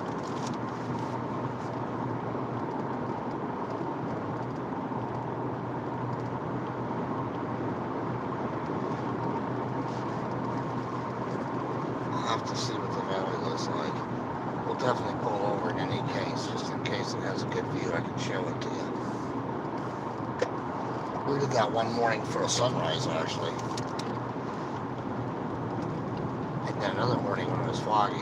definitely pull over in any case, just in case it has a good view. I can show it to you. We did that one morning for a sunrise, actually. And then another morning when it was foggy.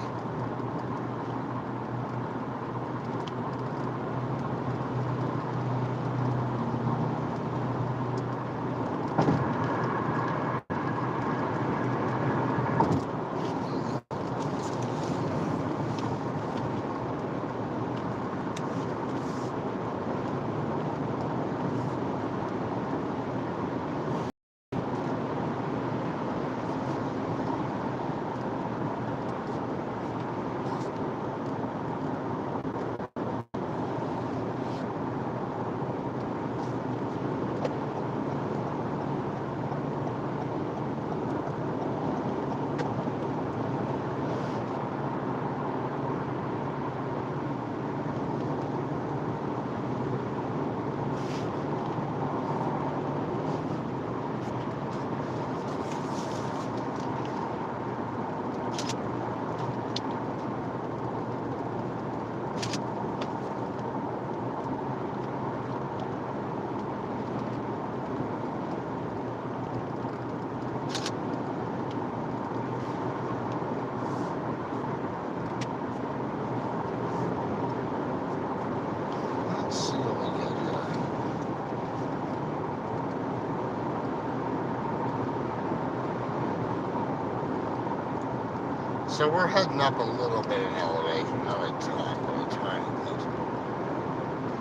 So we're heading up a little bit in elevation, not a ton, but a tiny bit.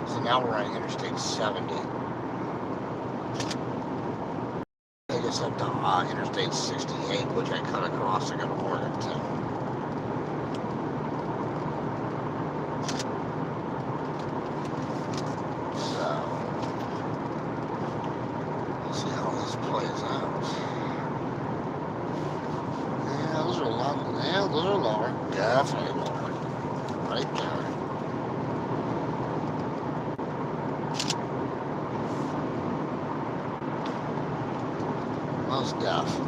So now we're on Interstate 70. Take us up to Interstate 68, which I cut across to go to Morganton. So, we'll see how this plays out. Yeah, those are a lot. Yeah, those are lower. Definitely lower. Right there. Most deaf.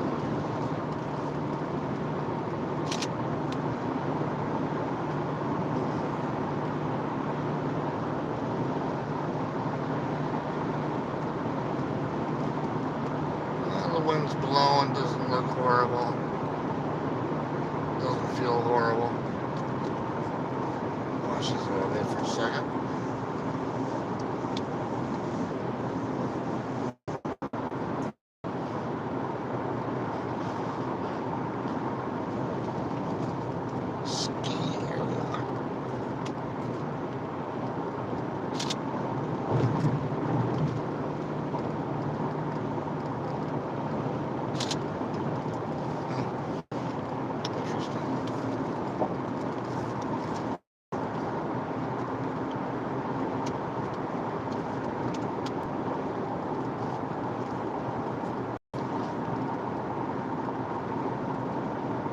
The wind's blowing, doesn't look horrible. Doesn't feel horrible. Watch this a little bit for a second. Ski area.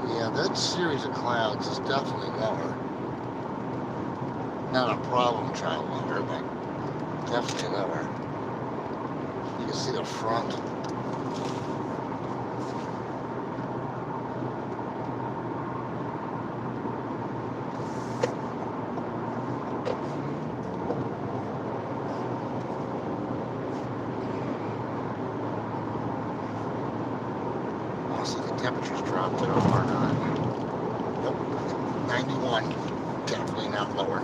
Yeah, that series of clouds is definitely lower. Not a problem child lower, but definitely lower. You can see the front. See the temperatures dropped at all or not. Nope. 91. Definitely not lower.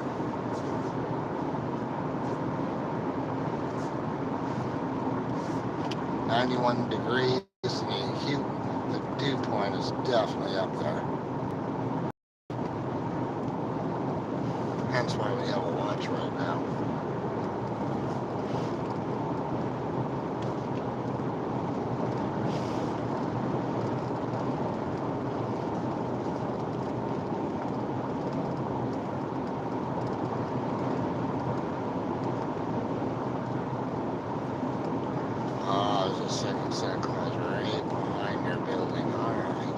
$91 and the dew point is definitely up there. Hence why we have a watch right now. There's a second set of clouds right behind your building. Alright.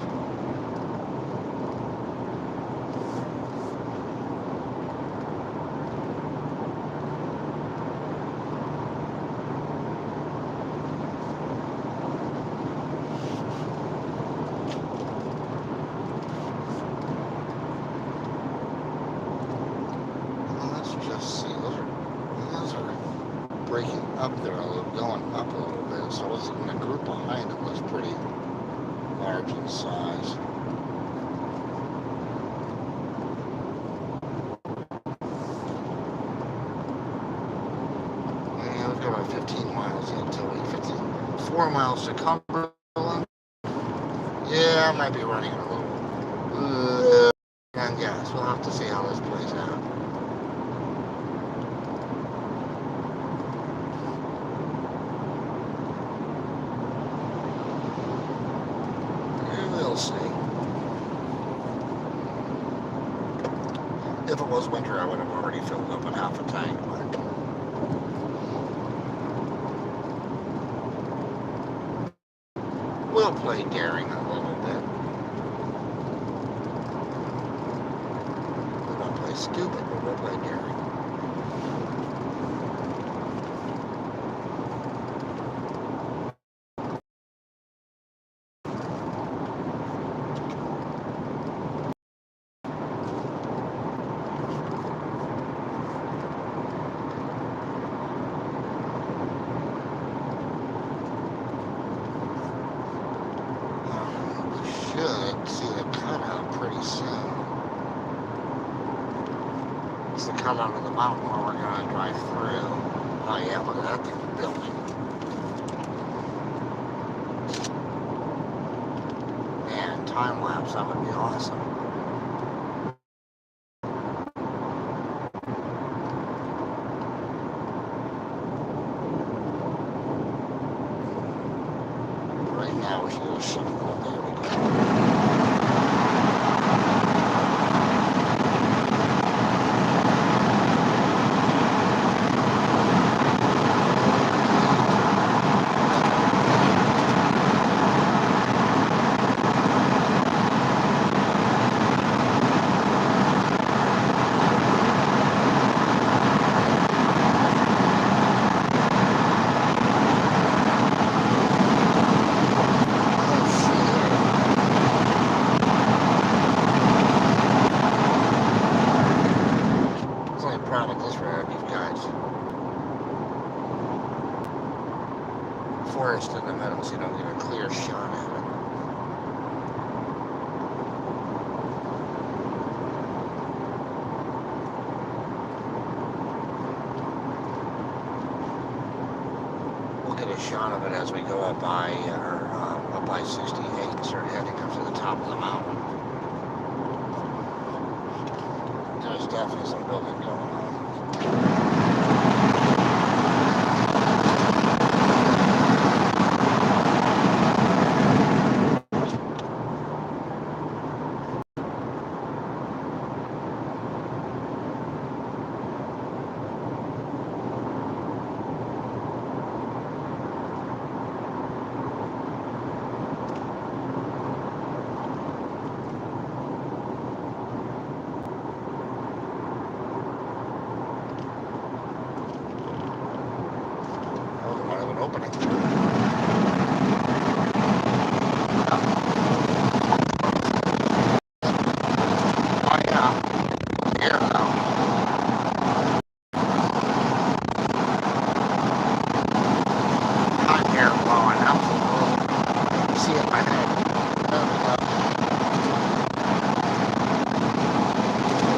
let's see. Those are breaking up there a little, going up a little bit. So it's in the group behind it was pretty large in size. Yeah, we've got about 15 miles until 4 miles to Cumberland. Yeah, I might be running it a little. And yes, we'll have to see how this plays out. We'll see. If it was winter, I would have already filled up at half a tank. But we'll play daring a little bit. We don't play stupid, but we'll play daring. Should see the cutout pretty soon. It's the cutout of the mountain where we're going to drive through. Oh yeah, look at that thing building. Man, time lapse, that would be awesome. Right now we should go shift. There we go. Problem with this road, you've got forest in the middle, so you don't get a clear shot at it. We'll get a shot of it as we go up by 68 and start heading up to the top of the mountain. There's definitely some building going on. Opening. Oh yeah, here though. Hot air blowing absolutely. See it in my head.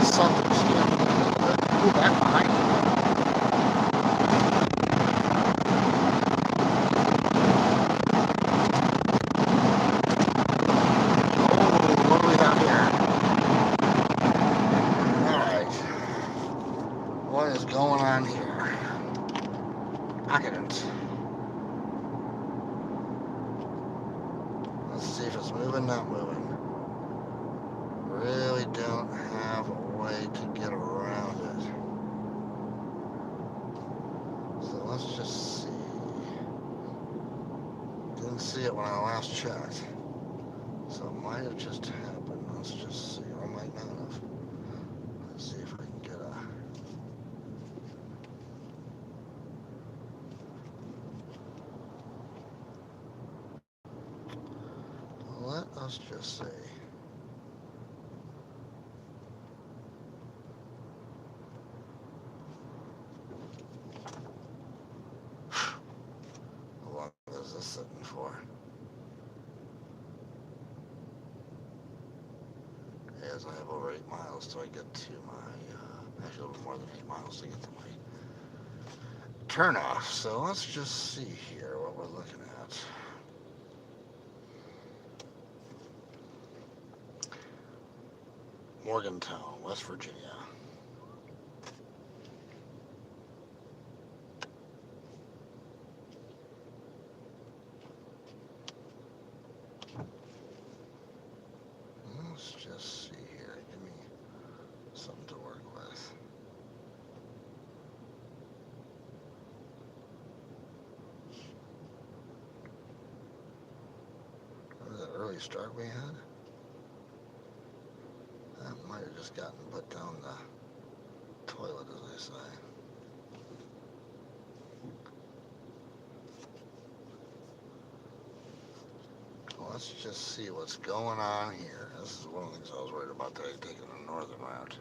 Something's here. Ooh, back behind me. What is going on here? Accident. Let's see if it's moving, not moving. Really don't have a way to get around it. So let's just see. Didn't see it when I last checked. So it might have just happened. Let's just see. Or might not have. Let's see if I can get a... Let us just say for? As I have over 8 miles till I get to my, actually a little more than 8 miles to get to my turnoff. So let's just see here what we're looking at. Morgantown, West Virginia. Let's just see here. Give me something to work with. What was that early start we had? That might have just gotten put down the toilet, as they say. Let's just see what's going on here. This is one of the things I was worried about today, taking the northern route.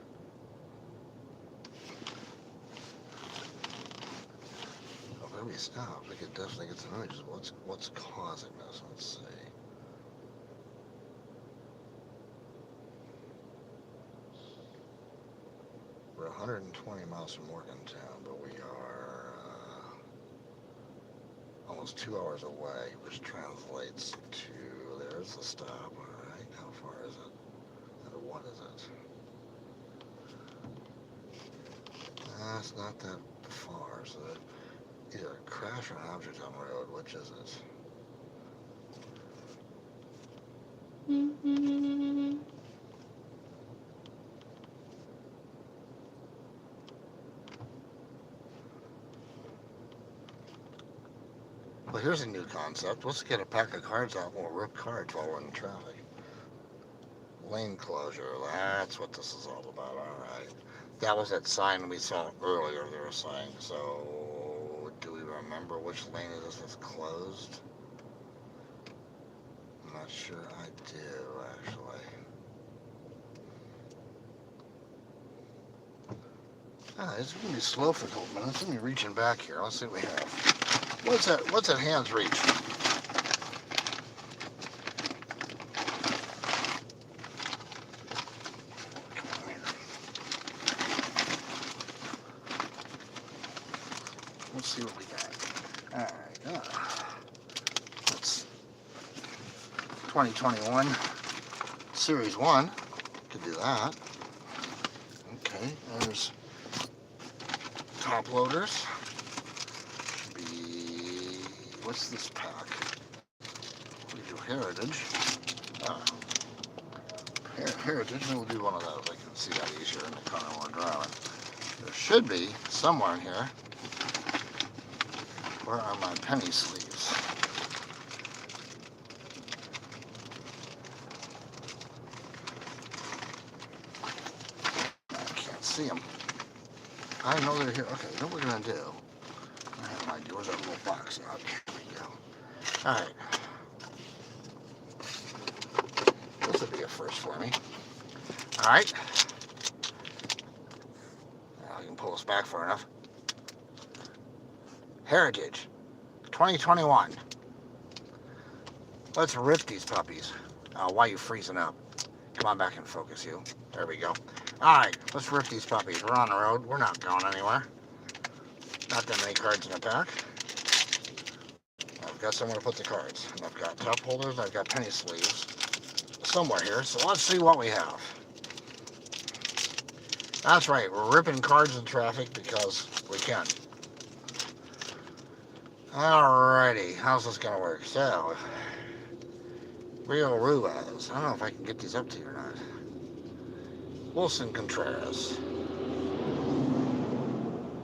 Well, if we stop, we could definitely get some images. What's causing this? Let's see. We're 120 miles from Morgantown, but we are almost 2 hours away, which translates to, there's the stop. All right, how far is it? And what is it? It's not that far, so either a crash or an object on the road. Which is it? Well, here's a new concept. Let's get a pack of cards out and we'll rip cards while we're in traffic. Lane closure, that's what this is all about. All right. That was that sign we saw earlier, they were saying. So, do we remember which lane it is that's closed? I'm not sure I do, actually. It's going to be slow for a couple minutes. Let me reaching back here. Let's see what we have. What's that hand's reach? Let's see what we got. All right. That's 2021 Series 1. Could do that. Okay, there's top loaders. What's this pack? We do Heritage. Heritage, maybe we'll do one of those. I can see that easier in the car when we're driving. There should be, somewhere in here, where are my penny sleeves? I can't see them. I know they're here. Okay, you know what we're going to do? I have an idea. Where's that little box out? Here we go. Alright. This would be a first for me. Alright. Now I can pull this back far enough. Heritage. 2021. Let's rip these puppies. Why are you freezing up? Come on back and focus, you. There we go. Alright, let's rip these puppies. We're on the road. We're not going anywhere. Not that many cards in the pack. I've got somewhere to put the cards. And I've got top holders. I've got penny sleeves somewhere here. So let's see what we have. That's right. We're ripping cards in traffic because we can. Alrighty. How's this going to work? So, Rio Ruiz. I don't know if I can get these up to you or not. Wilson Contreras.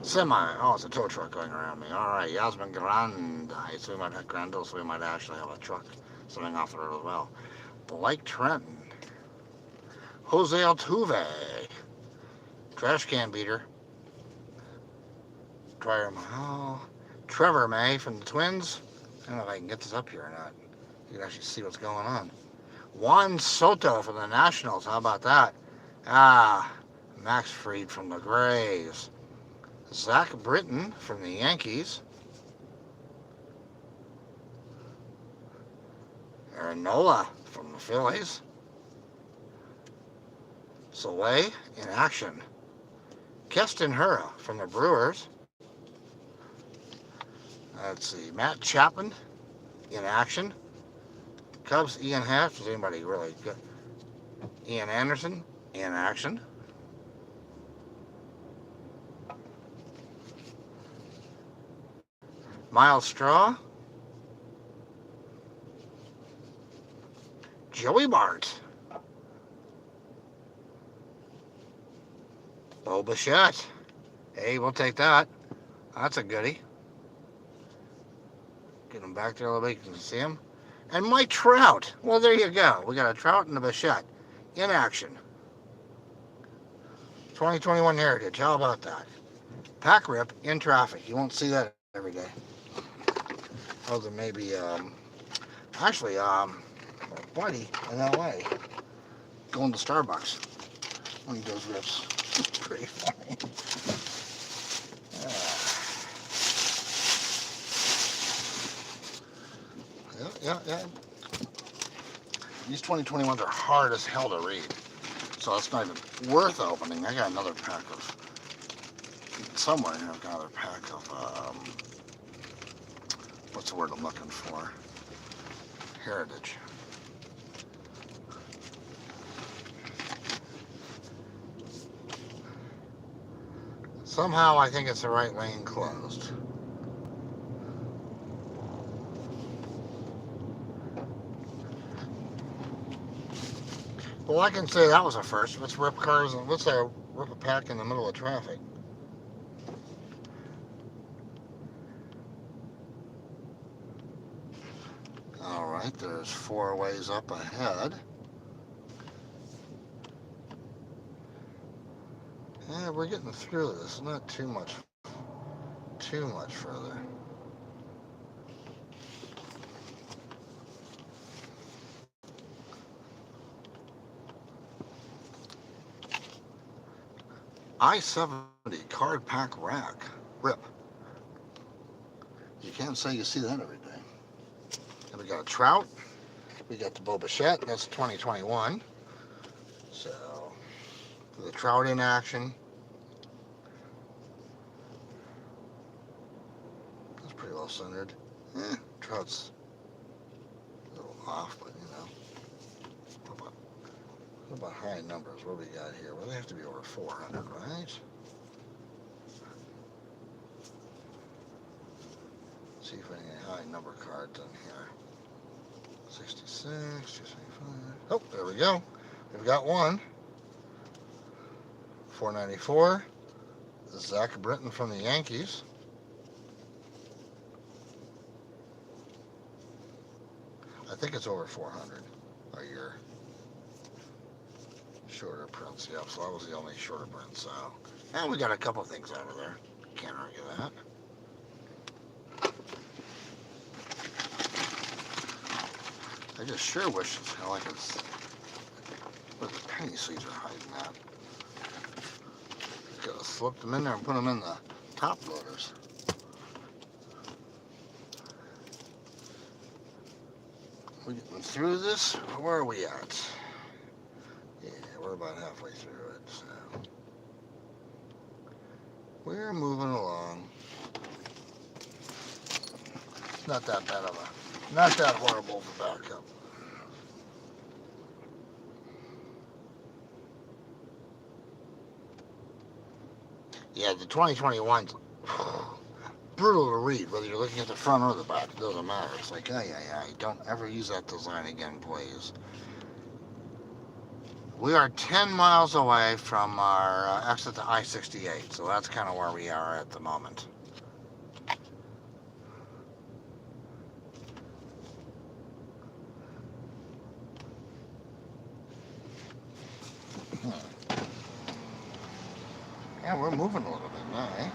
Semi. Oh, it's a tow truck going around me. All right, Yasmin Grande. So we might have Grandel, so we might actually have a truck swimming off the road as well. Blake Trenton. Jose Altuve. Trash can beater. Dwyer Mahal. Trevor May from the Twins. I don't know if I can get this up here or not. You can actually see what's going on. Juan Soto from the Nationals. How about that? Max Fried from the Grays. Zach Britton from the Yankees. Aaron Nola from the Phillies. Soleil in action. Keston Hura from the Brewers. Let's see, Matt Chapman in action. Cubs, Ian Happ. Is anybody really good? Ian Anderson in action. Miles Straw. Joey Bart. Bo Bichette. Hey, we'll take that. That's a goodie. Get him back there a little bit. You can see him. And Mike Trout. Well, there you go. We got a Trout and a Bichette in action. 2021 Heritage. How about that? Pack rip in traffic. You won't see that every day. Other than maybe, actually, my buddy in LA going to Starbucks when he does rips. It's pretty funny. Yeah. These 2021s are hard as hell to read, so it's not even worth opening. I got another pack of, somewhere here I've got another pack of, what's the word I'm looking for? Heritage. Somehow I think it's the right lane closed. Well, I can say that was a first. Let's rip cars and let's rip a pack in the middle of traffic. All right, there's 4 ways up ahead. Yeah, we're getting through this. Not too much further. I-70 card pack rack rip. You can't say you see that every day. And we got a Trout. We got the Bo Bichette. That's 2021. So the Trout in action. That's pretty well centered. Trout's a little off, but you know. What about high numbers? What do we got here? Well, they have to be over 400, right? See if any high number cards in here. 66, 275. Oh, there we go. We've got one. 494. Zach Britton from the Yankees. I think it's over 400 a year. Shorter prints, yep, so that was the only shorter print, so. And we got a couple things out of there. Can't argue that. I just sure wish I could, where the penny sleeves are hiding at. Could have slipped them in there and put them in the top loaders. We're getting through this. Where are we at? Yeah, we're about halfway through it, so we're moving along. Not that bad of a, not that horrible of a backup. Yeah, the 2021's brutal to read, whether you're looking at the front or the back. It doesn't matter. It's like, don't ever use that design again, please. We are 10 miles away from our exit to I-68, so that's kind of where we are at the moment. Yeah, we're moving a little bit now, eh?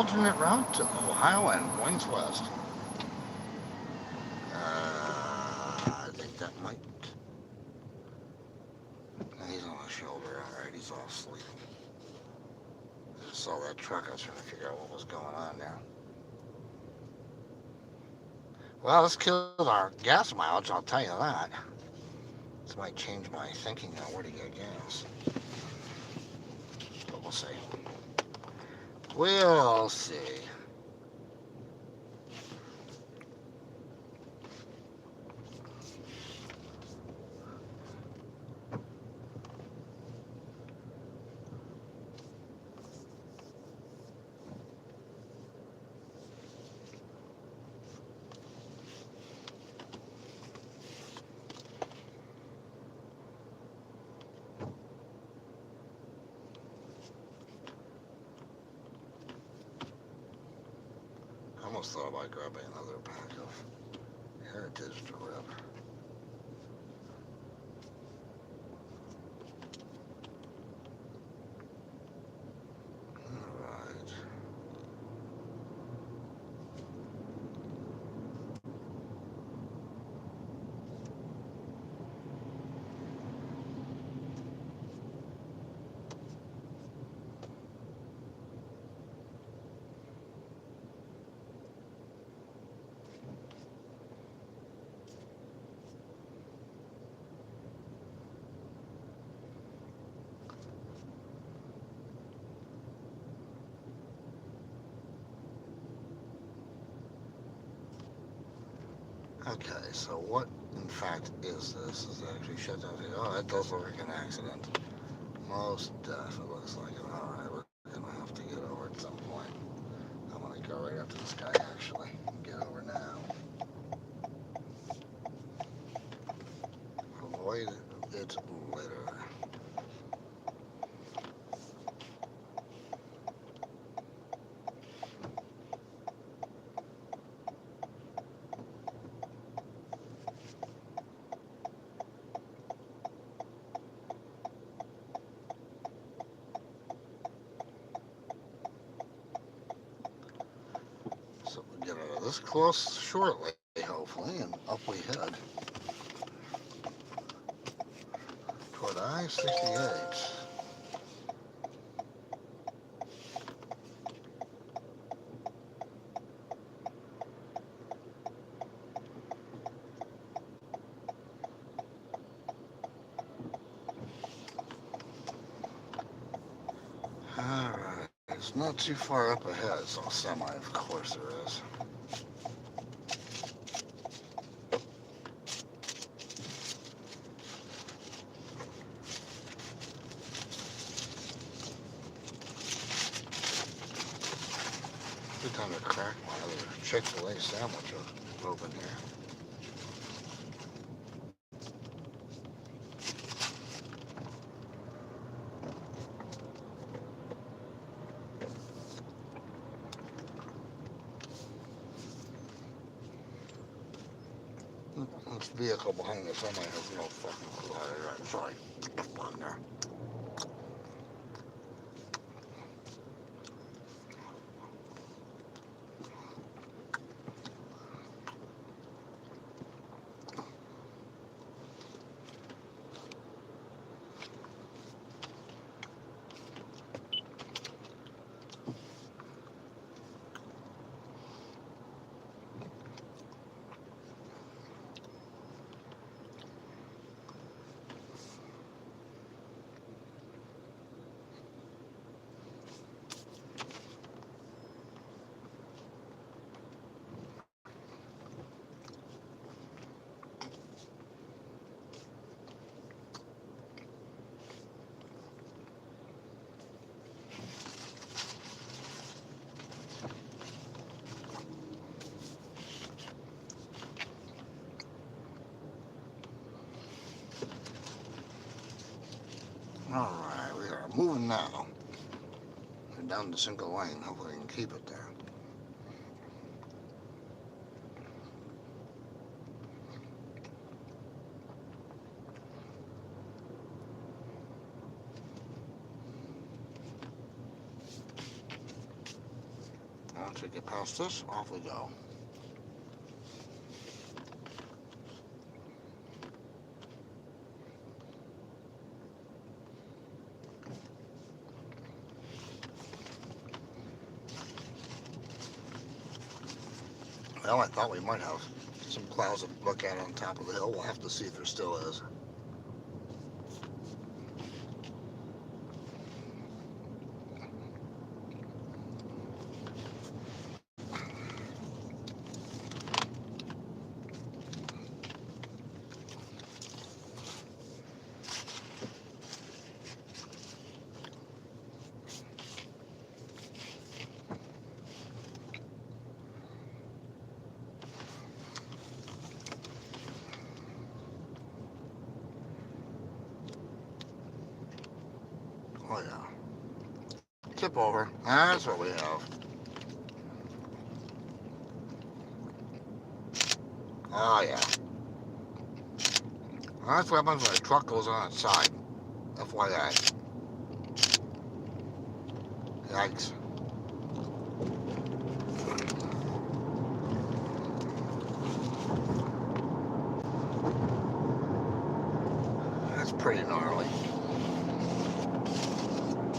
alternate route to Ohio and points west. I think that might. He's on the shoulder. Alright, he's all asleep. I just saw that truck. I was trying to figure out what was going on there. Well, this killed our gas mileage, I'll tell you that. This might change my thinking on where to get gas. But we'll see. We'll see. I almost thought about grabbing another pack of Heritage to rip. Alright. Okay, so what in fact is this? Is it actually shut down here? Oh, that does look like an accident. Most definitely looks like it. Alright, we're gonna have to get over at some point. I'm gonna go right up to this guy actually. Get over now. Avoid it later. So we'll get out of this close shortly, hopefully, and up we head toward I-68. Alright, it's not too far up ahead. It's all semi, of course there is. Good time to crack my other Chick-fil-A sandwich open here. This vehicle behind the semi has no fucking clue how to drive. Sorry. Come on there. Alright, we are moving now. We're down the single lane. Hopefully we can keep it there. Once we get past this, off we go. Well, I thought we might have some clouds to look at on top of the hill. We'll have to see if there still is. Oh yeah. Tip over. That's what we have. Oh yeah. That's what happens when a truck goes on its side. FYI. Yikes. That's pretty gnarly.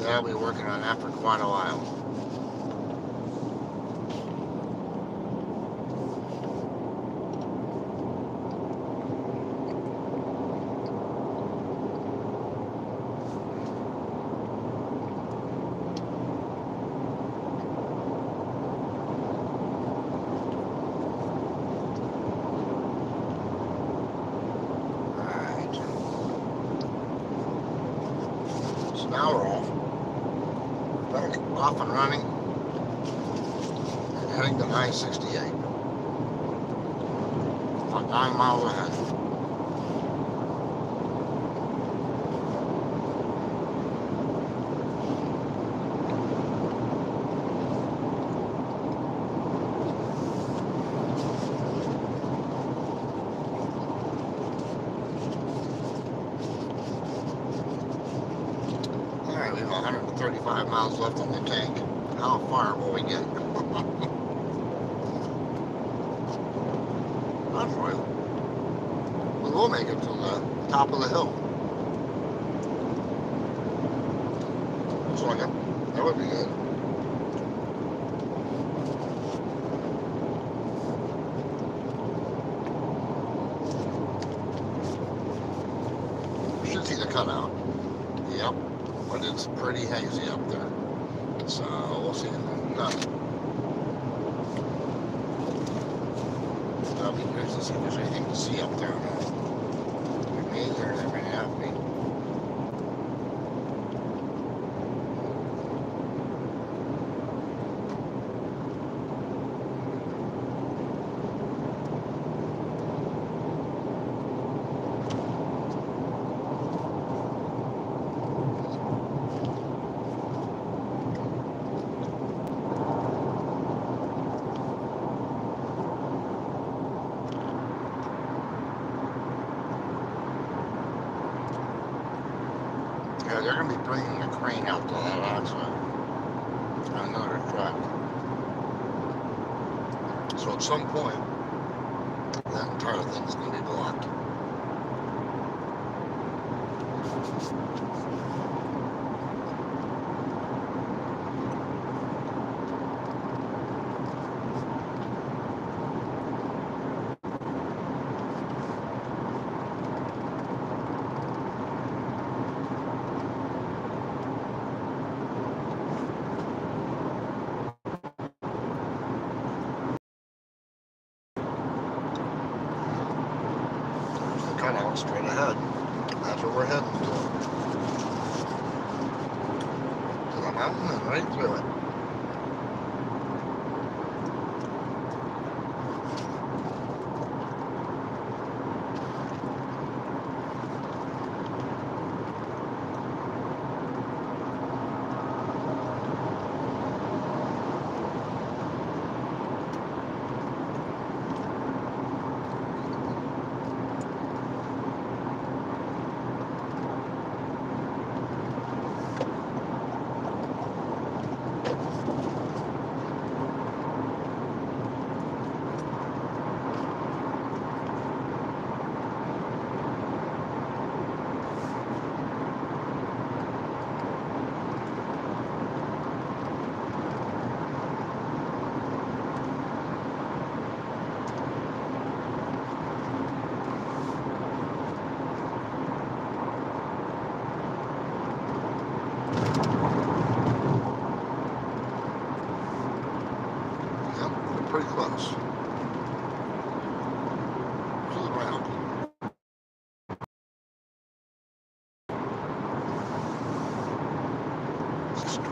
Yeah, I'll be working on that for quite a while. Now we're off. We're back off and running and heading to I-68. About 9 miles ahead. We have 135 miles left on the tank. How far will we get? That's right. We will make it to the top of the hill. Looks like it. That would be good. We should see the cutout. Yep. But it's pretty hazy up there. So we'll see. I'll be curious to see if there's anything to see up there or not. There may or there may not be. Yeah, they're going to be bringing a crane out to that accident on another track. So at some point, that entire thing is going to be blocked. Cutout straight ahead. That's where we're heading to the mountain and right through it.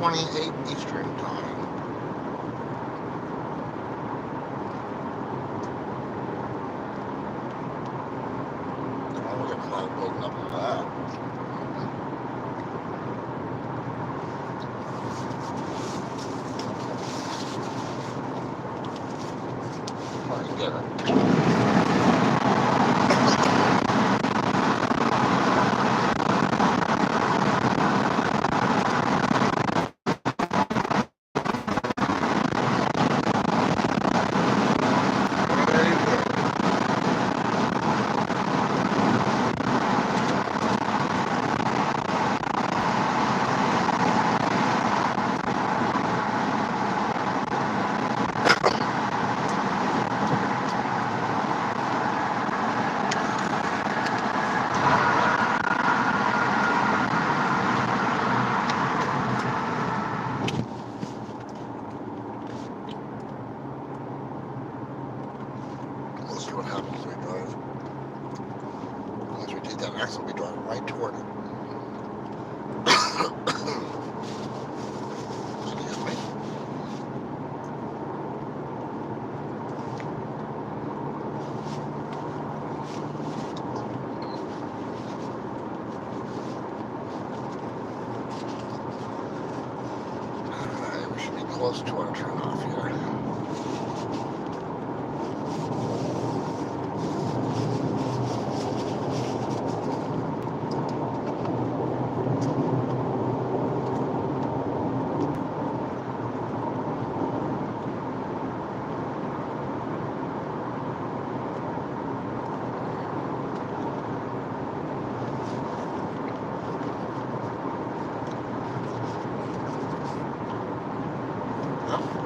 11:28 Eastern Time. Oh, look at cloud building up to that. I can get it. We'll see what happens as we drive. Once we take that next, we'll be driving right toward it. Excuse me. Alright, we should be close to our turnoff here.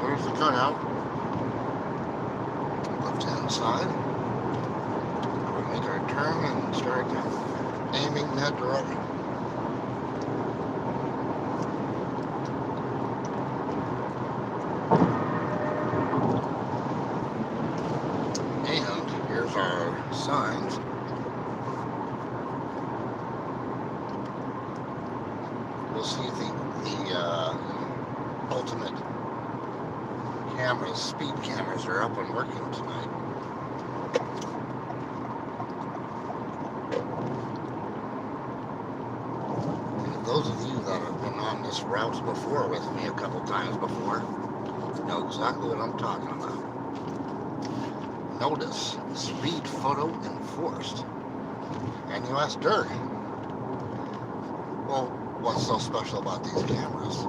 There's the cutout. Left hand side. We'll make our turn and start aiming in that direction. And here's our signs. We'll see the ultimate cameras, speed cameras are up and working tonight. And those of you that have been on this route before with me a couple times before know exactly what I'm talking about. Notice speed photo enforced. And you ask Dirk, well, what's so special about these cameras?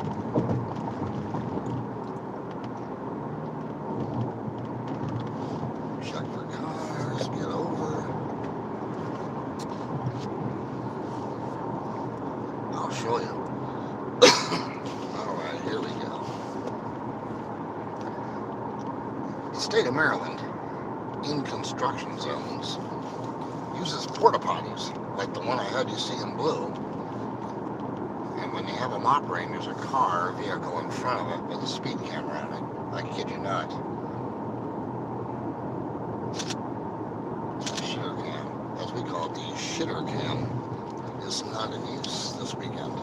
Check for cars, get over. I'll show you. Alright, here we go. The state of Maryland, in construction zones, uses porta potties, like the one I had you see in blue. And when they have them operating, there's a car, vehicle in front of it with a speed camera in it. I kid you not. Shitter cam, as we call it, the shitter cam, is not in use this weekend.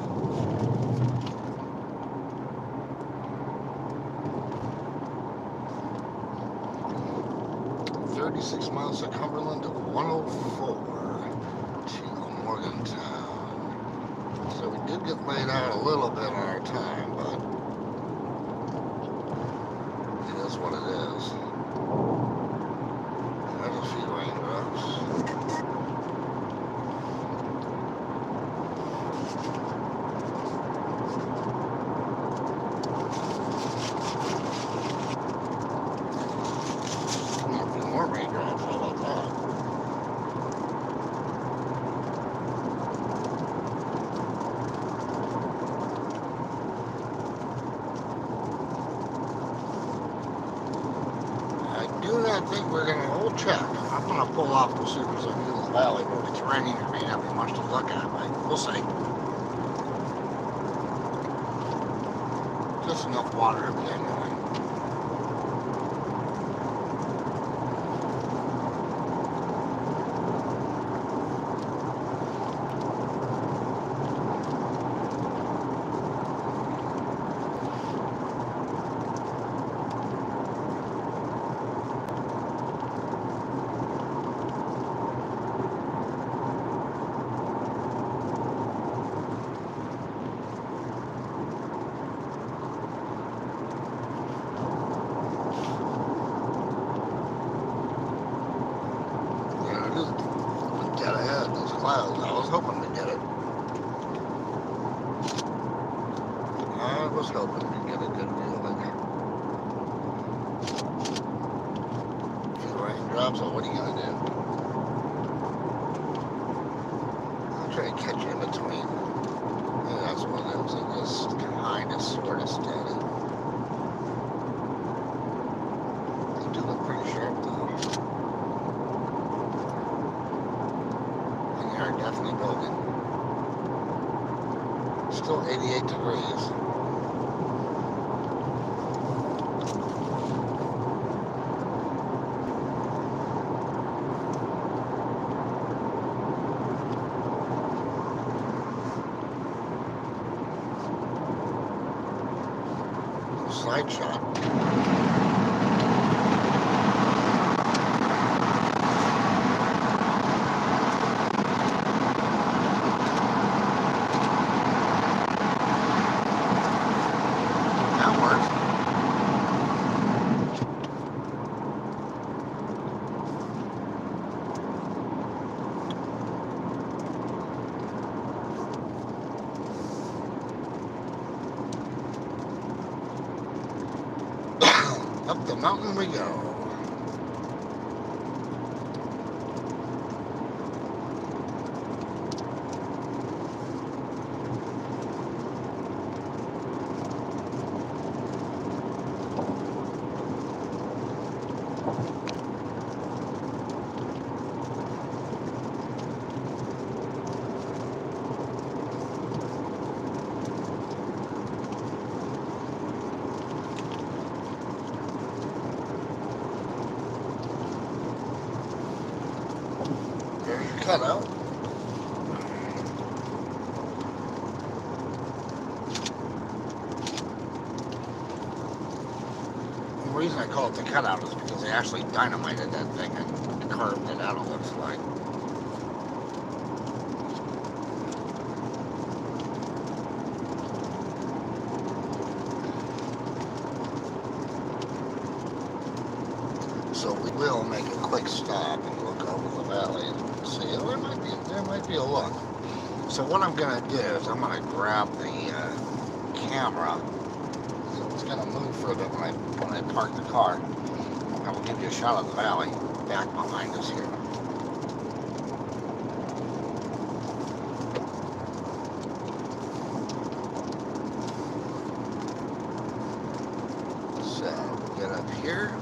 "36 miles to Cumberland to 104 to Morgantown." So we did get laid out a little bit on our time, but it is what it is. There's a few raindrops. A few more raindrops, how about that? I do not think we're going to hold check. I'm going to pull off as soon as I do the valley, but it's raining. There may not be much to look at, but we'll see. Just enough water to be annoying. was hoping to get a good view of it. A few raindrops, so what are you going to do? I'll try to catch you in between. Maybe that's what it is. It just kind of sort of steady. They do look pretty sharp though. And they are definitely building. Still 88 degrees. Slide shot. That works. Up the mountain we go. Cutout. The reason I call it the cutout is because they actually dynamited that thing and carved it out, it looks like. So we will make a quick stop and look over the valley and see. Oh, there might be a look. So what I'm gonna do is I'm gonna grab the camera. So it's gonna move for a bit when I park the car. I will give you a shot of the valley back behind us here. So we'll get up here.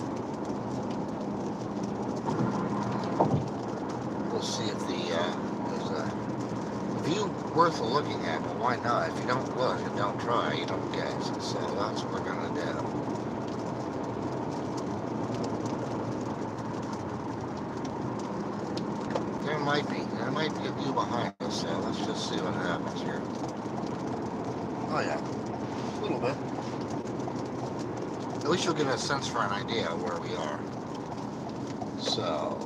See if there's a view worth looking at, but why not? If you don't look and don't try, you don't get it. So that's what we're gonna do. There might be a view behind us, so let's just see what happens here. Oh yeah, a little bit. At least you'll get a sense for an idea of where we are. So.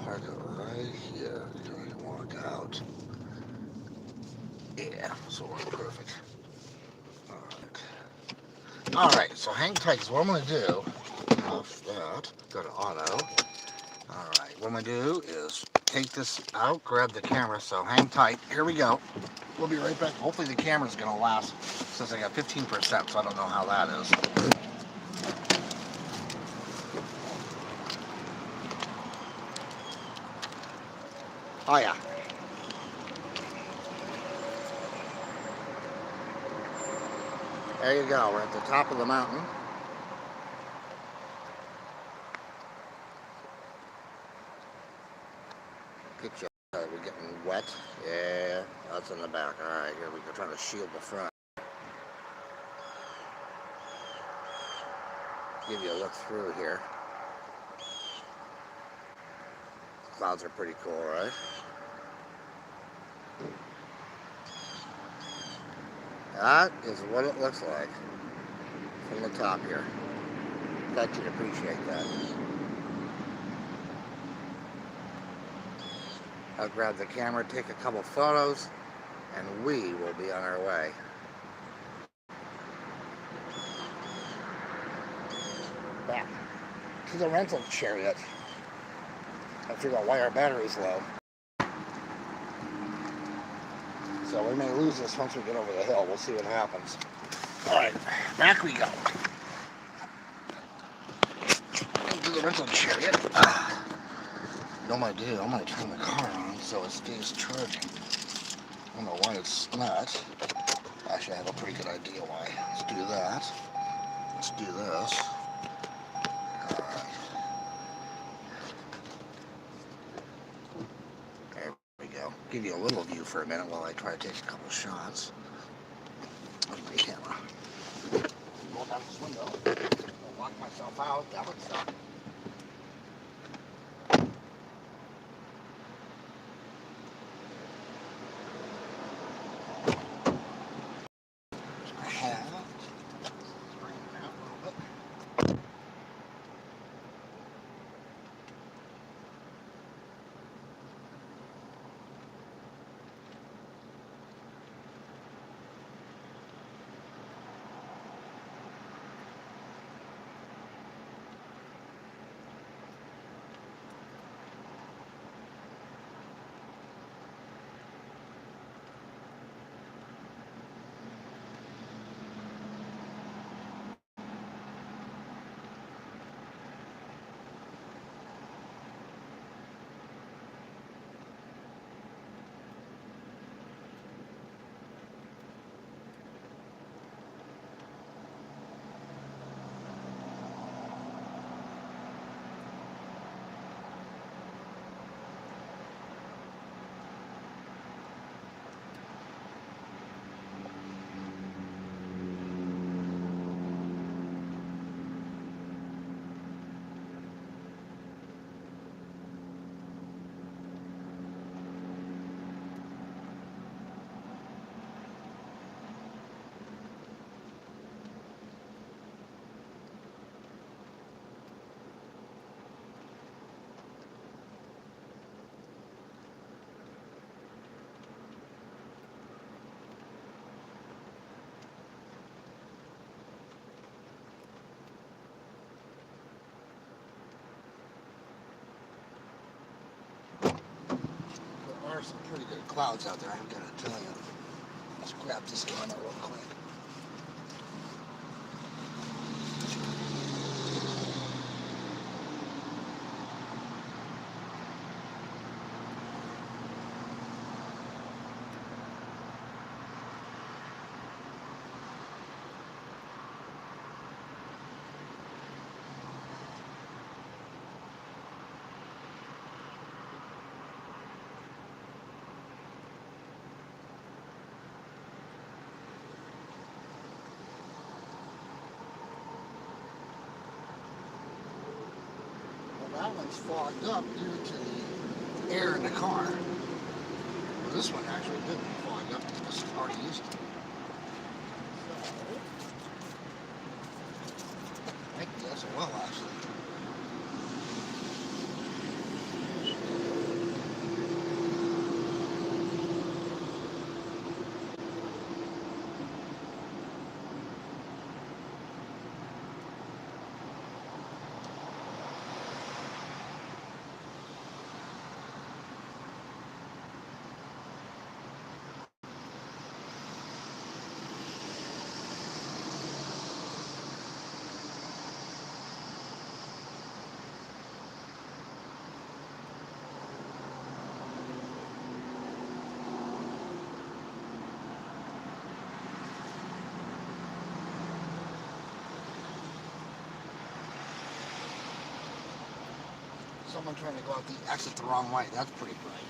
Park it right here. You walk out. Yeah, so we're perfect. Alright, so hang tight. So what I'm going to do, off that, go to auto. Alright, what I'm going to do is take this out, grab the camera, so hang tight. Here we go. We'll be right back. Hopefully the camera's going to last, since I got 15%, so I don't know how that is. Oh yeah. There you go, we're at the top of the mountain. Get you, we're getting wet. Yeah, that's in the back. Alright, here we go, trying to shield the front. Give you a look through here. Clouds are pretty cool, right? That is what it looks like from the top here. Bet you'd appreciate that. I'll grab the camera, take a couple photos, and we will be on our way. Back to the rental chariot. I figure out why our battery's low. So we may lose this once we get over the hill. We'll see what happens. Alright, back we go. Into the rental chariot. What I do, I'm going to turn the car on so it stays charging. I don't know why it's not. Actually, I have a pretty good idea why. Let's do that. Let's do this. Alright. There we go. Give you a little view for a minute while I try to take a couple shots of my camera. Roll down this window. I'll lock myself out. That would suck. There are some pretty good clouds out there, I've got to tell you. Let's grab this camera real quick. That one's fogged up due to the air in the car. Well, this one actually didn't fog up because it's already used to it. I think that's well, actually. Someone trying to go out the exit the wrong way. That's pretty bright.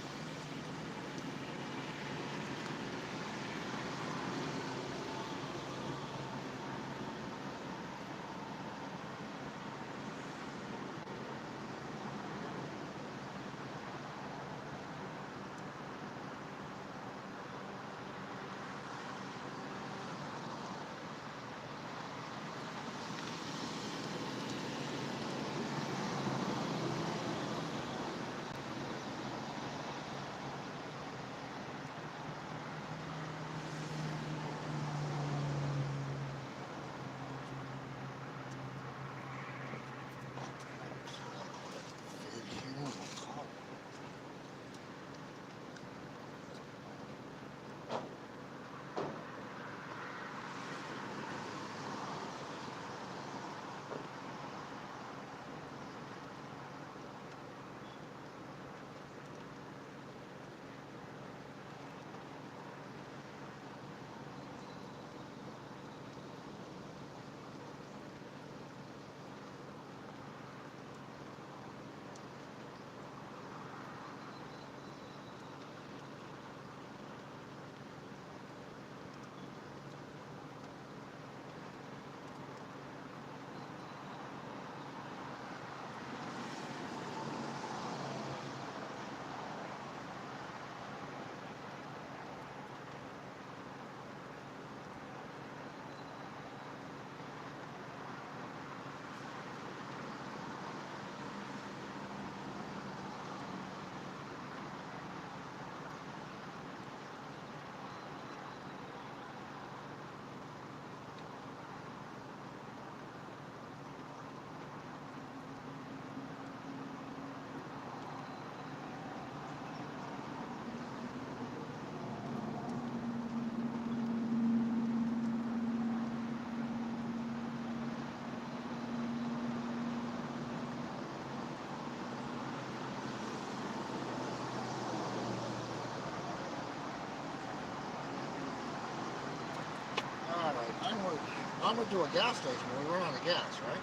onward to a gas station when we run out of gas, right?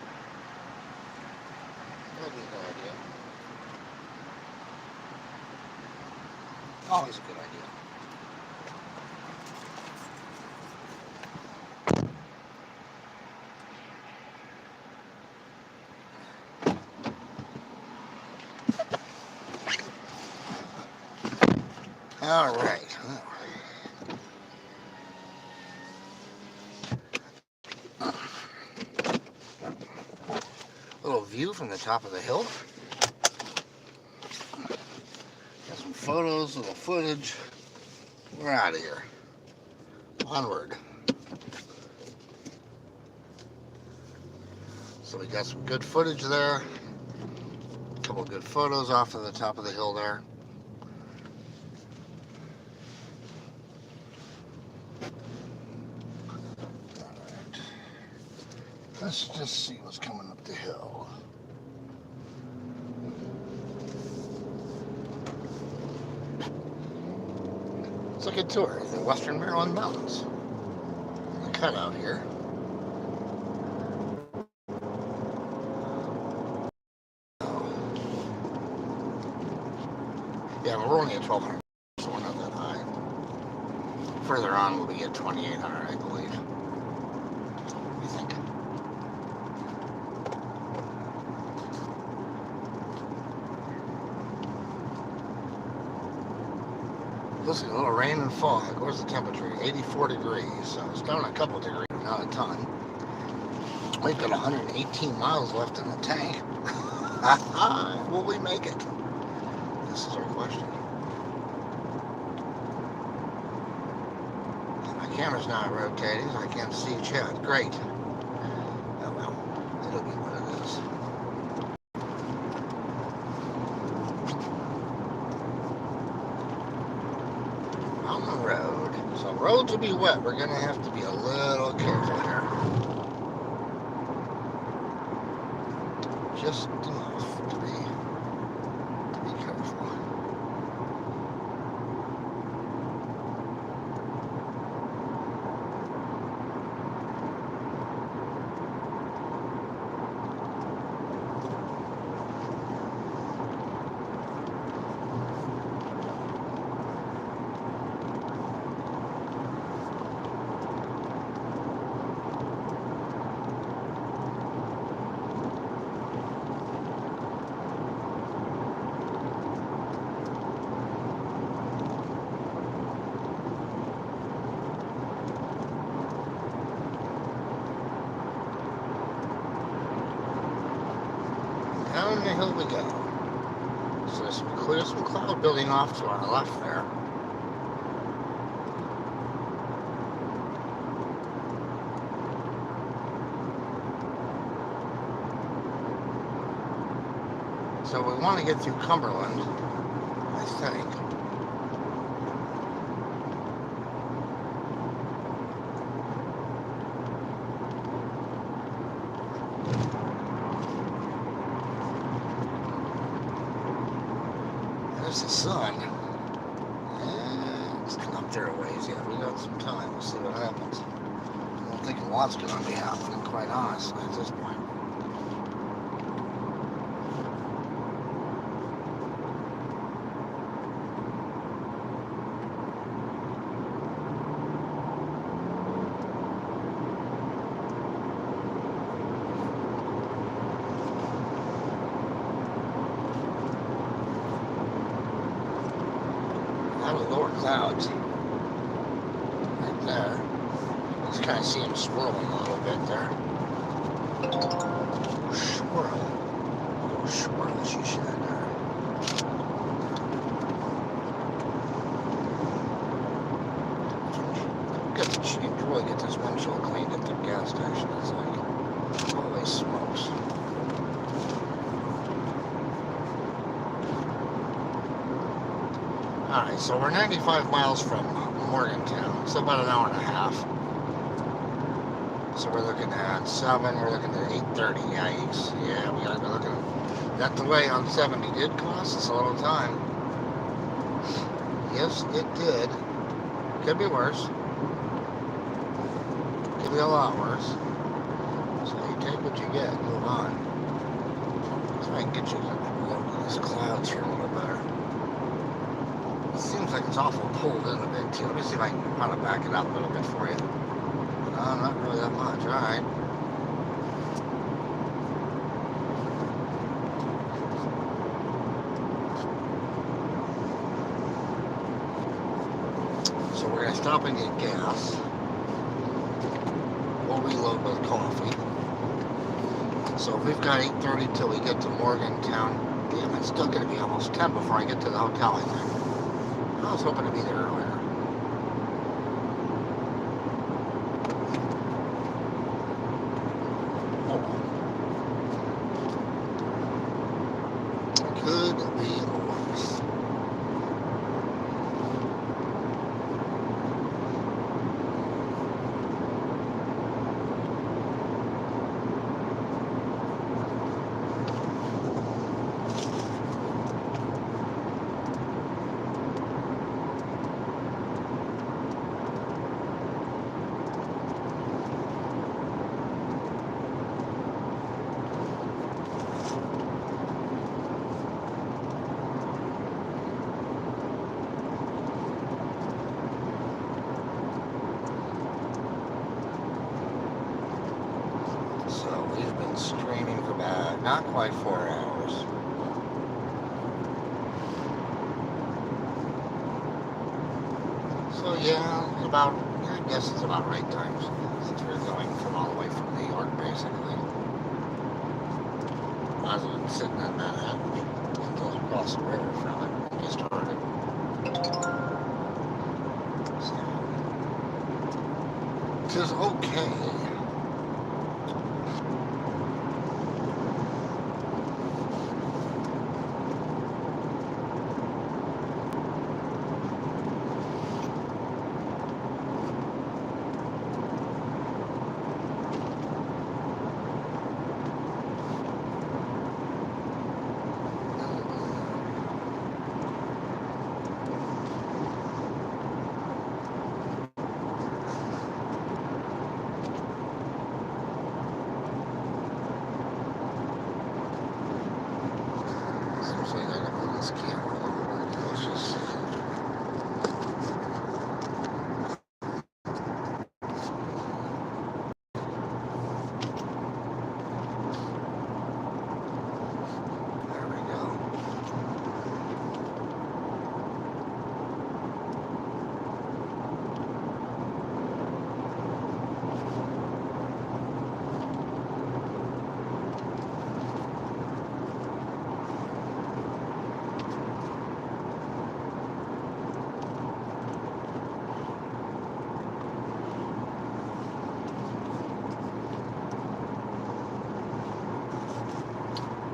That'd be a good idea. Always a good idea. All right. Little view from the top of the hill. Got some photos, little footage. We're out of here. Onward. So we got some good footage there. A couple good photos off of the top of the hill there. Alright. Let's just see what's coming up the hill. It's like a tour of the Western Maryland Mountains. The cutout here. Yeah, we're only at 1,200, so we're not that high. Further on, we'll be at 2,800, I believe. What do you think? Listen, a little rain and fog. Where's the temperature? 84 degrees. So it's down a couple degrees, not a ton. We've got 118 miles left in the tank. Will we make it? This is our question. My camera's not rotating, so I can't see chat. Great. Oh well, it'll be what it is. On the road. So roads will be wet. We're going to have to be a little careful here. Just enough to be careful. Down the hill we go. So there's some cloud building off to our left there. So we want to get through Cumberland, I think. There's the sun. And it's come up there a ways yet. We got some time. We'll see what happens. I don't think a lot's going to be happening, quite honestly, at this point. Lower clouds right there. Just kind of see them swirling a little bit there. Swirl. Oh, swirl, she said there. She can really get this windshield cleaned at the gas station. It's like, holy smokes. Alright, so we're 95 miles from Morgantown, so about an hour and a half. So we're looking at 7, we're looking at 8:30, yikes. Yeah, we gotta be looking at that. Delay on 70 did cost us a little time. Yes, it did. Could be worse. Could be a lot worse. So you take what you get, move on. So I can get you a look at these clouds here a little better. It seems like it's awful pulled in a bit too. Let me see if I can kind of back it up a little bit for you. No, not really that much. All right. So we're going to stop and get gas. We'll reload with coffee. So we've got 8:30 till we get to Morgantown. Damn, it's still going to be almost 10 before I get to the hotel, I think. I was hoping to be there earlier. Oh well. Could be worse. We've been streaming for about not quite 4 hours. So yeah, I guess it's about right time since we're going from all the way from New York, basically. Rather than sitting in Manhattan until across the river from it when we started. So, it is okay.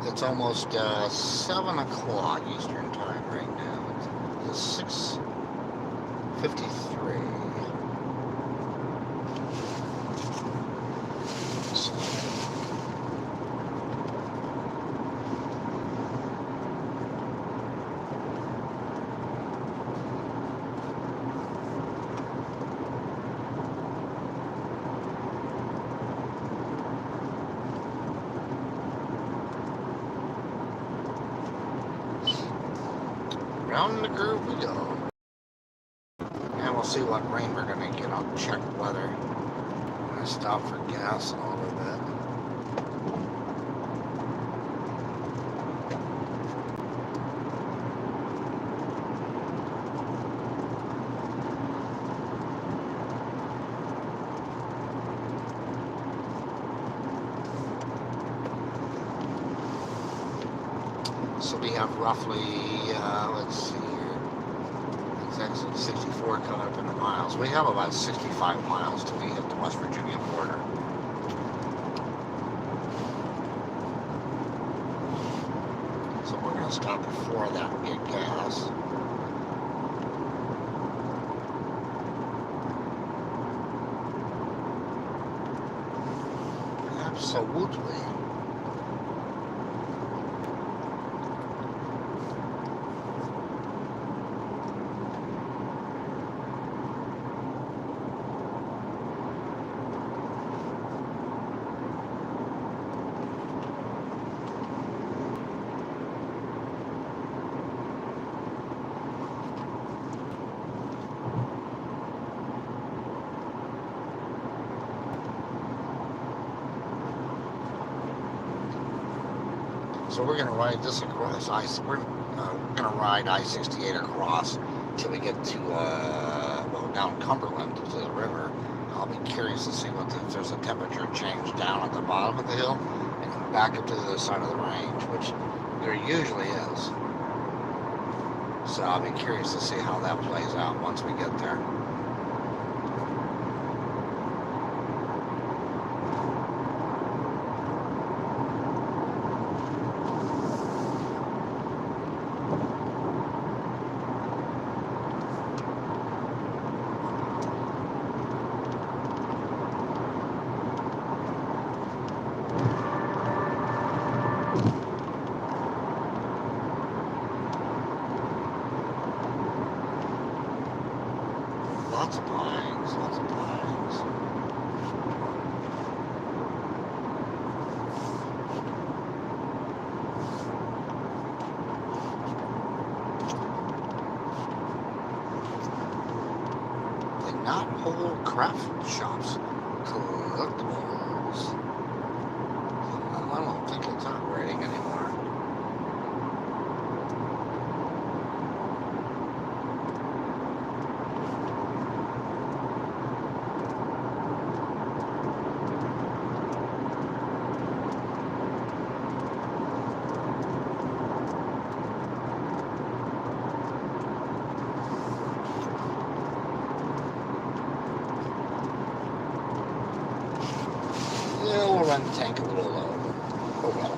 It's almost 7 o'clock Eastern time right now. It's 6:53. Round the groove we go. And we'll see what rain we're going to get. I'll check weather. I'm going to stop for gas in a little bit. So we have roughly, let's see here, it's exit 64 coming up into miles. We have about 65 miles till we hit the West Virginia border. So we're going to stop before that and get gas. Absolutely. So we're gonna ride this across we're gonna ride I-68 across till we get to well, down Cumberland to the river. I'll be curious to see if there's a temperature change down at the bottom of the hill and back up to the other side of the range, which there usually is. So I'll be curious to see how that plays out once we get there. Lots of pines, lots of pines. The Knothole Craft Shops collectibles. I don't think it's operating anymore. Yeah, we'll run the tank a little low. Oh well.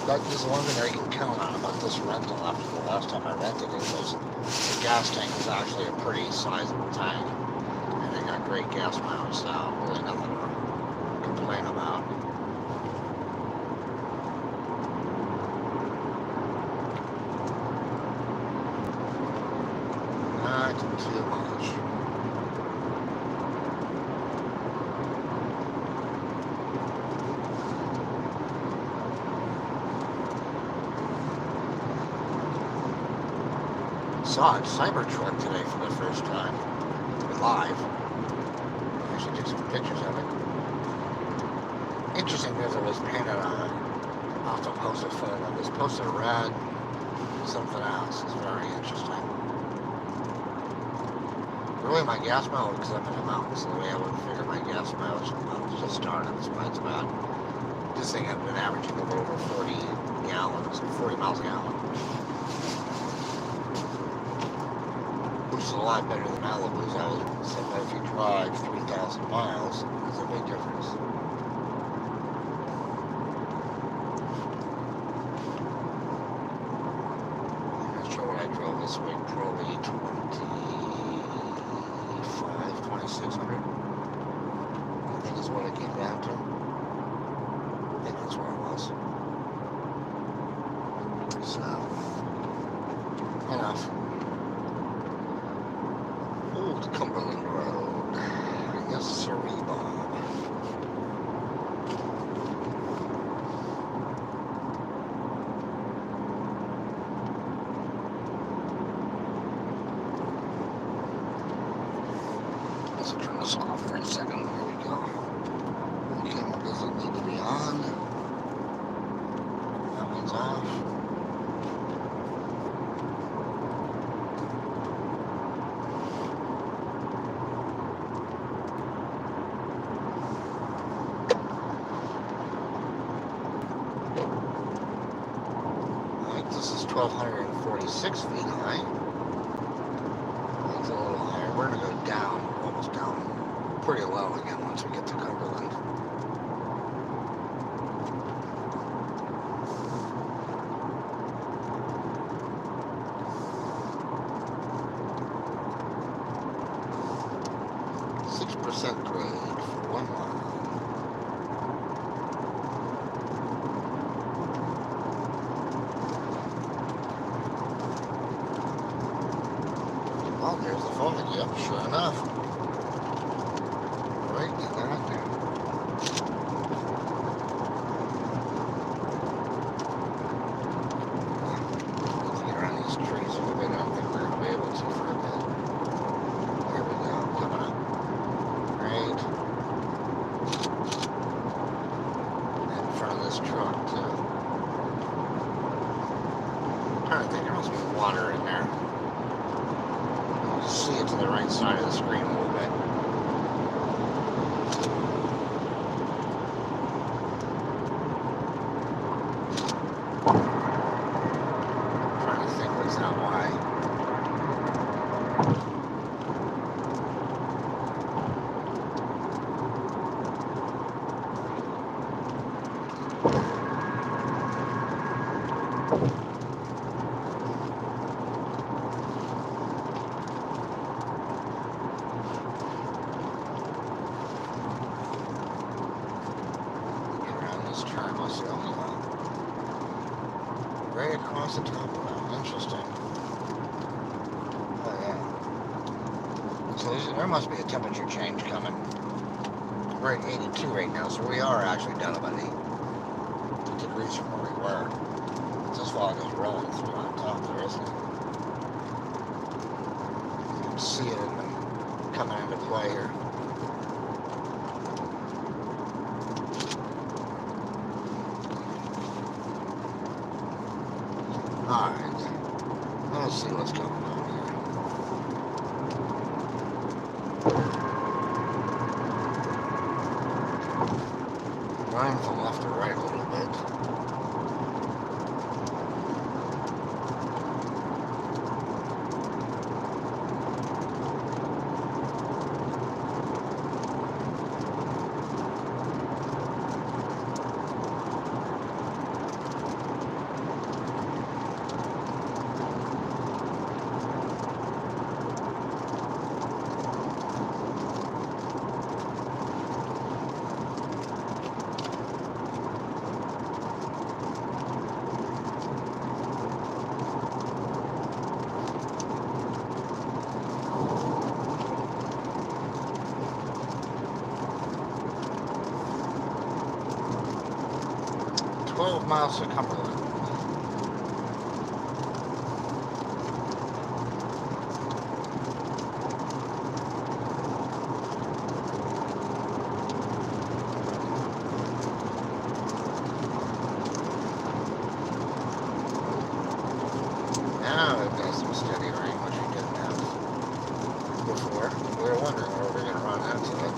But there's one thing I can count on about this rental after the last time I rented it was the gas tank was actually a pretty sizable tank. And it got great gas mileage, so really nothing to complain about. Not too much. Saw a Cybertruck today for the first time, live. I actually took some pictures of it. Interesting because it was painted on. I'll have to post a photo. It was posted red, something else. It's very interesting. Really, my gas mileage is up in the mountains, so the way I would figure my gas mileage in the mountains just started. That's why it's bad. This thing had been averaging over 40 gallons, 40 miles a gallon. Which is a lot better than Malibu's. I was saying that if you drive 3,000 miles, it's a big difference. I'm not sure what I drove this week. Probably 2,600. I think is what it came down to. I think that's where it was. So, enough. Old Cumberland Road. Yes, sirree, Bob. Let's turn this off for a second. There we go. The camera doesn't need to be on. That one's off. This is 1,246 feet high. That's a little higher. We're going to go down, almost down, pretty low again once we get to Cumberland. .6% grade for 1 mile. Oh, there's the phone. Yep, sure enough. Right there. Let's get around these trees a little bit. I don't think we're going to be able to for a bit. There we go. Coming up. Great. trying to think, there must be water in there. I'll see it to the right side of the screen a little bit. I'm trying to think what's that why. Right across the top of that. Interesting. Oh, yeah. So there must be a temperature change coming. We're at 82 right now, so we are actually down about 8 degrees from where we were. This fog is rolling through on top there, isn't it? You can see it coming into play here. Alright, let's see what's going on here. Running from left to right a little bit. Miles to Cumberland. Now we've got some steady rain, which we didn't have before. We were wondering where we were going to run into it.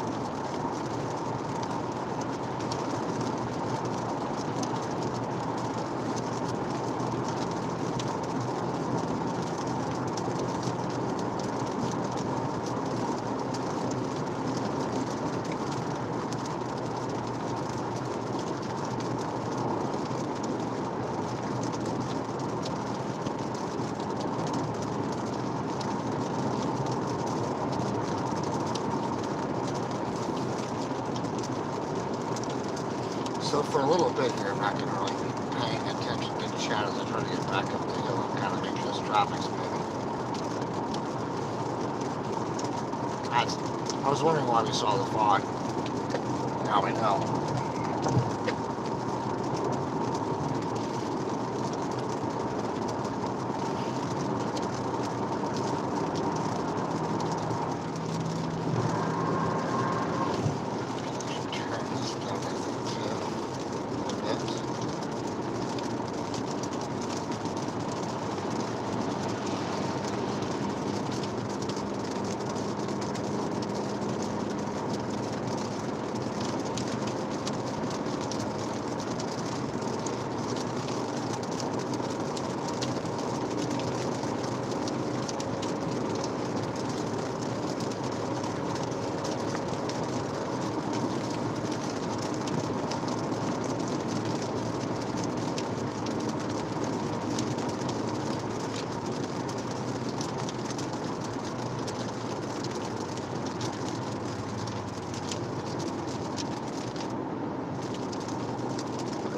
So for a little bit here, I'm not going to really be paying attention to the chat as I try to get back up the hill and kind of make sure this traffic's moving. I was wondering why we saw the fog. Now we know.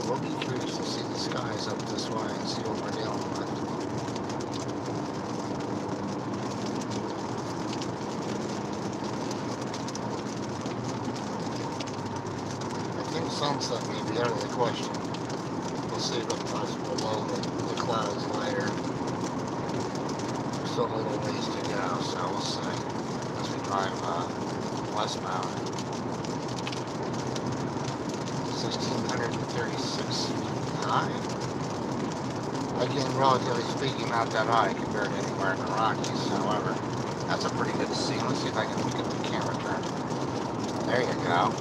We'll be curious to see the skies up this way and see what we're dealing with. I think sunset may be out of the question. We'll see what lies below the clouds later. There's still a little ways to go, so we'll see as we drive westbound. 1,636 high. Again, relatively speaking, not that high compared to anywhere in the Rockies. However, that's a pretty good scene. Let's see if I can get the camera turned. There you go.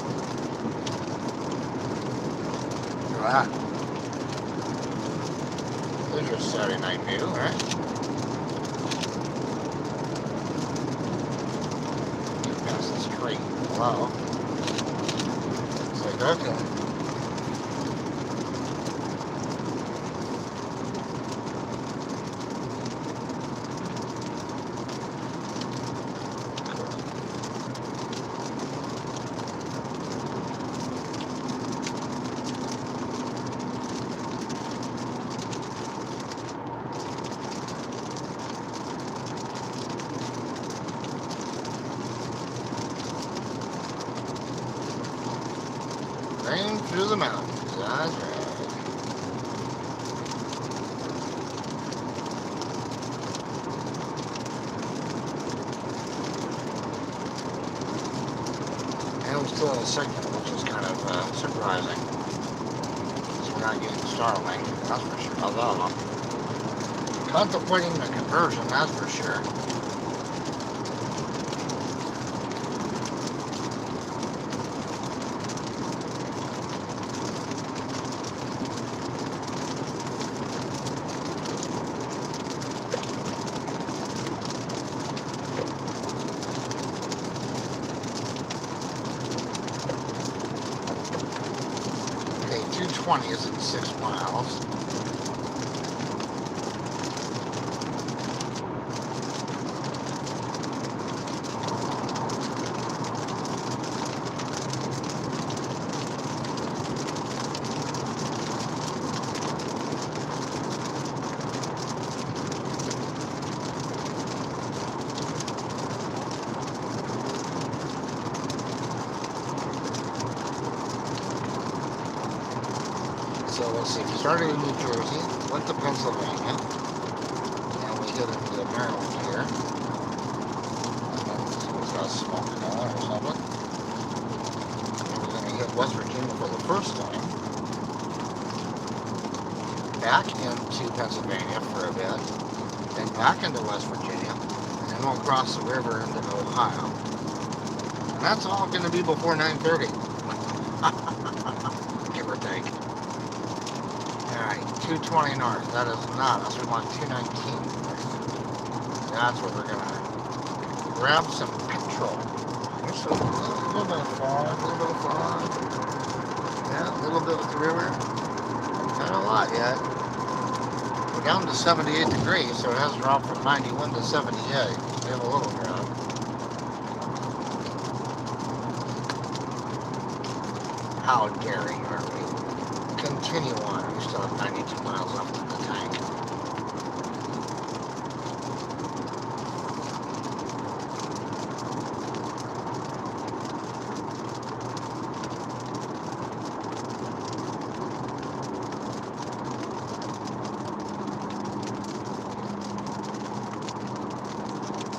Look at that. There's your Saturday night view, right? Get past this tree below. It's like, okay. Rain through the mountains, that's right. And we're still in a segment, which is kind of surprising. Because we're not getting Starlink, that's for sure. Although, contemplating the conversion, that's for sure. Okay, 220 is in 6 miles. So let's see, we started in New Jersey, went to Pennsylvania, and we hit into Maryland here. And then it's got a smoke color or something. And we're going to hit West Virginia for the first time. Back into Pennsylvania for a bit, then back into West Virginia, and then we'll cross the river into Ohio. And that's all going to be before 9:30. Give or take. Alright, 220 north. That is not us. We want 219 north. That's where we're going to grab some petrol. There's a little bit of fog, a little bit of fog. Yeah, a little bit with the river. Not a lot yet. We're down to 78 degrees, so it has dropped from 91 to 78. We have a little drop. How daring are we? Continue on. We still have 92 miles left in the tank.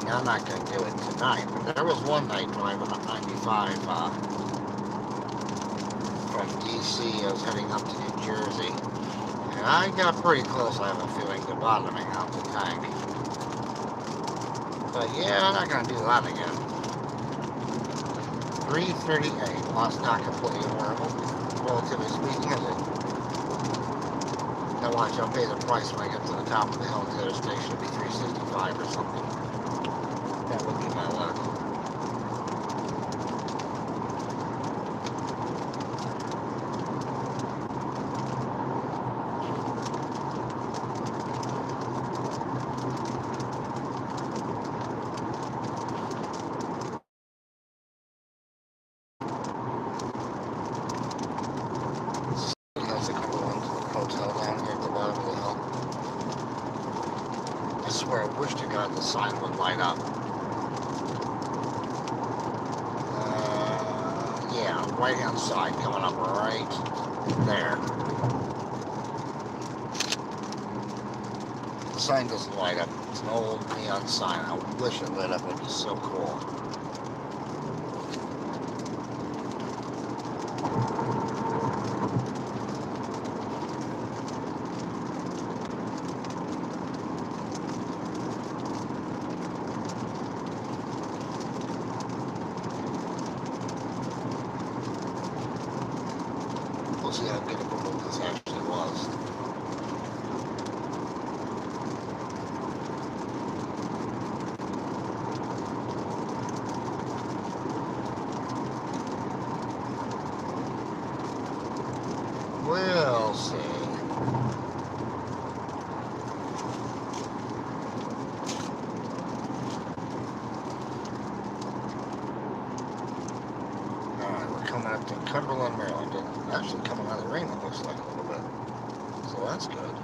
Now, I'm not going to do it tonight, but there was one night driving up 95 from DC. I was heading up to New Jersey, and I got pretty close, I have a feeling, to bottoming out the tank. But yeah, I'm not going to do that again. 338. Well, that's not completely horrible, relatively speaking, is it? Now watch, I'll pay the price when I get to the top of the hill to the other station. It'll be 365 or something. That would be my luck. That's a cool hotel down here at the bottom of the hill. I swear, I wish to God the sign would light up. Yeah, right hand side coming up right there. The sign doesn't light up. It's an old neon sign. I wish it lit up. It'd be so cool. at Cumberland, Maryland. And actually coming out of the rain, it looks like a little bit. So that's good.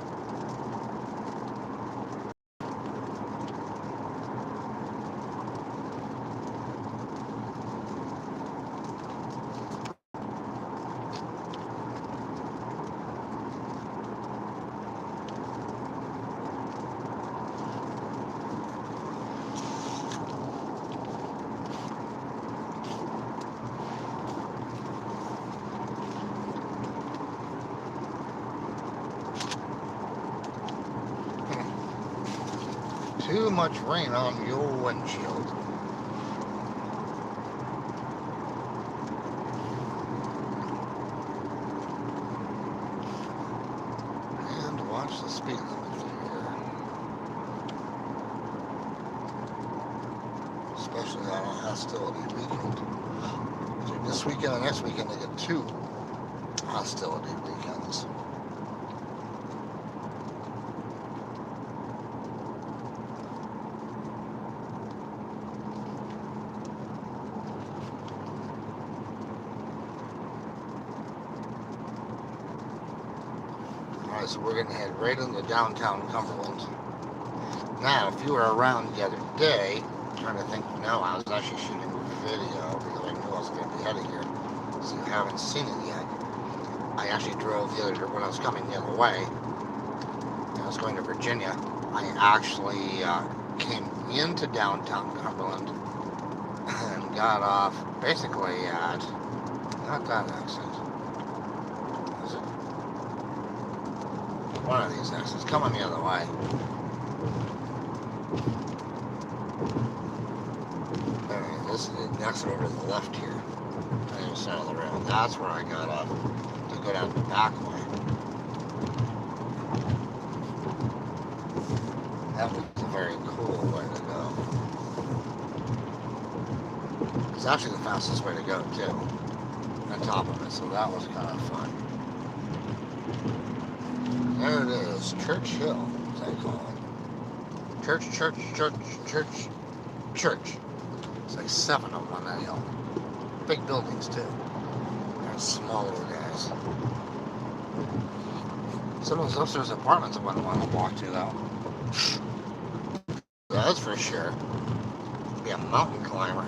Too much rain on your windshield. And watch the speed limit here. Especially on a hostility weekend. So this weekend and next weekend they get 2 hostility weekends. Alright, so we're going to head right into downtown Cumberland. Now, if you were around the other day, I'm trying to think, no, I was actually shooting video because I knew I was going to be headed here. So you haven't seen it yet. I actually drove the other, when I was coming the other way, and I was going to Virginia, I actually came into downtown Cumberland and got off basically at, not that exit. One of these exits coming the other way. Anyway, this is the exit over to the left here. On the other side of the rail. That's where I got off to go down the back way. That was a very cool way to go. It's actually the fastest way to go too. On top of it, so that was kind of fun. There it is, Church Hill, as I call it. Church. It's like 7 of them on that hill. Big buildings, too. And smaller guys. Some of those upstairs apartments I wouldn't want to walk to, though. That's for sure. Be a mountain climber.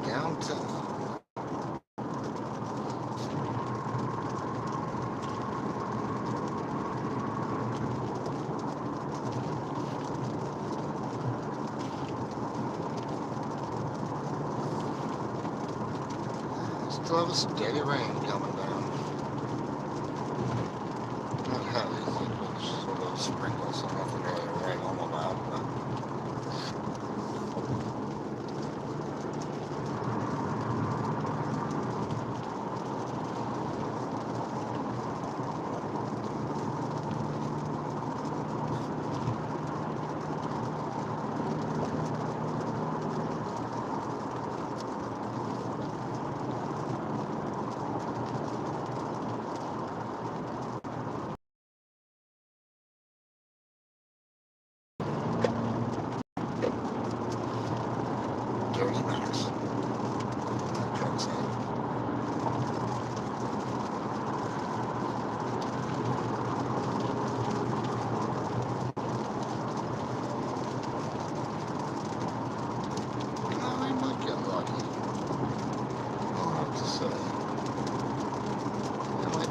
Downtown. Still have a steady rain coming down. Not heavy, like just a little sprinkles, so nothing really to write home about. But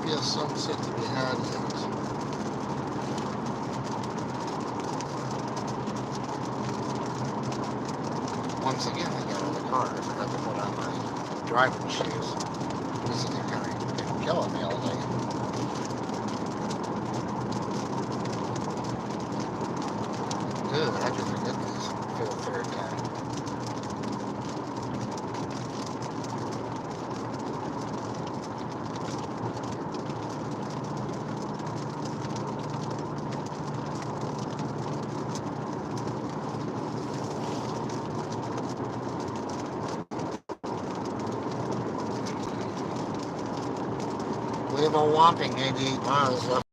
a sunset to be had yet. Once again, I got out of the car. I forgot to put on my driving shoes. This is kind of killing me all day. Dude, how'd you forget this for the 3rd time? We have a whopping 88 miles left.